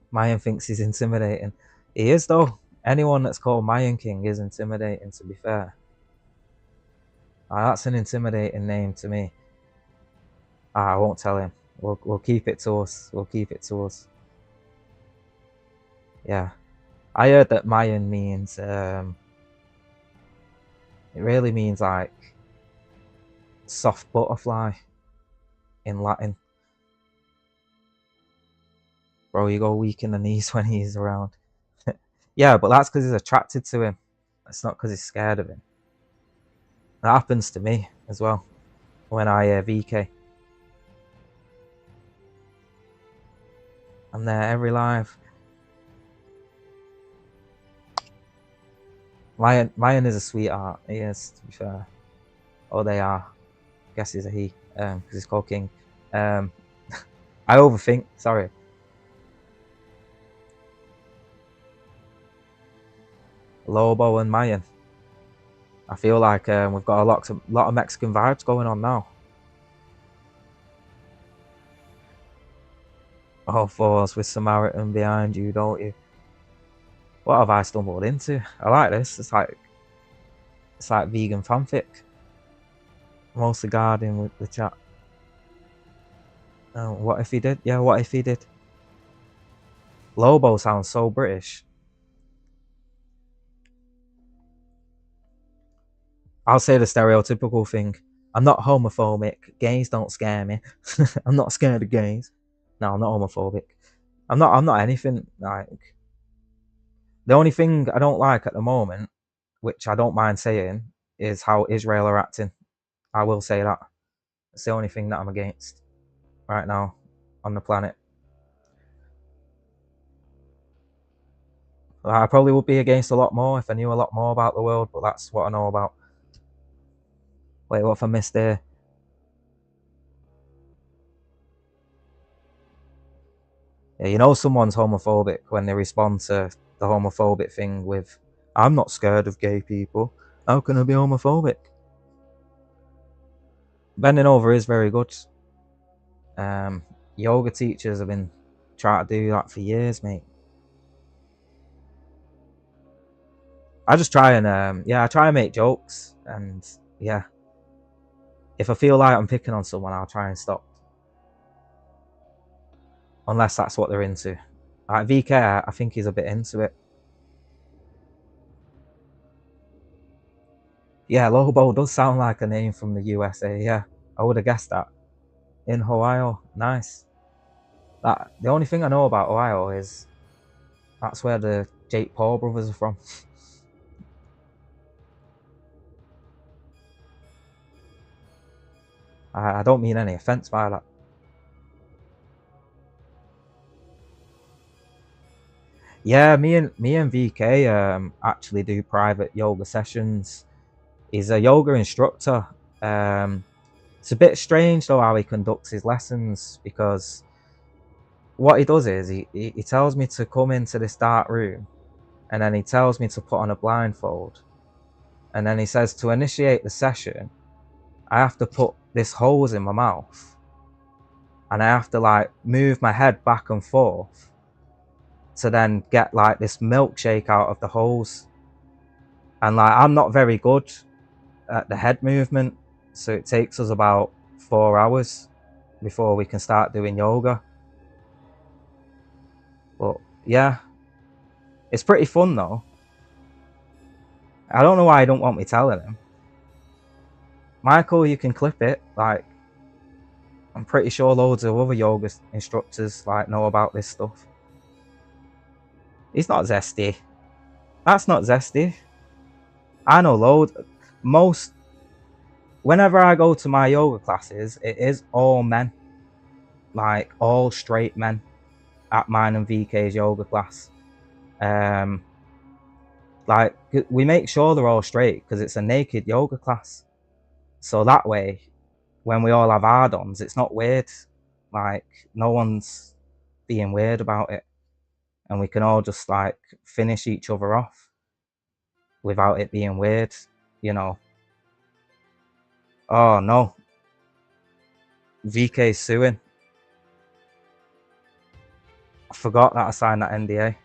Mayan thinks he's intimidating. He is, though. Anyone that's called Mayan King is intimidating, to be fair. That's an intimidating name to me. I won't tell him. We'll keep it to us. We'll keep it to us. Yeah. I heard that Mayan means, it really means like soft butterfly in Latin. Bro, you go weak in the knees when he's around. Yeah, but that's because he's attracted to him. It's not because he's scared of him. That happens to me as well when I VK. I'm there every live. Mayan is a sweetheart. He is, to be fair. Oh, they are. I guess he's a he, because he's called King. I overthink. Sorry. Lobo and Mayan. I feel like we've got a lot of Mexican vibes going on now. All fours with Samaritan behind you, don't you? What have I stumbled into? I like this. It's like vegan fanfic. Mostly guarding with the chat. Oh, what if he did? Yeah, what if he did? Lobo sounds so British. I'll say the stereotypical thing. I'm not homophobic. Gays don't scare me. I'm not scared of gays. No, I'm not homophobic. I'm not anything like. The only thing I don't like at the moment, which I don't mind saying, is how Israel are acting. I will say that. It's the only thing that I'm against right now on the planet. I probably would be against a lot more if I knew a lot more about the world, but that's what I know about. Wait, what if I missed there? Yeah, you know someone's homophobic when they respond to the homophobic thing with, I'm not scared of gay people. How can I be homophobic? Bending over is very good. Yoga teachers have been trying to do that for years, mate. I just try and I try and make jokes, and yeah, if I feel like I'm picking on someone, I'll try and stop, unless that's what they're into. Like VK, I think he's a bit into it. Yeah, Lobo does sound like a name from the USA. Yeah, I would have guessed that. In Ohio, nice. The only thing I know about Ohio is that's where the Jake Paul brothers are from. I don't mean any offense by that. Yeah, me and VK actually do private yoga sessions. He's a yoga instructor. It's a bit strange though how he conducts his lessons, because what he does is he tells me to come into this dark room, and then he tells me to put on a blindfold, and then he says to initiate the session I have to put this hose in my mouth, and I have to like move my head back and forth to then get like this milkshake out of the hose. And like I'm not very good at the head movement, so it takes us about 4 hours before we can start doing yoga. But yeah, it's pretty fun though. I don't know why I don't want me telling him. Michael, you can clip it. Like, I'm pretty sure loads of other yoga instructors like know about this stuff. He's not zesty. That's not zesty. I know loads. Whenever I go to my yoga classes, it is all men. Like, all straight men at mine and VK's yoga class. Like, we make sure they're all straight because it's a naked yoga class. So that way, when we all have hard-ons, it's not weird. Like, no one's being weird about it. And we can all just, like, finish each other off without it being weird, you know. Oh, no. VK's suing. I forgot that I signed that NDA.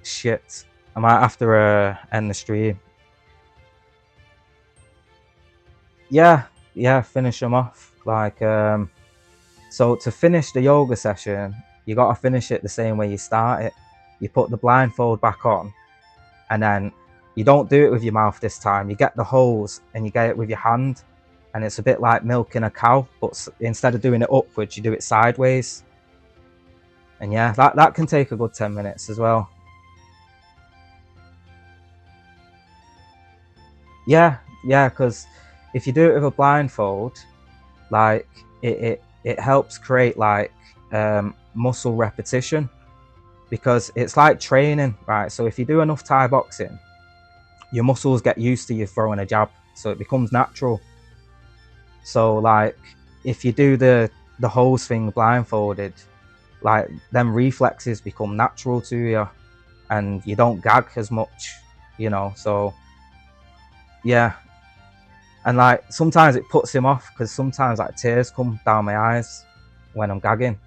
Shit. I might have to end the stream. Yeah, finish them off. Like, so to finish the yoga session, you got to finish it the same way you start it. You put the blindfold back on, and then you don't do it with your mouth this time. You get the hose and you get it with your hand, and it's a bit like milking a cow, but instead of doing it upwards, you do it sideways. And yeah, that can take a good 10 minutes as well. Yeah, because if you do it with a blindfold, like it helps create like muscle repetition, because it's like training, right? So if you do enough Thai boxing, your muscles get used to you throwing a jab, so it becomes natural. So like if you do the hose thing blindfolded, like them reflexes become natural to you, and you don't gag as much, you know. So yeah. And like sometimes it puts him off, because sometimes like tears come down my eyes when I'm gagging,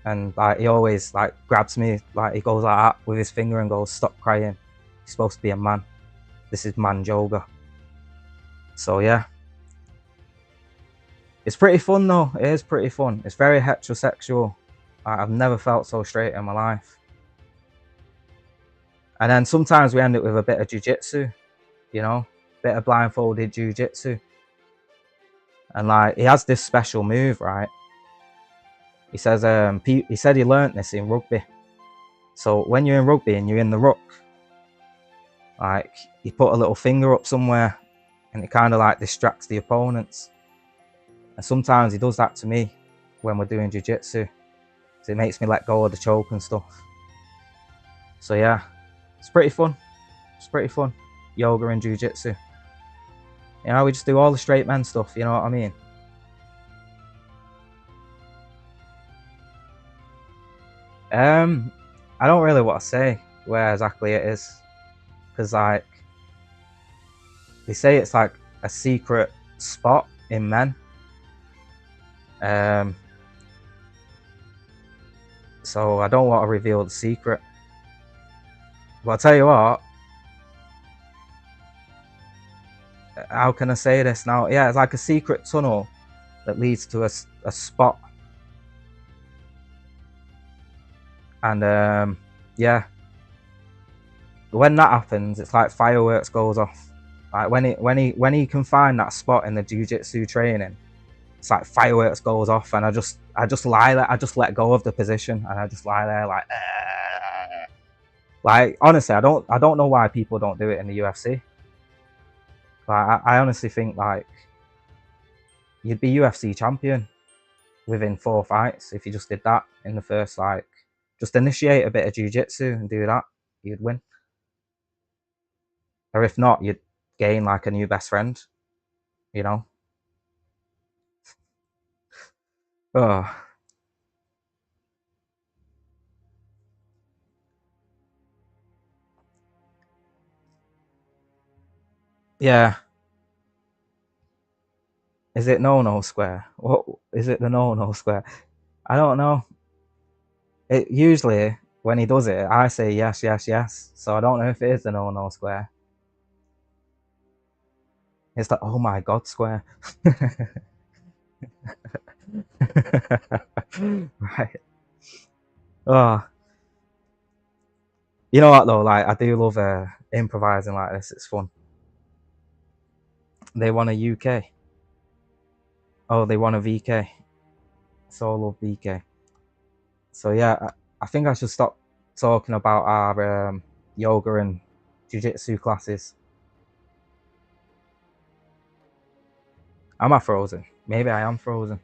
and like he always like grabs me, like he goes like that with his finger and goes, "Stop crying, you're supposed to be a man, this is man yoga." So yeah, it's pretty fun though. It is pretty fun. It's very heterosexual. I've never felt so straight in my life. And then sometimes we end up with a bit of jiu-jitsu, you know, bit of blindfolded jiu-jitsu. And like he has this special move, right? He says he said he learnt this in rugby. So when you're in rugby and you're in the ruck, like you put a little finger up somewhere and it kind of like distracts the opponents. And sometimes he does that to me when we're doing jiu-jitsu. So it makes me let go of the choke and stuff. So yeah, it's pretty fun. It's pretty fun. Yoga and jiu-jitsu. You know, we just do all the straight men stuff, you know what I mean? I don't really want to say where exactly it is, because like they say it's like a secret spot in men. So I don't want to reveal the secret. But I'll tell you what, how can I say this now? Yeah, it's like a secret tunnel that leads to a spot. And yeah, when that happens, it's like fireworks goes off. Like when he can find that spot in the jiu-jitsu training, it's like fireworks goes off, and I just lie there. I just let go of the position, and I just lie there like honestly, I don't know why people don't do it in the UFC. Like I honestly think like you'd be UFC champion within 4 fights if you just did that in the first, like, just initiate a bit of jiu-jitsu and do that, you'd win. Or if not, you'd gain like a new best friend, you know. Oh. Yeah. Is it no square? What is it, the no square? I don't know. It usually when he does it, I say yes, yes, yes. So I don't know if it is the no square. It's like, oh my god, square. Right. Oh. You know what though, like I do love improvising like this, it's fun. They won a UK. Oh, they won a VK. So I love VK. So yeah, I think I should stop talking about our yoga and jiu-jitsu classes. Am I frozen? Maybe I am frozen.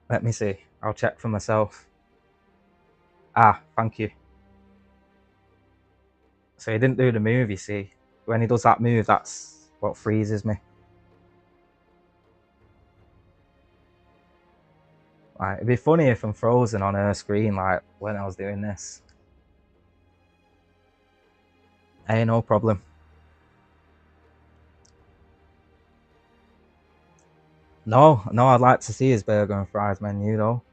Let me see. I'll check for myself. Ah, thank you. So he didn't do the move, you see. When he does that move, that's what freezes me. Like, it'd be funny if I'm frozen on her screen, like, when I was doing this. Hey, no problem. No, I'd like to see his burger and fries menu, though.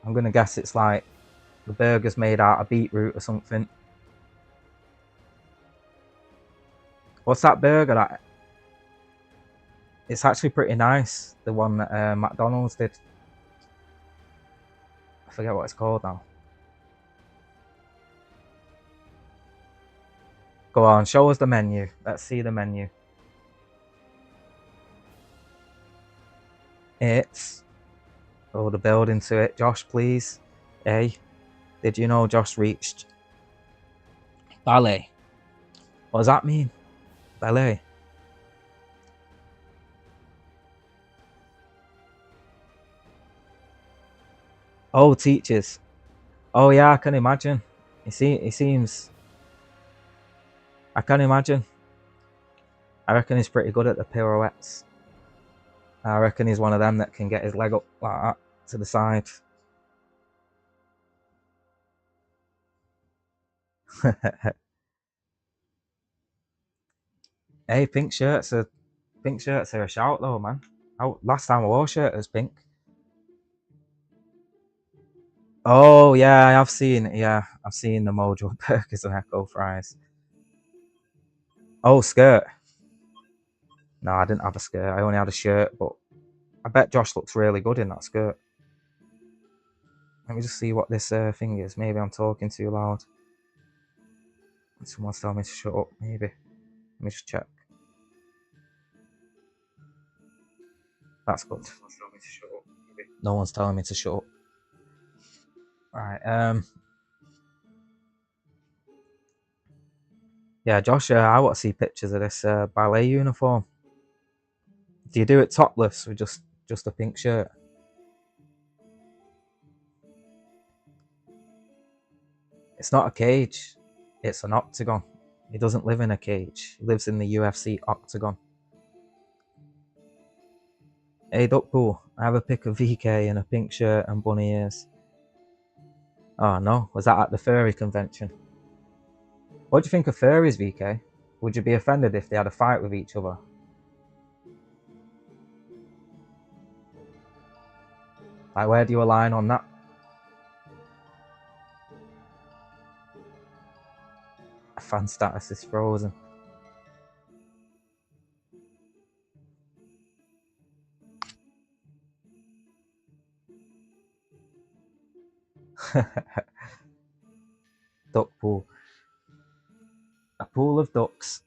I'm gonna guess it's like the burger's made out of beetroot or something. What's that burger? That it's actually pretty nice. The one that McDonald's did. I forget what it's called now. Go on, show us the menu. Let's see the menu. It's... Oh, the building to it. Josh, please. Hey, did you know Josh reached ballet? What does that mean? Ballet. Oh, teachers. Oh yeah, I can imagine. He seems... I can imagine. I reckon he's pretty good at the pirouettes. I reckon he's one of them that can get his leg up like that to the side. Hey, pink shirts are a shout though, man. Last time I wore a shirt was pink. Oh yeah, I've seen the Mojo burgers and Echo fries. Oh, skirt. No, I didn't have a skirt. I only had a shirt, but I bet Josh looks really good in that skirt. Let me just see what this thing is. Maybe I'm talking too loud. Someone's telling me to shut up, maybe. Let me just check. That's good. No one's telling me to shut up. Right, yeah, Josh, I want to see pictures of this ballet uniform. Do you do it topless with just a pink shirt? It's not a cage. It's an octagon. He doesn't live in a cage. He lives in the UFC octagon. Hey Duckpool, I have a pic of VK in a pink shirt and bunny ears. Oh no, was that at the furry convention? What do you think of furries, VK? Would you be offended if they had a fight with each other? Like, where do you align on that? Fan status is frozen. Duck pool. A pool of ducks.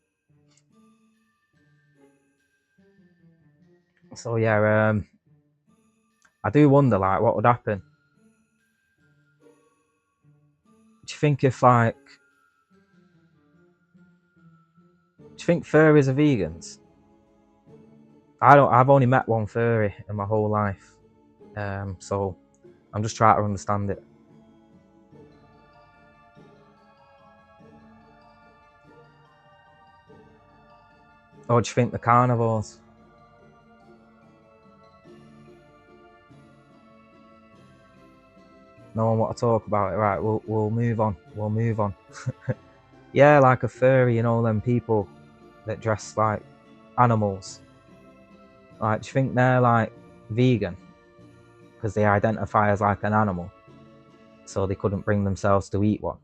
So yeah, I do wonder, like, what would happen. Do you think if, like, do you think furries are vegans? I've only met one furry in my whole life, so I'm just trying to understand it. Or do you think the carnivores? No one want to talk about it, right? We'll move on. We'll move on. Yeah, like a furry, you know, them people that dress like animals. Like, do you think they're like vegan because they identify as like an animal, so they couldn't bring themselves to eat one?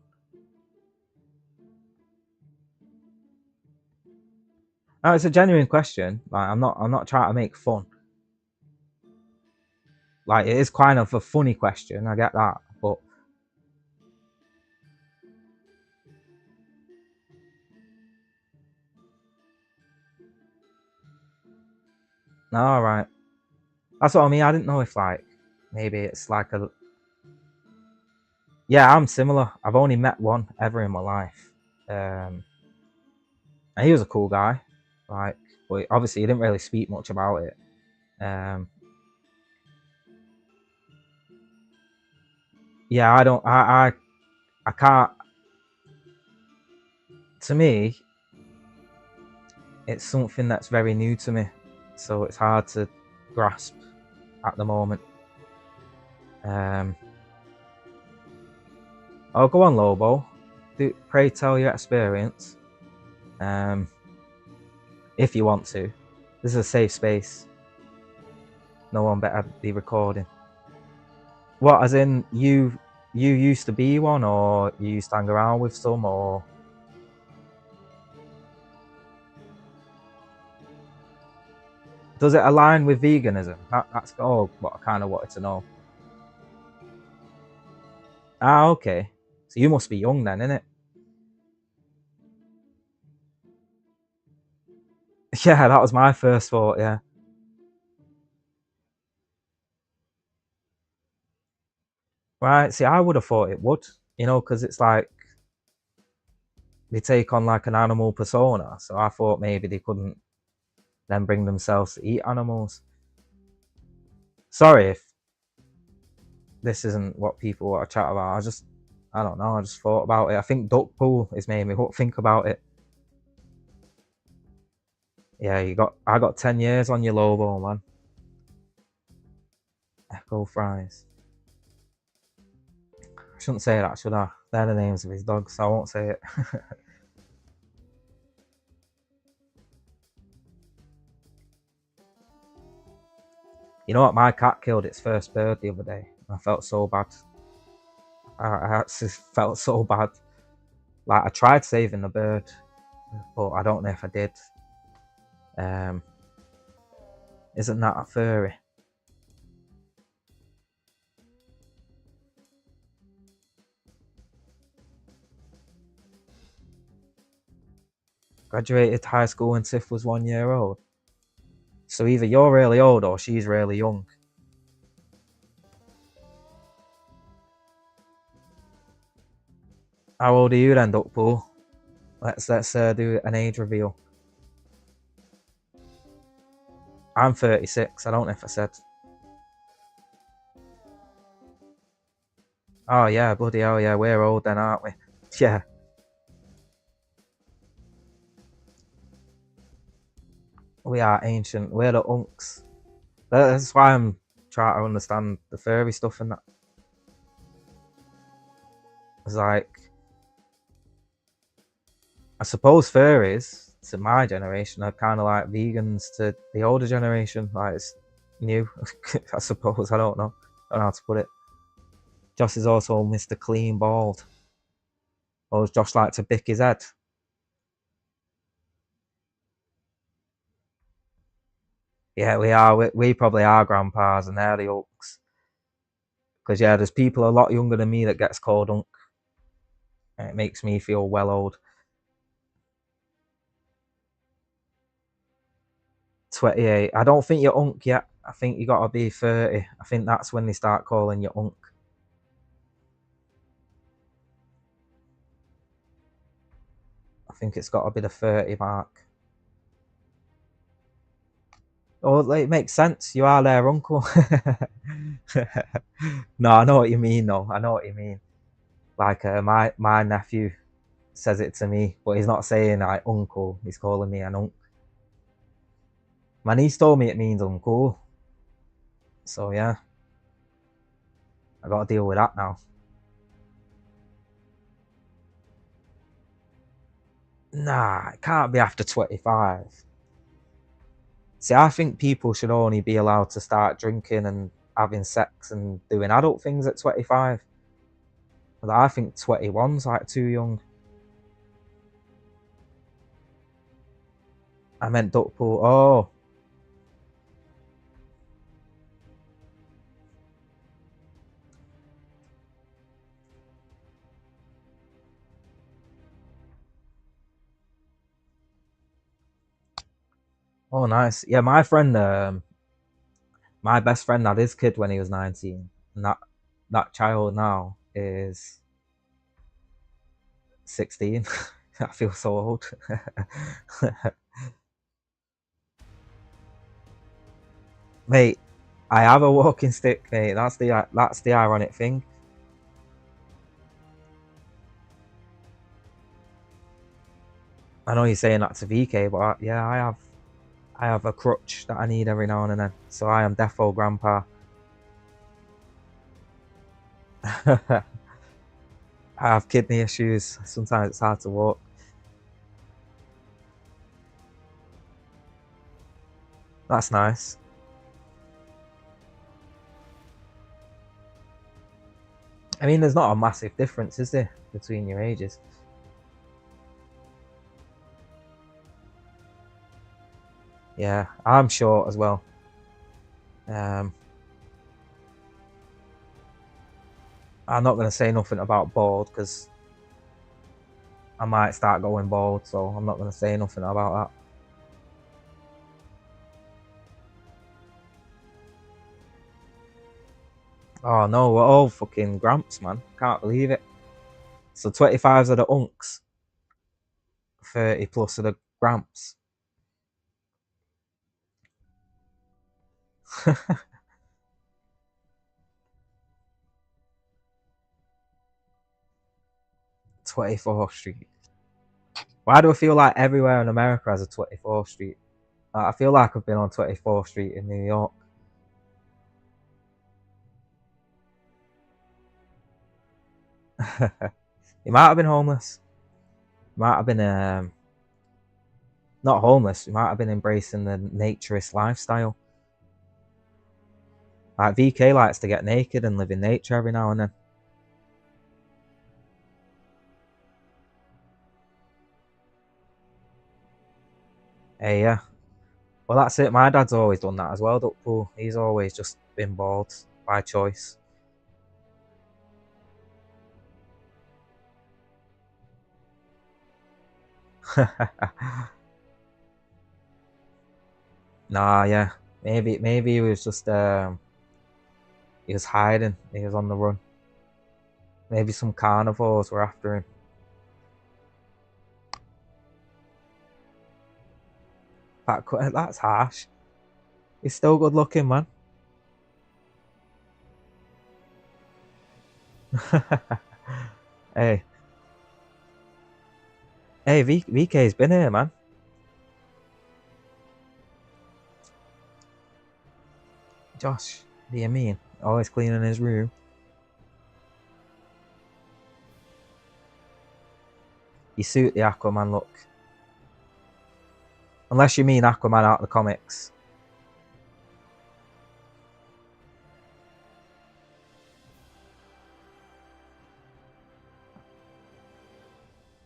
No, it's a genuine question. Like, I'm not trying to make fun. Like, it is kind of a funny question, I get that, but all right. That's what I mean. I didn't know if, like, maybe it's like a... Yeah, I'm similar. I've only met one ever in my life. And he was a cool guy. Like, but obviously he didn't really speak much about it. Yeah, I can't... To me, it's something that's very new to me. So it's hard to grasp at the moment. Oh, go on, Lobo. Pray tell your experience. If you want to. This is a safe space. No one better be recording. What, as in you used to be one, or you used to hang around with some, or... Does it align with veganism? That's all what I kind of wanted to know. Ah, okay. So you must be young then, innit? Yeah, that was my first thought, yeah. Right, see, I would have thought it would, you know, because it's like they take on like an animal persona. So I thought maybe they couldn't then bring themselves to eat animals. Sorry if this isn't what people want to chat about. I don't know, I just thought about it. I think Duckpool has made me think about it. Yeah, I got 10 years on your Lobo, man. Echo Fries. I shouldn't say that, should I? They're the names of his dogs, so I won't say it. You know what? My cat killed its first bird the other day. I felt so bad. I actually felt so bad. Like, I tried saving the bird, but I don't know if I did. Isn't that a furry? Graduated high school when Tiff was 1 year old. So either you're really old or she's really young. How old are you then, Duckpool? Let's do an age reveal. I'm 36. I don't know if I said. Oh yeah, bloody hell yeah, we're old then, aren't we? Yeah. We are ancient. We're the unks. That's why I'm trying to understand the furry stuff and that. It's like, I suppose furries to my generation are kind of like vegans to the older generation. Like, it's new, I suppose. I don't know. I don't know how to put it. Josh is also Mr. Clean Bald. Or does Josh like to bick his head? Yeah, we are. We probably are grandpas, and they're the unks. Because yeah, there's people a lot younger than me that gets called unk. And it makes me feel well old. 28. I don't think you're unk yet. I think you gotta be 30. I think that's when they start calling you unk. I think it's gotta be the 30 mark. Oh, it makes sense. You are their uncle. No, I know what you mean, though. I know what you mean. Like, my nephew says it to me, but he's not saying like uncle. He's calling me an unk. My niece told me it means uncle. So yeah, I gotta deal with that now. Nah, it can't be after 25. See, I think people should only be allowed to start drinking and having sex and doing adult things at 25. But I think 21's like too young. I meant Duckpool. Oh. Oh, nice. Yeah, my friend, my best friend had his kid when he was 19. And that child now is 16. I feel so old. Mate, I have a walking stick, mate. That's the ironic thing. I know you're saying that to VK, but yeah, I have a crutch that I need every now and then. So I am defo grandpa. I have kidney issues. Sometimes it's hard to walk. That's nice. I mean, there's not a massive difference, is there, between your ages? Yeah, I'm short as well. I'm not going to say nothing about bald because I might start going bald, so I'm not going to say nothing about that. Oh no, we're all fucking gramps, man. Can't believe it. So 25s are the unks. 30 plus are the gramps. (24th Street). Why do I feel like everywhere in America has a 24th Street? I feel like I've been on 24th Street in New York. He might have been homeless. He might have been not homeless. He might have been embracing the naturist lifestyle. Like VK likes to get naked and live in nature every now and then. Hey, yeah. Well, that's it. My dad's always done that as well, Duckpool. He's always just been bald by choice. Nah, yeah. Maybe he was just he was hiding. He was on the run. Maybe some carnivores were after him. That's harsh. He's still good looking, man. Hey, Hey, VK's been here, man. Josh, what do you mean? Always cleaning his room. You suit the Aquaman look. Unless you mean Aquaman out of the comics.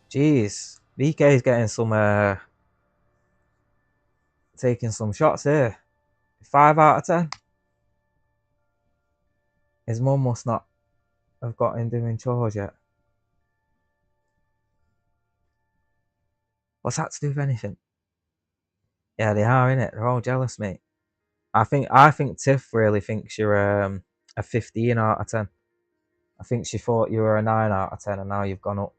Jeez, VK's getting some, taking some shots here. 5 out of 10. His mum must not have got him doing chores yet. What's that to do with anything? Yeah, they are, innit? They're all jealous, mate. I think Tiff really thinks you're a 15 out of 10. I think she thought you were a 9 out of 10 and now you've gone up.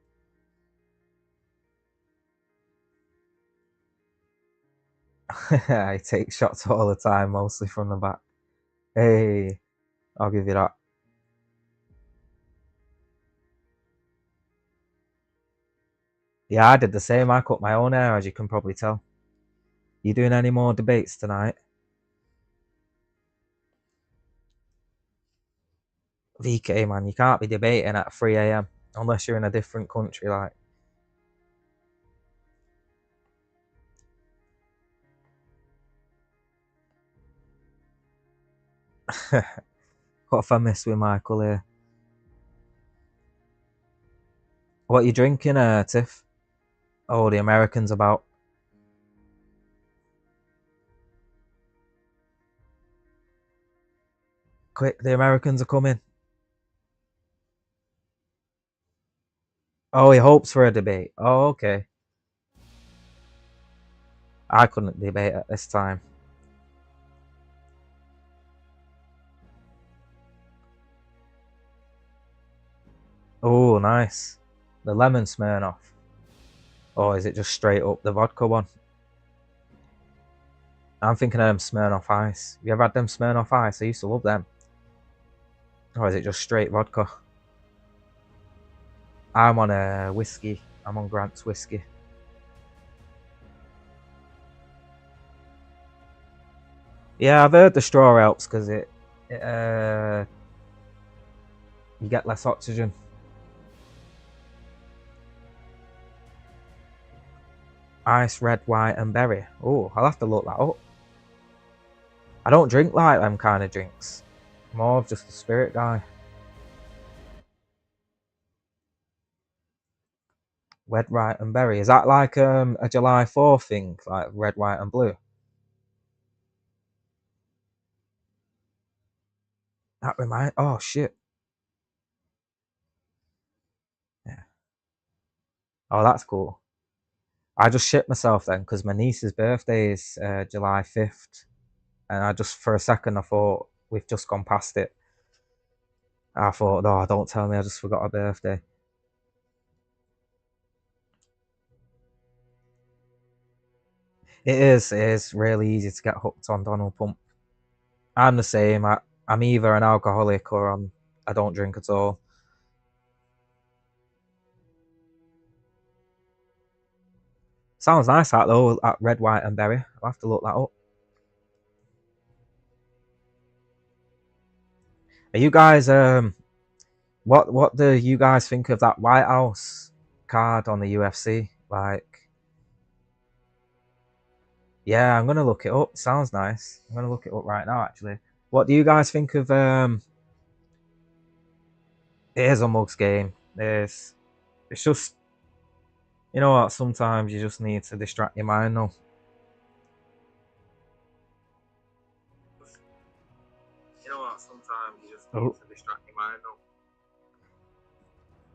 I take shots all the time, mostly from the back. Hey, I'll give you that. Yeah, I did the same. I cut my own hair, as you can probably tell. You doing any more debates tonight? VK, man, you can't be debating at 3 AM unless you're in a different country, like. What if I miss with Michael here? What are you drinking, Tiff? Oh, the Americans about. Quick, the Americans are coming. Oh, he hopes for a debate. Oh, okay. I couldn't debate at this time. Oh, nice. The lemon Smirnoff. Or is it just straight up the vodka one? I'm thinking of them Smirnoff Ice. You ever had them Smirnoff Ice? I used to love them. Or is it just straight vodka? I'm on a whiskey. I'm on Grant's whiskey. Yeah, I've heard the straw helps because you get less oxygen. Ice, red, white, and berry. Oh, I'll have to look that up. I don't drink like them kind of drinks. More of just a spirit guy. Red, white, and berry. Is that like a July 4th thing? Like red, white, and blue? That reminds... Oh, shit. Yeah. Oh, that's cool. I just shit myself then because my niece's birthday is July 5th. And I just, for a second, I thought we've just gone past it. I thought, no, don't tell me I just forgot her birthday. It is really easy to get hooked on Donald Pump. I'm the same. I'm either an alcoholic or I don't drink at all. Sounds nice that though, at red, white, and berry. I'll have to look that up. Are you guys what do you guys think of that White House card on the UFC? Like, yeah, I'm gonna look it up. It sounds nice. I'm gonna look it up right now actually. What do you guys think of it is a mugs game. It's just, you know what, sometimes you just need to distract your mind though. You know what, sometimes you just need to distract your mind though.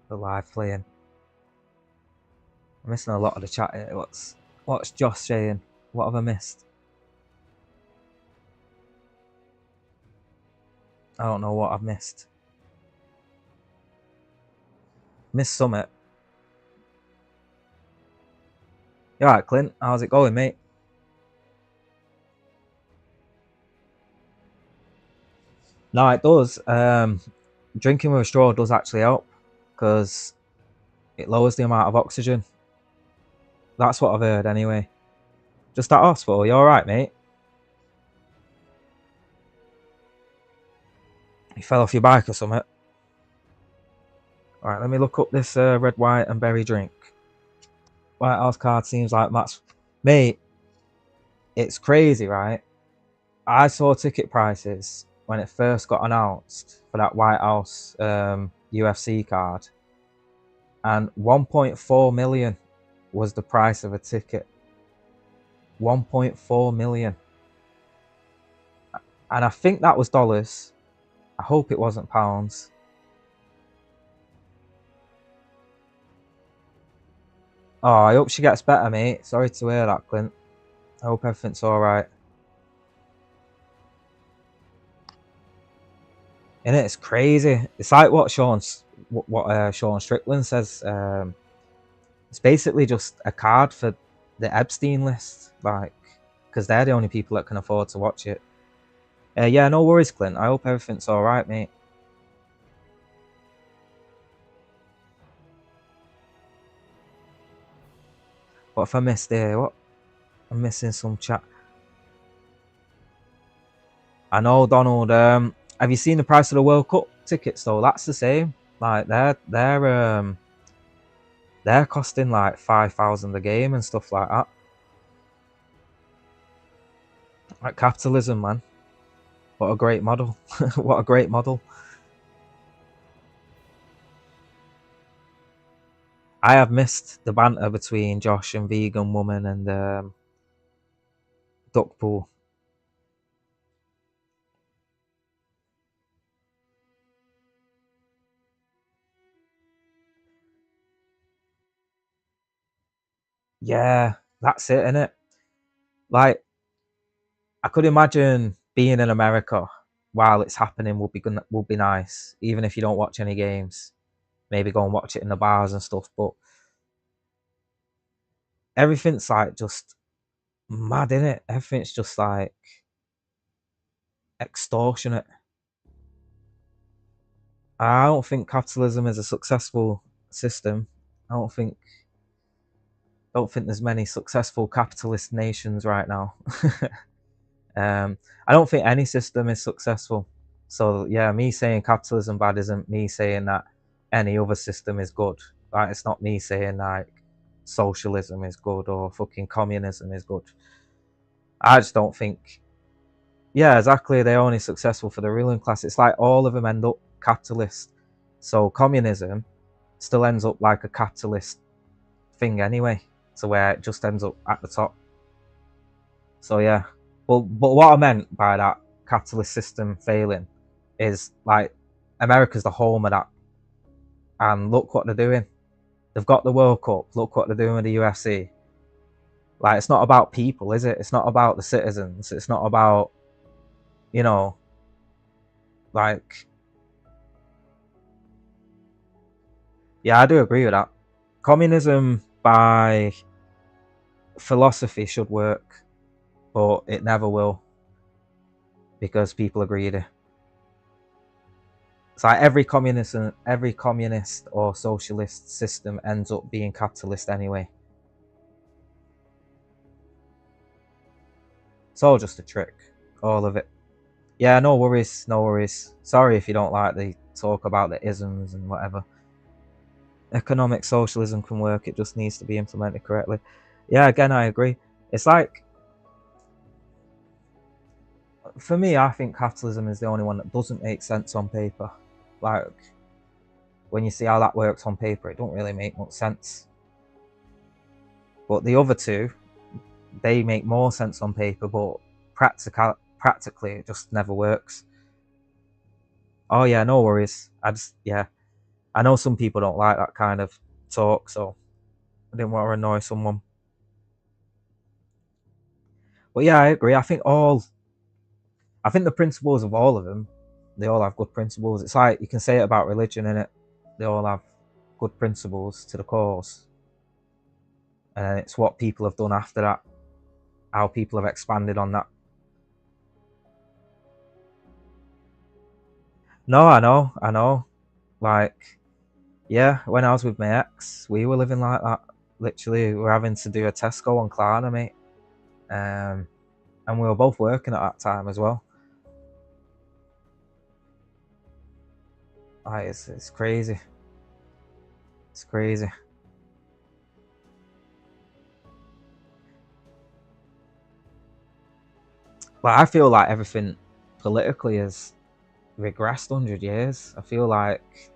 The live playing. I'm missing a lot of the chat here. What's Josh saying? What have I missed? I don't know what I've missed. Missed Summit. You alright, Clint? How's it going, mate? No, it does. Drinking with a straw does actually help because it lowers the amount of oxygen. That's what I've heard anyway. Just at hospital, you alright, mate? You fell off your bike or something? Alright, let me look up this red, white and berry drink. White House card seems like Matt's... Mate, it's crazy, right? I saw ticket prices when it first got announced for that White House UFC card. And 1.4 million was the price of a ticket. 1.4 million. And I think that was dollars. I hope it wasn't pounds. Oh, I hope she gets better, mate. Sorry to hear that, Clint. I hope everything's alright. And it's crazy. It's like what Sean Strickland says. It's basically just a card for the Epstein list, like, because they're the only people that can afford to watch it. Yeah, no worries, Clint. I hope everything's alright, mate. What if I missed here? What? I'm missing some chat. I know, Donald. Have you seen the price of the World Cup tickets though? That's the same. Like they're costing like 5,000 a game and stuff like that. Like capitalism, man. What a great model. What a great model. I have missed the banter between Josh and Vegan Woman and Duckpool. Yeah, that's it, innit? Like, I could imagine being in America while it's happening would be nice, even if you don't watch any games. Maybe go and watch it in the bars and stuff, but everything's like just mad, innit? Everything's just like extortionate. I don't think capitalism is a successful system. I don't think there's many successful capitalist nations right now. I don't think any system is successful. So yeah, me saying capitalism bad isn't me saying that any other system is good. Like, it's not me saying like socialism is good or fucking communism is good. I just don't think. Yeah, exactly. They're only successful for the ruling class. It's like all of them end up capitalist. So communism still ends up like a capitalist thing anyway, to where it just ends up at the top. So yeah, but what I meant by that capitalist system failing is like America's the home of that, and look what they're doing. They've got the World Cup. Look what they're doing with the UFC. Like, it's not about people, is it? It's not about the citizens. It's not about, you know, like, yeah, I do agree with that. Communism by philosophy should work, but it never will, because people are greedy. It's like every communist or socialist system ends up being capitalist anyway. It's all just a trick, all of it. Yeah, no worries, no worries. Sorry if you don't like the talk about the isms and whatever. Economic socialism can work, it just needs to be implemented correctly. Yeah, again, I agree. It's like, for me, I think capitalism is the only one that doesn't make sense on paper. Like, when you see how that works on paper, it don't really make much sense. But the other two, they make more sense on paper, but practically it just never works. Oh yeah, no worries. Yeah, I know some people don't like that kind of talk, so I didn't want to annoy someone. But yeah, I agree. I think the principles of all of them, they all have good principles. It's like you can say it about religion, innit? They all have good principles to the cause. And it's what people have done after that, how people have expanded on that. No, I know. Like, yeah, when I was with my ex, we were living like that. Literally, we're having to do a Tesco on Klarna, mate. And we were both working at that time as well. Like, it's crazy. It's crazy. But I feel like everything politically has regressed 100 years. I feel like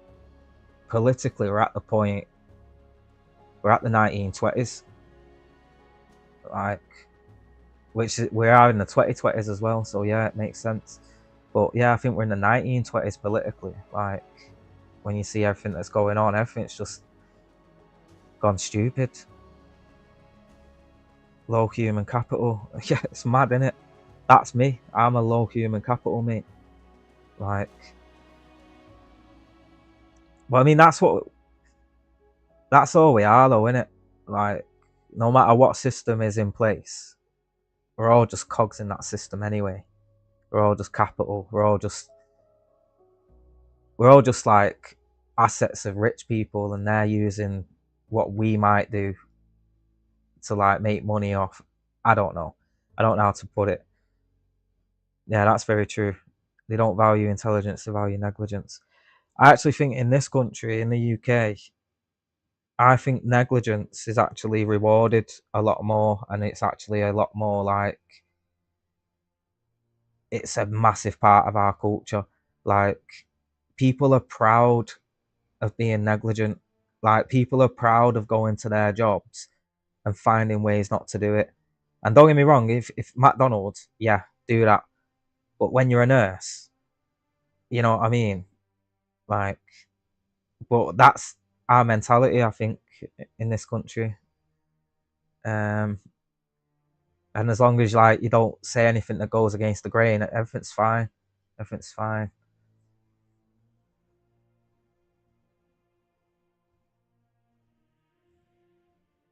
politically we're at the point, we're at the 1920s. Like, which we are in the 2020s as well, so yeah, it makes sense. But yeah, I think we're in the 1920s politically. Like, when you see everything that's going on, everything's just gone stupid. Low human capital. Yeah, it's mad, innit? That's me. I'm a low human capital, mate. Like, well, I mean, that's all we are, though, innit? Like, no matter what system is in place, we're all just cogs in that system anyway. We're all just capital. We're all just like assets of rich people, and they're using what we might do to like make money off. I don't know how to put it. Yeah, that's very true. They don't value intelligence, they value negligence. I actually think in this country, in the UK, I think negligence is actually rewarded a lot more, and it's actually a lot more like, it's a massive part of our culture. Like, people are proud of being negligent. Like, people are proud of going to their jobs and finding ways not to do it. And don't get me wrong, if McDonald's, yeah, do that. But when you're a nurse, you know what I mean? Like, but that's our mentality, I think, in this country. And as long as like you don't say anything that goes against the grain, everything's fine. Everything's fine.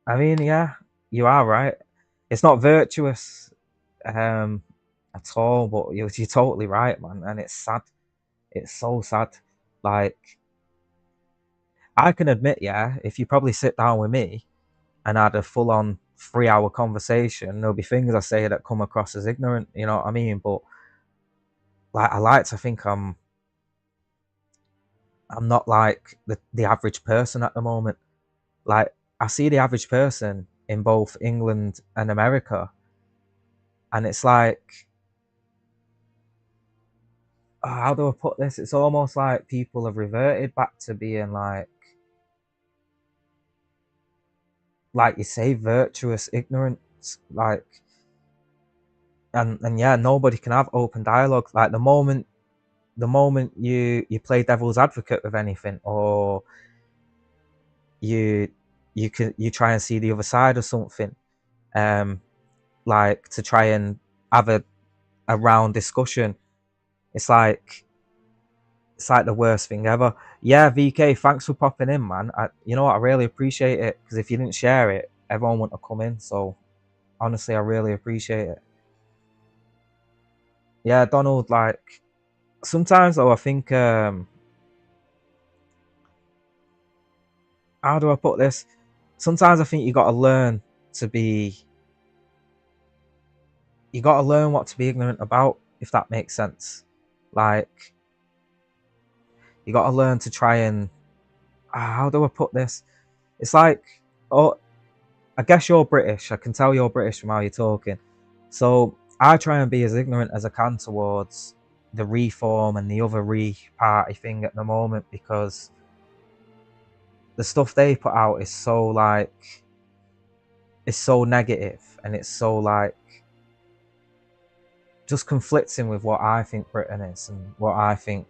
I mean, yeah, you are right. It's not virtuous at all, but you're totally right, man. And it's sad. It's so sad. Like, I can admit, yeah, if you probably sit down with me and had a full-on 3-hour conversation, there'll be things I say that come across as ignorant, you know what I mean? But like, I like to think I'm not like the average person at the moment. Like, I see the average person in both England and America, and it's like, how do I put this? It's almost like people have reverted back to being like you say, virtuous ignorance. Like, and yeah, nobody can have open dialogue. Like, the moment you play devil's advocate with anything, or you try and see the other side of something, like to try and have a round discussion, it's like the worst thing ever. Yeah, VK, thanks for popping in, man. You know what, I really appreciate it, because if you didn't share it, everyone wouldn't have come in. So honestly, I really appreciate it. Yeah, Donald, like, sometimes though, I think, how do I put this? Sometimes I think you got to learn what to be ignorant about, if that makes sense. Like, you got to learn to try and, how do I put this? It's like, oh, I guess you're British. I can tell you're British from how you're talking. So I try and be as ignorant as I can towards the Reform and the other party thing at the moment, because the stuff they put out is so like, it's so negative, and it's so like just conflicting with what I think Britain is, and what I think,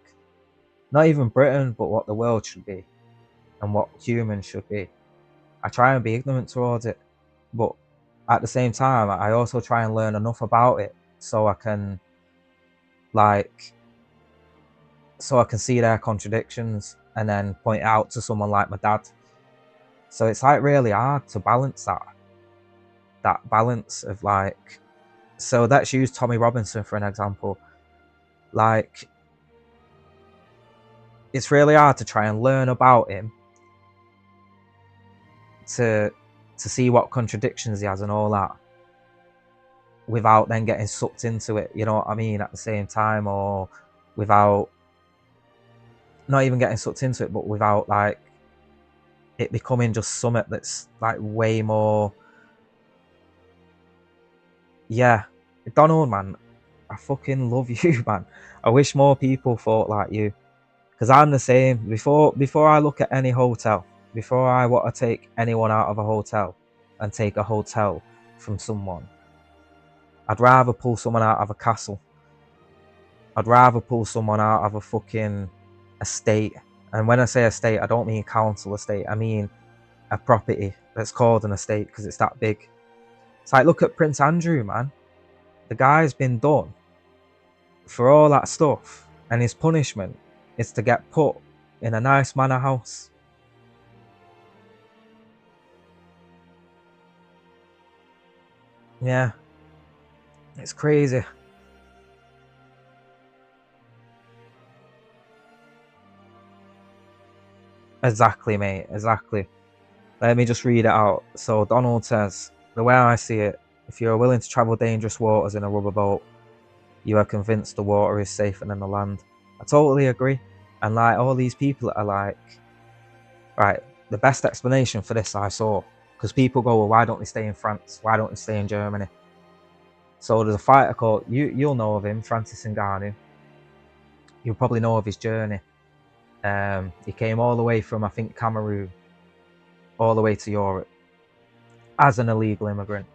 not even Britain, but what the world should be and what humans should be. I try and be ignorant towards it, but at the same time, I also try and learn enough about it so I can see their contradictions and then point it out to someone like my dad. So it's like really hard to balance that balance of like, so let's use Tommy Robinson for an example. Like, it's really hard to try and learn about him to to see what contradictions he has and all that, without then getting sucked into it, you know what I mean, at the same time, or without not even getting sucked into it, but without like it becoming just something that's like way more. Yeah, Donald, man, I fucking love you, man. I wish more people thought like you, because I'm the same. Before I look at any hotel, before I want to take anyone out of a hotel and take a hotel from someone, I'd rather pull someone out of a castle. I'd rather pull someone out of a fucking estate. And when I say estate, I don't mean council estate. I mean a property that's called an estate because it's that big. It's like, look at Prince Andrew, man. The guy's been done for all that stuff, and his punishment is to get put in a nice manor house. Yeah, it's crazy. Exactly, mate, exactly. Let me just read it out. So Donald says, the way I see it, if you are willing to travel dangerous waters in a rubber boat, you are convinced the water is safer than the land. I totally agree. And like all these people are like, right, the best explanation for this I saw, because people go, well, why don't they stay in France? Why don't they stay in Germany? So there's a fighter called, you'll know of him, Francis Ngannou. You'll probably know of his journey. He came all the way from, I think, Cameroon, all the way to Europe as an illegal immigrant.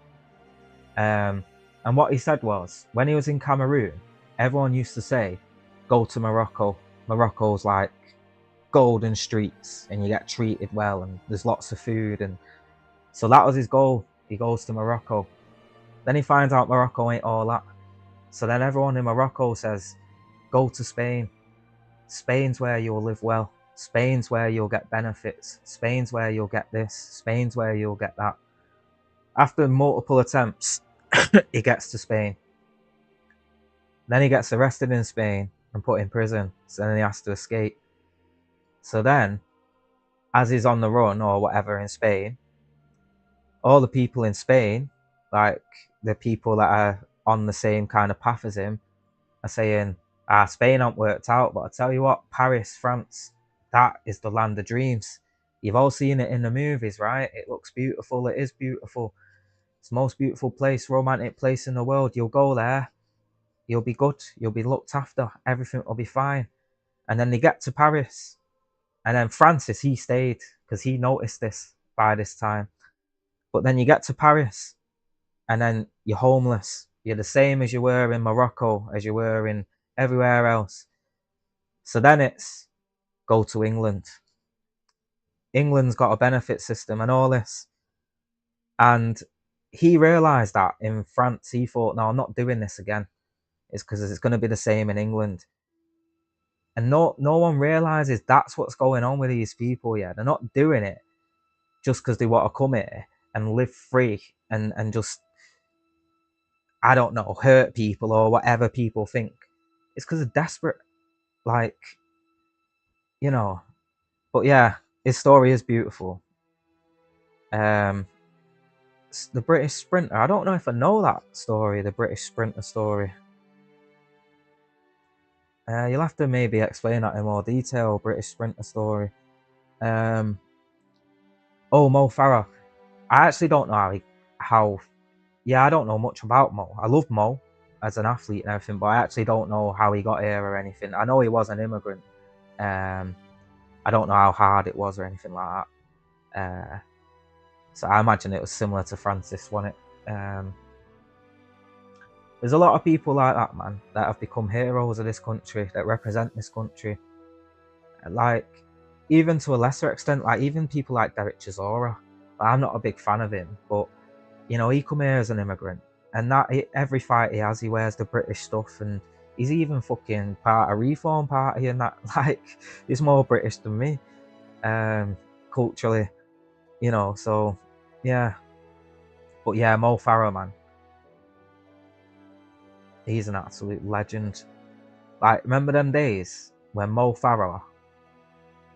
And what he said was, when he was in Cameroon, everyone used to say, go to Morocco. Morocco's like golden streets and you get treated well and there's lots of food. And so that was his goal. He goes to Morocco. Then he finds out Morocco ain't all that. So then everyone in Morocco says, go to Spain. Spain's where you'll live well. Spain's where you'll get benefits. Spain's where you'll get this. Spain's where you'll get that. After multiple attempts, he gets to Spain. Then he gets arrested in Spain and put in prison. So then he has to escape. So then, as he's on the run or whatever in Spain, all the people in Spain, like the people that are on the same kind of path as him, are saying, Spain ain't worked out, but I tell you what, Paris, France, that is the land of dreams. You've all seen it in the movies, right? It looks beautiful. It is beautiful. It's the most beautiful place, romantic place in the world. You'll go there. You'll be good. You'll be looked after. Everything will be fine. And then they get to Paris. And then Francis, he stayed because he noticed this by this time. But then you get to Paris and then you're homeless. You're the same as you were in Morocco, as you were in everywhere else. So then it's go to England. England's got a benefit system and all this. And he realised that in France, he thought, no, I'm not doing this again. It's because it's going to be the same in England. And no one realises that's what's going on with these people, yeah. They're not doing it just because they want to come here and live free and just, I don't know, hurt people or whatever people think. It's because they're desperate. Like, you know. But yeah, his story is beautiful. The British Sprinter. I don't know if I know that story, the British Sprinter story. You'll have to maybe explain that in more detail, British Sprinter story. Oh, Mo Farah. I actually don't know how. Yeah, I don't know much about Mo. I love Mo as an athlete and everything, but I actually don't know how he got here or anything. I know he was an immigrant. I don't know how hard it was or anything like that. So I imagine it was similar to Francis, wasn't it? There's a lot of people like that, man, that have become heroes of this country, that represent this country. Like, even to a lesser extent, like even people like Derek Chisora. I'm not a big fan of him, but you know, he come here as an immigrant, and every fight he has, he wears the British stuff, and he's even fucking part of Reform Party, and that, like, he's more British than me, culturally, you know. So yeah, but yeah, Mo Farah, man, he's an absolute legend. Like, remember them days when Mo Farah,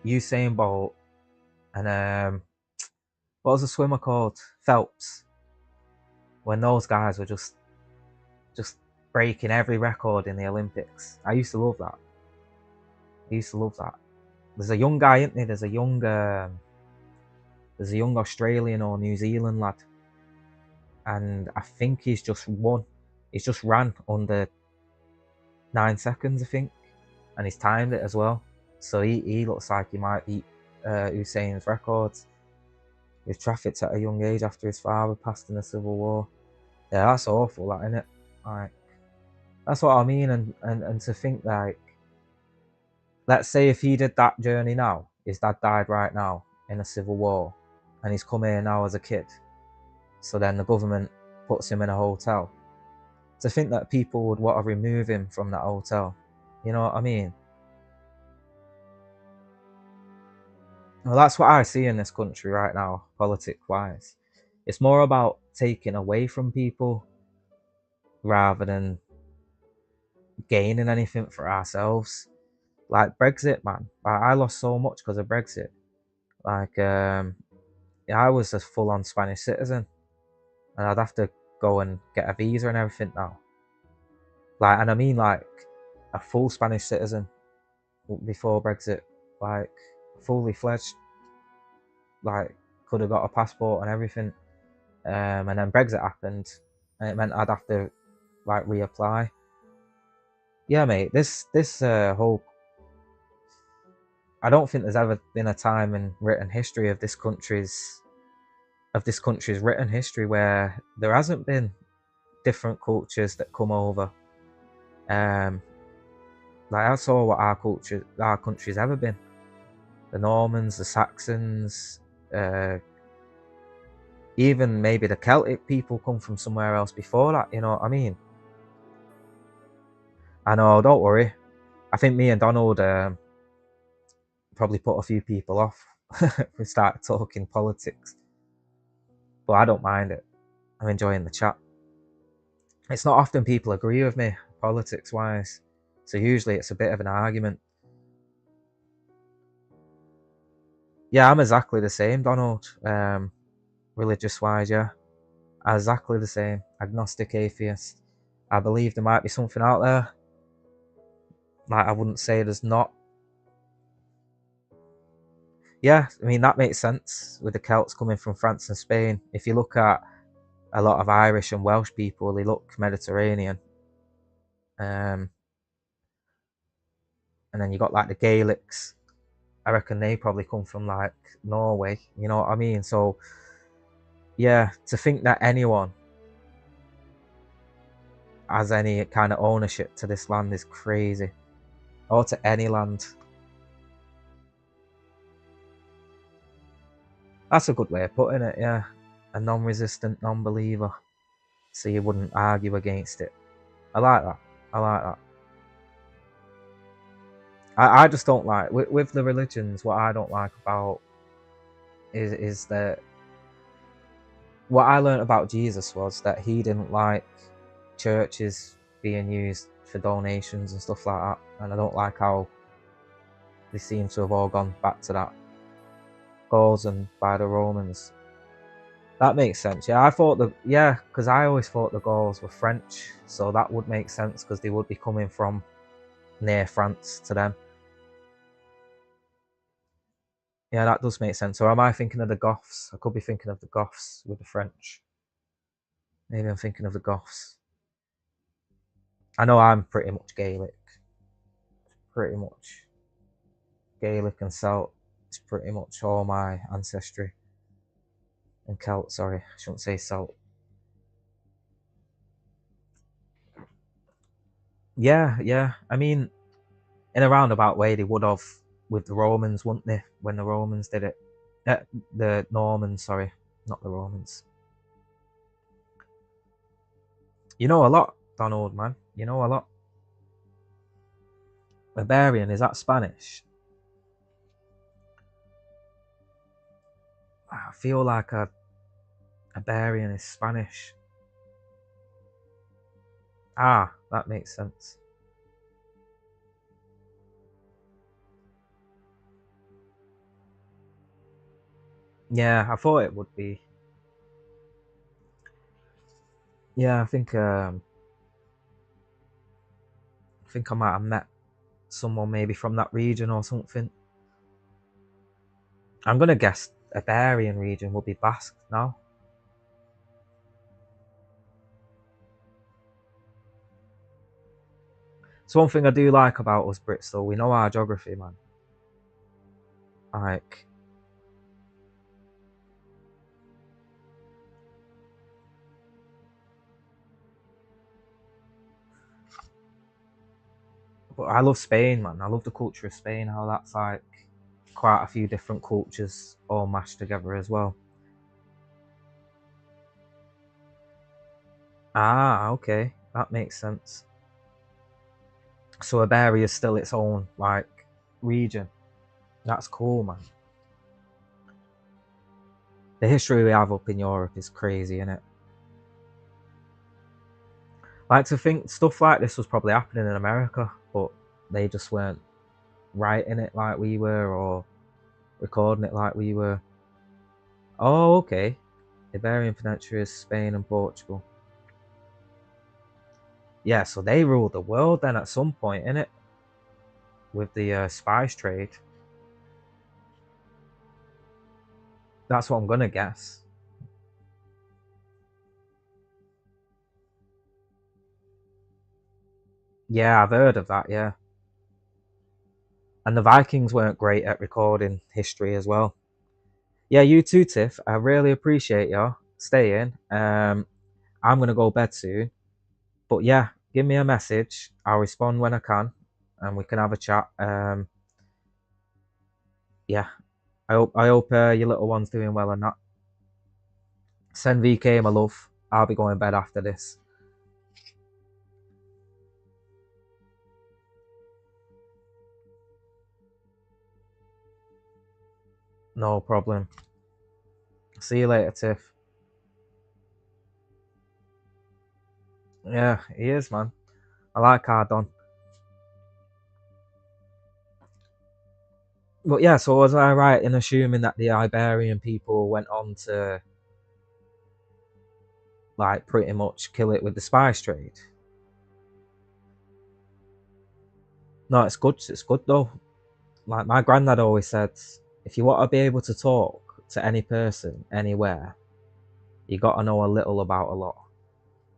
Usain Bolt, and what was the swimmer called? Phelps. When those guys were just breaking every record in the Olympics. I used to love that. There's a young guy, isn't there? There's a young Australian or New Zealand lad, and I think he's just won. He's just ran under 9 seconds, I think, and he's timed it as well. So he looks like he might beat Usain's records. He was trafficked at a young age after his father passed in the Civil War. Yeah, that's awful, that, isn't it? Like, that's what I mean, and to think, like, let's say if he did that journey now, his dad died right now in a civil war, and he's come here now as a kid, so then the government puts him in a hotel. To think that people would want to remove him from that hotel, you know what I mean? Well, that's what I see in this country right now, politic-wise. It's more about taking away from people rather than gaining anything for ourselves. Like Brexit, man. I lost so much because of Brexit. Like, yeah, I was a full-on Spanish citizen, and I'd have to go and get a visa and everything now. Like, and I mean like a full Spanish citizen before Brexit, like fully fledged. Like, could have got a passport and everything. And then Brexit happened, and it meant I'd have to like reapply. Yeah, mate. This whole, I don't think there's ever been a time in written history of this country's written history where there hasn't been different cultures that come over. Like, I saw what our country's ever been. The Normans, the Saxons, even maybe the Celtic people come from somewhere else before that, you know what I mean? I know, don't worry. I think me and Donald probably put a few people off if we start talking politics. But I don't mind it. I'm enjoying the chat. It's not often people agree with me, politics-wise. So usually it's a bit of an argument. Yeah, I'm exactly the same, Donald. Religious-wise, yeah. Exactly the same. Agnostic, atheist. I believe there might be something out there. Like, I wouldn't say there's not. Yeah, I mean, that makes sense with the Celts coming from France and Spain. If you look at a lot of Irish and Welsh people, they look Mediterranean. And then you got like the Gaelics. I reckon they probably come from like Norway, you know what I mean? So yeah, to think that anyone has any kind of ownership to this land is crazy. Or to any land. That's a good way of putting it, yeah. A non-resistant non-believer. So you wouldn't argue against it. I like that. I like that. I just don't like, with the religions, what I don't like about is that what I learned about Jesus was that he didn't like churches being used for donations and stuff like that. And I don't like how they seem to have all gone back to that. Gauls and by the Romans. That makes sense. Yeah, because I always thought the Gauls were French, so that would make sense because they would be coming from near France to them. Yeah, that does make sense. Or am I thinking of the Goths? I could be thinking of the Goths with the French. Maybe I'm thinking of the Goths. I know I'm pretty much Gaelic. Pretty much. Gaelic and Celt. It's pretty much all my ancestry. And Celt, sorry. I shouldn't say Celt. Yeah. I mean, in a roundabout way, they would have with the Romans, wouldn't they? When the Romans did it. The Normans, sorry. Not the Romans. You know a lot, Donald, man. You know a lot. Barbarian, is that Spanish? I feel like a barbarian is Spanish. Ah, that makes sense. Yeah, I thought it would be. Yeah, I think I might have met someone maybe from that region or something. I'm gonna guess Iberian region will be Basque now. So one thing I do like about us Brits though, we know our geography, man. Like, but I love Spain, man. I love the culture of Spain, how that's like quite a few different cultures all mashed together as well. Ah, okay. That makes sense. So Iberia is still its own like region. That's cool, man. The history we have up in Europe is crazy, isn't it? Like to think stuff like this was probably happening in America, but they just weren't writing it like we were or recording it like we were. Oh, okay. Iberian Peninsula is Spain and Portugal. Yeah, so they ruled the world then at some point, innit? With the spice trade. That's what I'm gonna guess. Yeah, I've heard of that, yeah. And the Vikings weren't great at recording history as well. Yeah, you too, Tiff. I really appreciate you staying. I'm gonna go bed soon. But yeah, give me a message. I'll respond when I can and we can have a chat. Yeah. I hope your little one's doing well and that. Send VK my love. I'll be going to bed after this. No problem. See you later, Tiff. Yeah, he is, man. I like Cardon. But yeah, so was I right in assuming that the Iberian people went on to like pretty much kill it with the spice trade? No, it's good. It's good though. Like my granddad always said, if you want to be able to talk to any person anywhere, you got to know a little about a lot.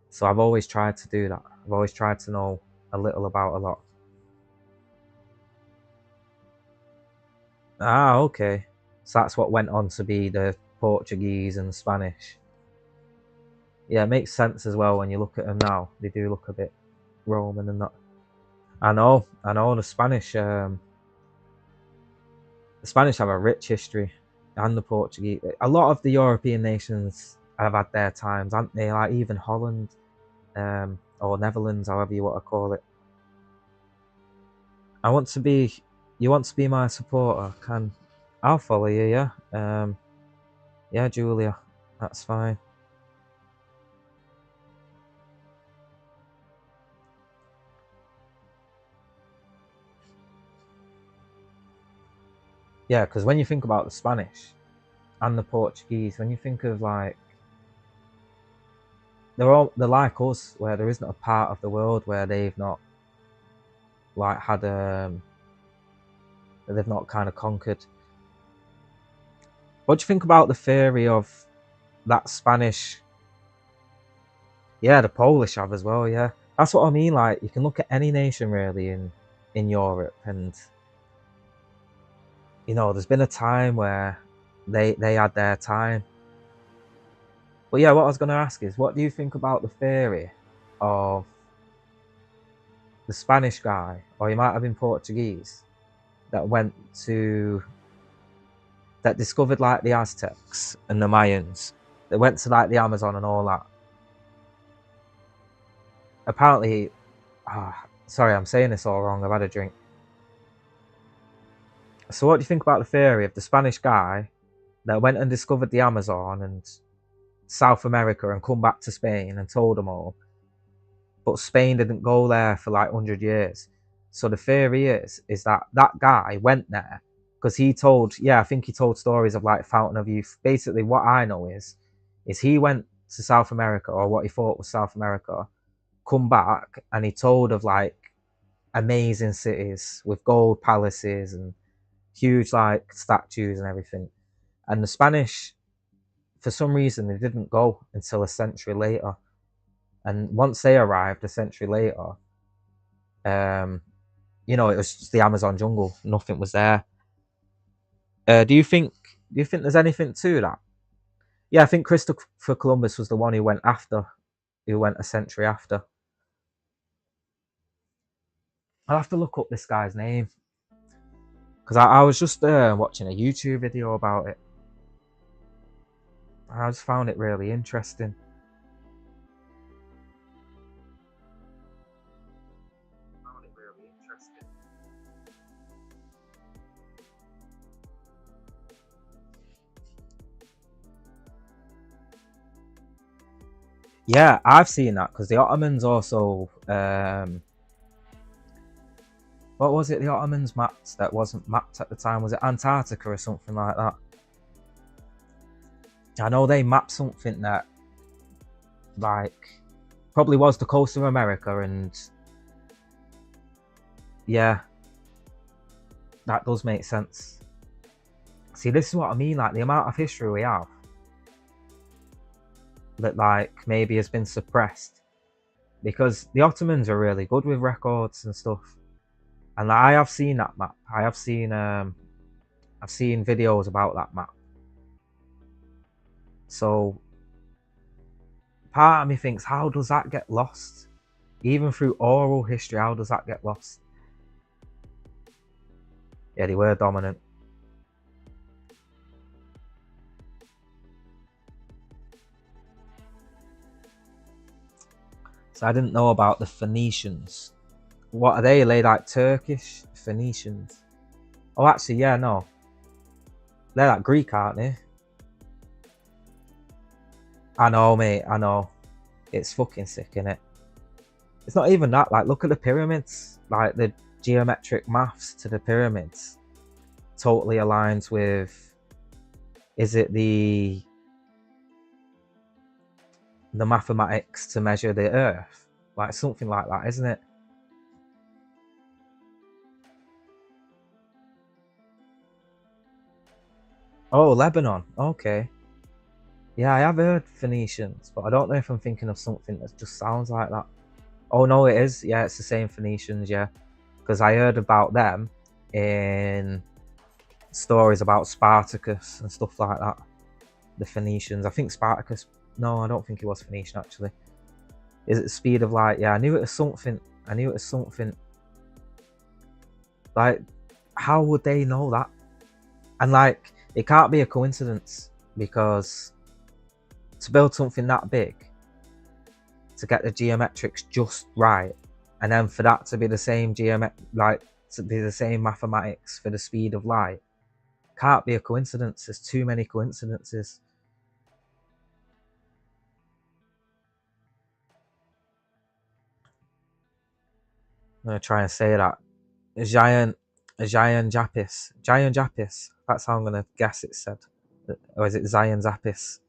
So I've always tried to do that. I've always tried to know a little about a lot. Ah, okay. So that's what went on to be the Portuguese and Spanish. Yeah, it makes sense as well when you look at them now. They do look a bit Roman and that. I know. The Spanish have a rich history, and the Portuguese. A lot of the European nations have had their times, haven't they? Like even Holland, or Netherlands, however you want to call it. You want to be my supporter? I'll follow you, yeah. Yeah, Julia, that's fine. Yeah, because when you think about the Spanish and the Portuguese, when you think of like they're like us, where there isn't a part of the world where they've not like had they've not kind of conquered. What do you think about the theory of that Spanish? Yeah, the Polish have as well. Yeah, that's what I mean. Like you can look at any nation really in Europe, and you know, there's been a time where they had their time. But yeah, what I was going to ask is, what do you think about the theory of the Spanish guy, or he might have been Portuguese, that discovered like the Aztecs and the Mayans, that went to like the Amazon and all that? Apparently, sorry, I'm saying this all wrong. I've had a drink. So what do you think about the theory of the Spanish guy that went and discovered the Amazon and South America and come back to Spain and told them all, but Spain didn't go there for like 100 years? So the theory is that that guy went there because he told, I think he told stories of like Fountain of Youth. Basically, what I know is he went to South America, or what he thought was South America, come back, and he told of like amazing cities with gold palaces and huge like statues and everything. And the Spanish, for some reason, they didn't go until a century later. And once they arrived a century later, it was just the Amazon jungle. Nothing was there. Do you think there's anything to that? Yeah, I think Christopher Columbus was the one who went a century after. I'll have to look up this guy's name, because I was just watching a YouTube video about it. I just found it really interesting. Yeah, I've seen that, because the Ottomans also, what was it the Ottomans mapped that wasn't mapped at the time? Was it Antarctica or something like that? I know they mapped something that, like, probably was the coast of America, and yeah, that does make sense. See, this is what I mean, like, the amount of history we have that like maybe has been suppressed, because the Ottomans are really good with records and stuff, and I have seen that map. I've seen videos about that map. So part of me thinks, how does that get lost? Even through oral history, how does that get lost? Yeah, they were dominant. So I didn't know about the Phoenicians. What are they? Are they like Turkish Phoenicians? Oh, actually, yeah, no. They're like Greek, aren't they? I know, mate. I know. It's fucking sick, innit? It's not even that. Like, look at the pyramids. Like, the geometric maths to the pyramids totally aligns with... Is it the mathematics to measure the Earth? Like, something like that, isn't it? Oh, Lebanon. Okay. Yeah, I have heard Phoenicians, but I don't know if I'm thinking of something that just sounds like that. Oh, no, it is. Yeah, it's the same Phoenicians, yeah. Because I heard about them in stories about Spartacus and stuff like that. The Phoenicians. I think Spartacus... No, I don't think it was Phoenician, actually. Is it the speed of light? Yeah, I knew it was something. I knew it was something. Like, how would they know that? And, like, it can't be a coincidence, because to build something that big, to get the geometrics just right, and then for that to be the same to be the same mathematics for the speed of light, can't be a coincidence. There's too many coincidences. I'm gonna try and say that. Giant Japis. That's how I'm gonna guess it said. Or is it Zion Zapis?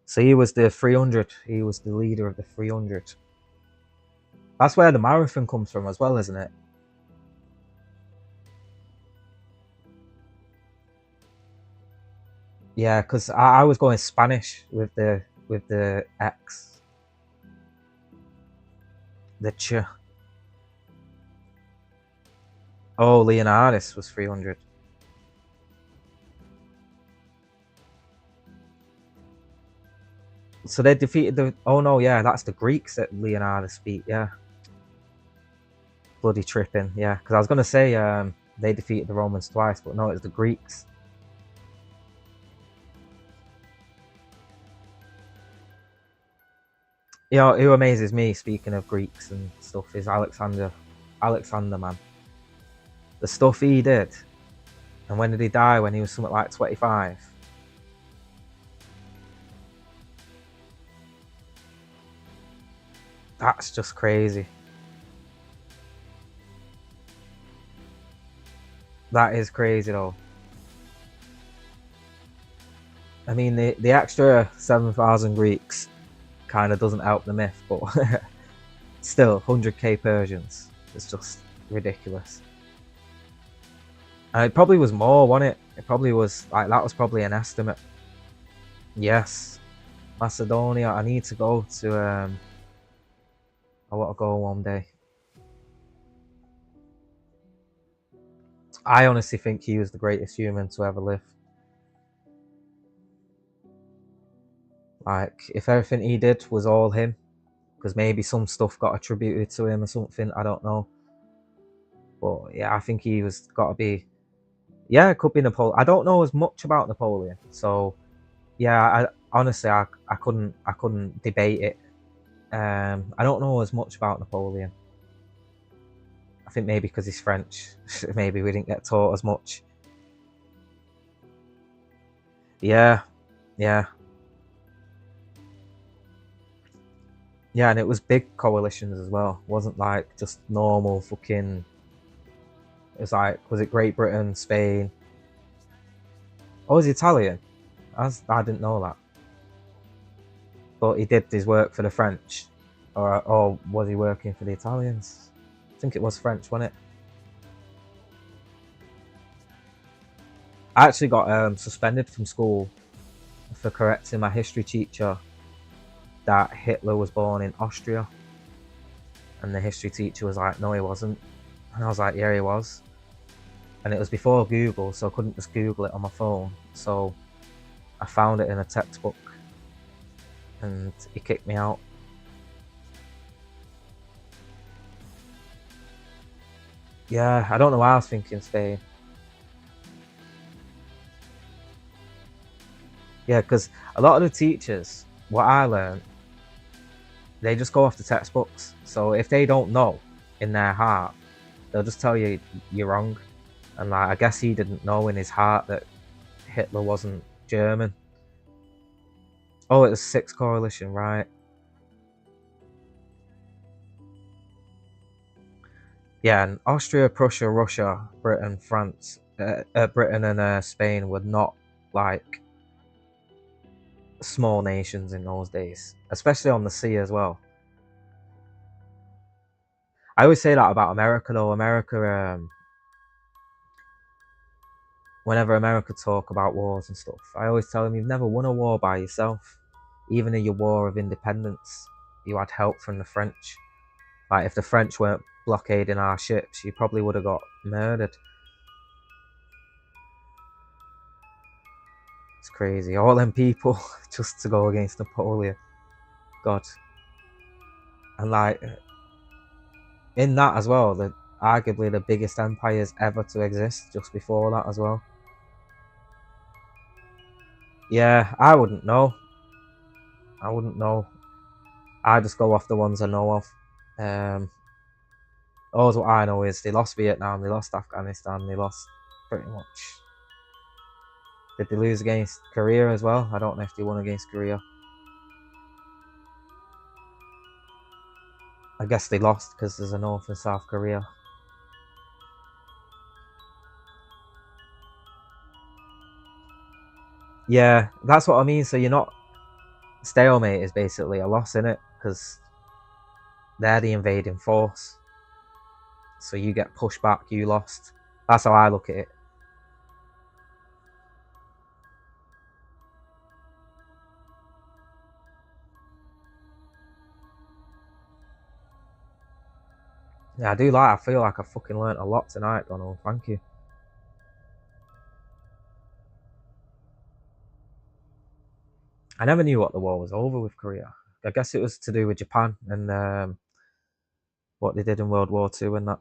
So he was the 300. He was the leader of the 300. That's where the marathon comes from as well, isn't it? Yeah, because I was going Spanish with the X. The Ch. Oh, Leonardus was 300. So they defeated the... Oh no, yeah, that's the Greeks that Leonardus beat, yeah. Bloody tripping, yeah. Because I was going to say they defeated the Romans twice, but no, it's the Greeks. You know, who amazes me, speaking of Greeks and stuff, is Alexander, man. The stuff he did. And when did he die? When he was something like 25. That's just crazy. That is crazy though. I mean, the extra 7,000 Greeks kind of doesn't help the myth, but still, 100k Persians. It's just ridiculous. And it probably was more, wasn't it? It probably was, like, that was probably an estimate. Yes. Macedonia, I need to go to, I want to go one day. I honestly think he was the greatest human to ever live. Like, if everything he did was all him, because maybe some stuff got attributed to him or something, I don't know. But yeah, I think he was got to be, yeah, it could be Napoleon. I don't know as much about Napoleon, so yeah, honestly I couldn't debate it. I don't know as much about Napoleon. I think maybe because he's French, maybe we didn't get taught as much. Yeah, yeah. Yeah, and it was big coalitions as well. It wasn't like just normal fucking... It was like, was it Great Britain, Spain? Oh, he's Italian? I didn't know that. But he did his work for the French. Or was he working for the Italians? I think it was French, wasn't it? I actually got suspended from school for correcting my history teacher that Hitler was born in Austria. And the history teacher was like, no, he wasn't. And I was like, yeah, he was. And it was before Google, so I couldn't just Google it on my phone. So I found it in a textbook and he kicked me out. Yeah, I don't know why I was thinking Spain. Yeah, because a lot of the teachers, what I learned, they just go off the textbooks. So if they don't know in their heart, they'll just tell you you're wrong. And like, I guess he didn't know in his heart that Hitler wasn't German. Oh, it was 6 coalition, right? Yeah, and Austria, Prussia, Russia, Britain, France, Britain and Spain were not like small nations in those days, especially on the sea as well. I always say that about America though. America, whenever America talk about wars and stuff, I always tell them you've never won a war by yourself. Even in your war of independence, you had help from the French. Like if the French weren't blockading our ships, you probably would have got murdered. It's crazy. All them people just to go against Napoleon. God. And like, in that as well, arguably the biggest empires ever to exist just before that as well. Yeah, I wouldn't know. I wouldn't know. I just go off the ones I know of. All what I know is they lost Vietnam, they lost Afghanistan, they lost pretty much. Did they lose against Korea as well? I don't know if they won against Korea. I guess they lost because there's a North and South Korea. Yeah, that's what I mean. So you're not... Stalemate is basically a loss, innit? Because they're the invading force. So you get pushed back, you lost. That's how I look at it. Yeah, I feel like I fucking learnt a lot tonight, Donald. Thank you. I never knew what the war was over with Korea. I guess it was to do with Japan and what they did in World War II and that.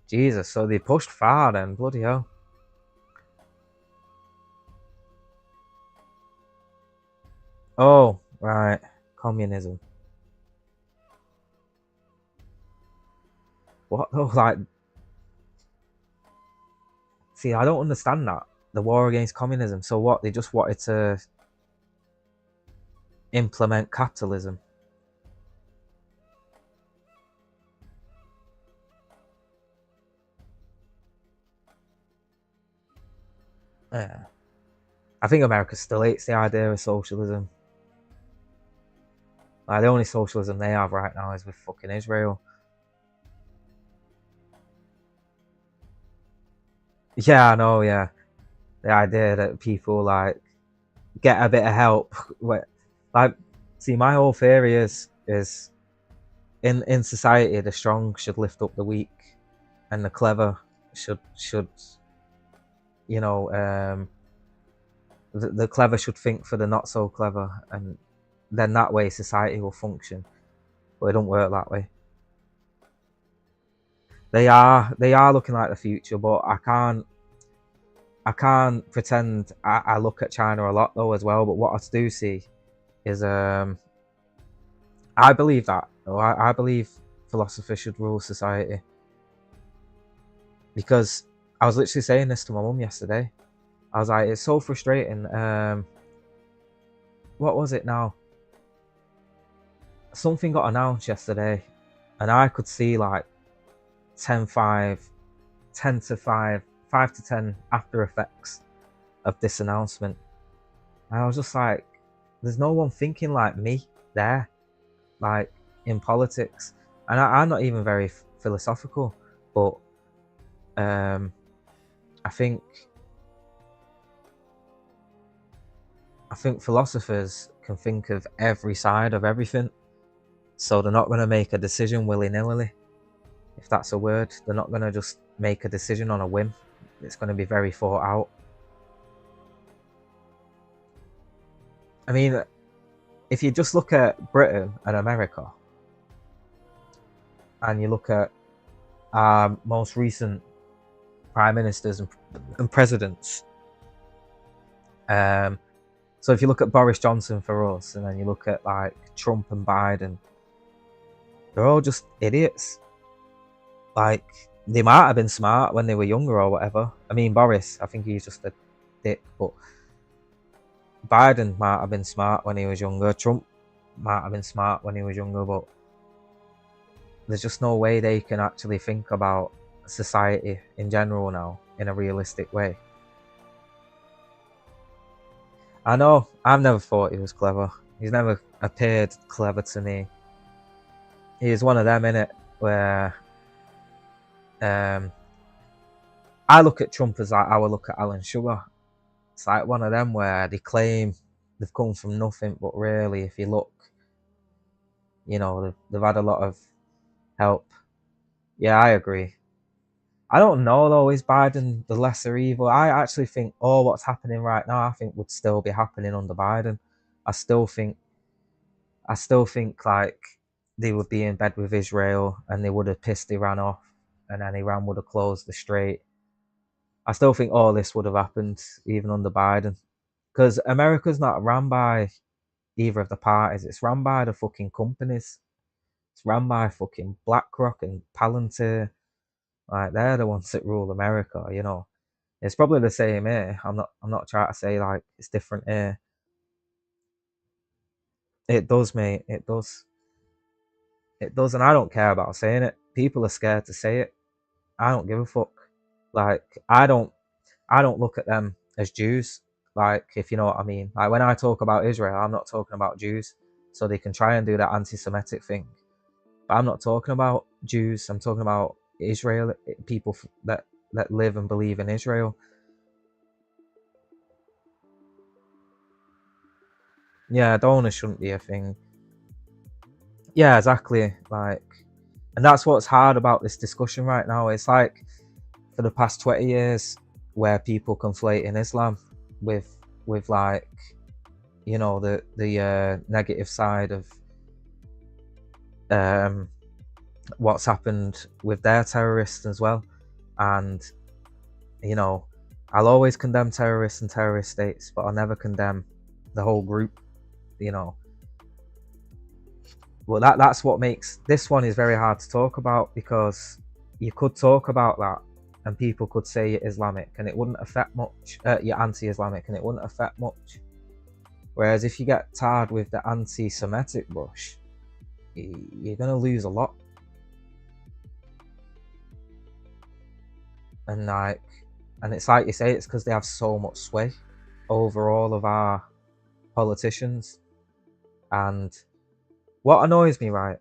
Jesus, so they pushed far then, bloody hell. Oh, right. Communism. What though? Like, see, I don't understand that. The war against communism. So what? They just wanted to implement capitalism. Yeah. I think America still hates the idea of socialism. Like, the only socialism they have right now is with fucking Israel. Yeah, I know, yeah. The idea that people, like, get a bit of help. Like, see, my whole theory is in society, the strong should lift up the weak, and the clever should you know, the clever should think for the not so clever, and then that way society will function. But it don't work that way. They are looking like the future, but I can't pretend. I look at China a lot though as well, but what I do see is I believe that. I believe philosophers should rule society, because I was literally saying this to my mum yesterday. I was like, it's so frustrating. What was it now? Something got announced yesterday, and I could see like 10-5, 10 to 5, 5 to 10 after effects of this announcement. And I was just like, there's no one thinking like me there, like in politics. And I'm not even very philosophical, but I think philosophers can think of every side of everything, so they're not going to make a decision willy-nilly, if that's a word. They're not going to just make a decision on a whim. It's going to be very thought out. I mean, if you just look at Britain and America, and you look at our most recent prime ministers and presidents, so if you look at Boris Johnson for us, and then you look at like Trump and Biden, they're all just idiots. Like, they might have been smart when they were younger or whatever. I mean, Boris, I think he's just a dick, but Biden might have been smart when he was younger. Trump might have been smart when he was younger, but there's just no way they can actually think about society in general now in a realistic way. I know, I've never thought he was clever. He's never appeared clever to me. He's one of them, innit, where I look at Trump as like I would look at Alan Sugar. It's like one of them where they claim they've come from nothing, but really, if you look, you know, they've had a lot of help. Yeah, I agree. I don't know though, is Biden the lesser evil? I actually think all what's happening right now, I think would still be happening under Biden. I still think like they would be in bed with Israel, and they would have pissed Iran off, and then Iran would have closed the strait. I still think all this would have happened even under Biden, because America's not run by either of the parties. It's run by the fucking companies. It's run by fucking BlackRock and Palantir. Like, they're the ones that rule America, you know. It's probably the same here. I'm not trying to say like it's different here. It does, mate. It does. It does, and I don't care about saying it. People are scared to say it. I don't give a fuck. Like, I don't look at them as Jews. Like, if you know what I mean. Like, when I talk about Israel, I'm not talking about Jews. So they can try and do that anti-Semitic thing. But I'm not talking about Jews. I'm talking about Israel, people that live and believe in Israel. Yeah, donors shouldn't be a thing. Yeah, exactly. Like, and that's what's hard about this discussion right now. It's like, for the past 20 years, where people conflate in Islam with like, you know, the negative side of what's happened with their terrorists as well. And, you know, I'll always condemn terrorists and terrorist states, but I'll never condemn the whole group, you know. Well, that's what makes this one is very hard to talk about, because you could talk about that and people could say you're Islamic and it wouldn't affect much. You're anti-Islamic and it wouldn't affect much. Whereas if you get tarred with the anti-Semitic brush, you're going to lose a lot. And like, And it's like you say, it's because they have so much sway over all of our politicians. And what annoys me, right,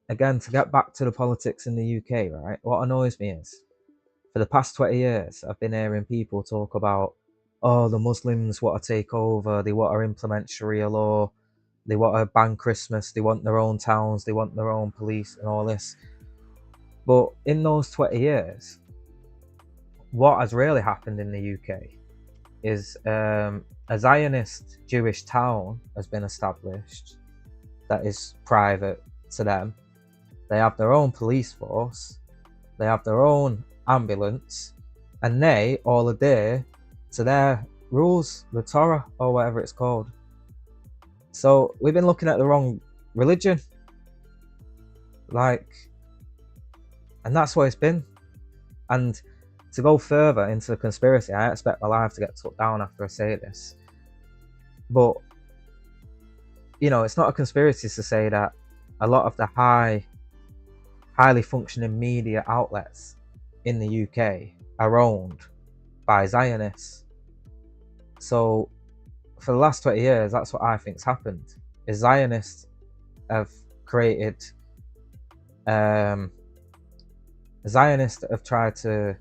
again, to get back to the politics in the UK, right, what annoys me is, for the past 20 years, I've been hearing people talk about, oh, the Muslims want to take over, they want to implement Sharia law, they want to ban Christmas, they want their own towns, they want their own police and all this. But in those 20 years, what has really happened in the UK is a Zionist Jewish town has been established that is private to them. They have their own police force, they have their own ambulance, and they all adhere to their rules, the Torah or whatever it's called. So we've been looking at the wrong religion, like, and that's what it's been. And to go further into the conspiracy, I expect my life to get took down after I say this, but you know, it's not a conspiracy to say that a lot of the highly functioning media outlets in the UK are owned by Zionists. So for the last 20 years, that's what I think's happened, is Zionists have created Zionists have tried to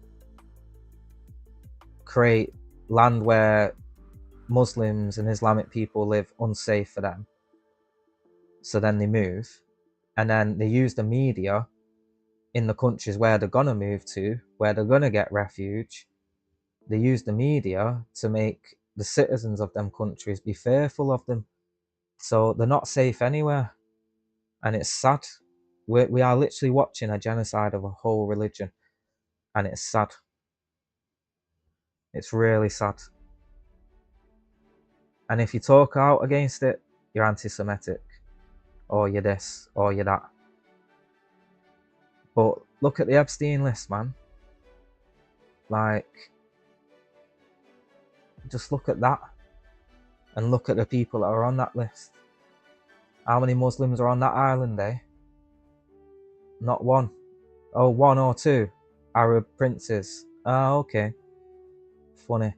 create land where Muslims and Islamic people live unsafe for them. So then they move, and then they use the media in the countries where they're gonna move to, where they're gonna get refuge. They use the media to make the citizens of them countries be fearful of them. So they're not safe anywhere. And it's sad. We are literally watching a genocide of a whole religion. And it's sad. It's really sad. And if you talk out against it, you're anti-Semitic. Or you're this, or you're that. But look at the Epstein list, man. Like, just look at that. And look at the people that are on that list. How many Muslims are on that island, eh? Not one. Oh, one or two Arab princes. Oh, okay. Funny.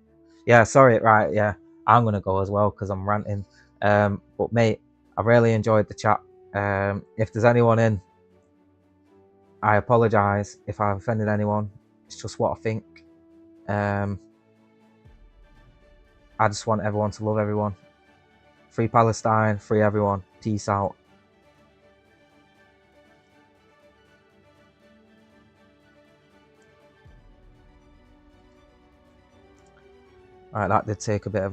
Yeah, sorry, right, yeah. I'm going to go as well because I'm ranting. But mate, I really enjoyed the chat. If there's anyone in, I apologise if I've offended anyone. It's just what I think. I just want everyone to love everyone. Free Palestine, free everyone. Peace out. Alright, that did take a bit of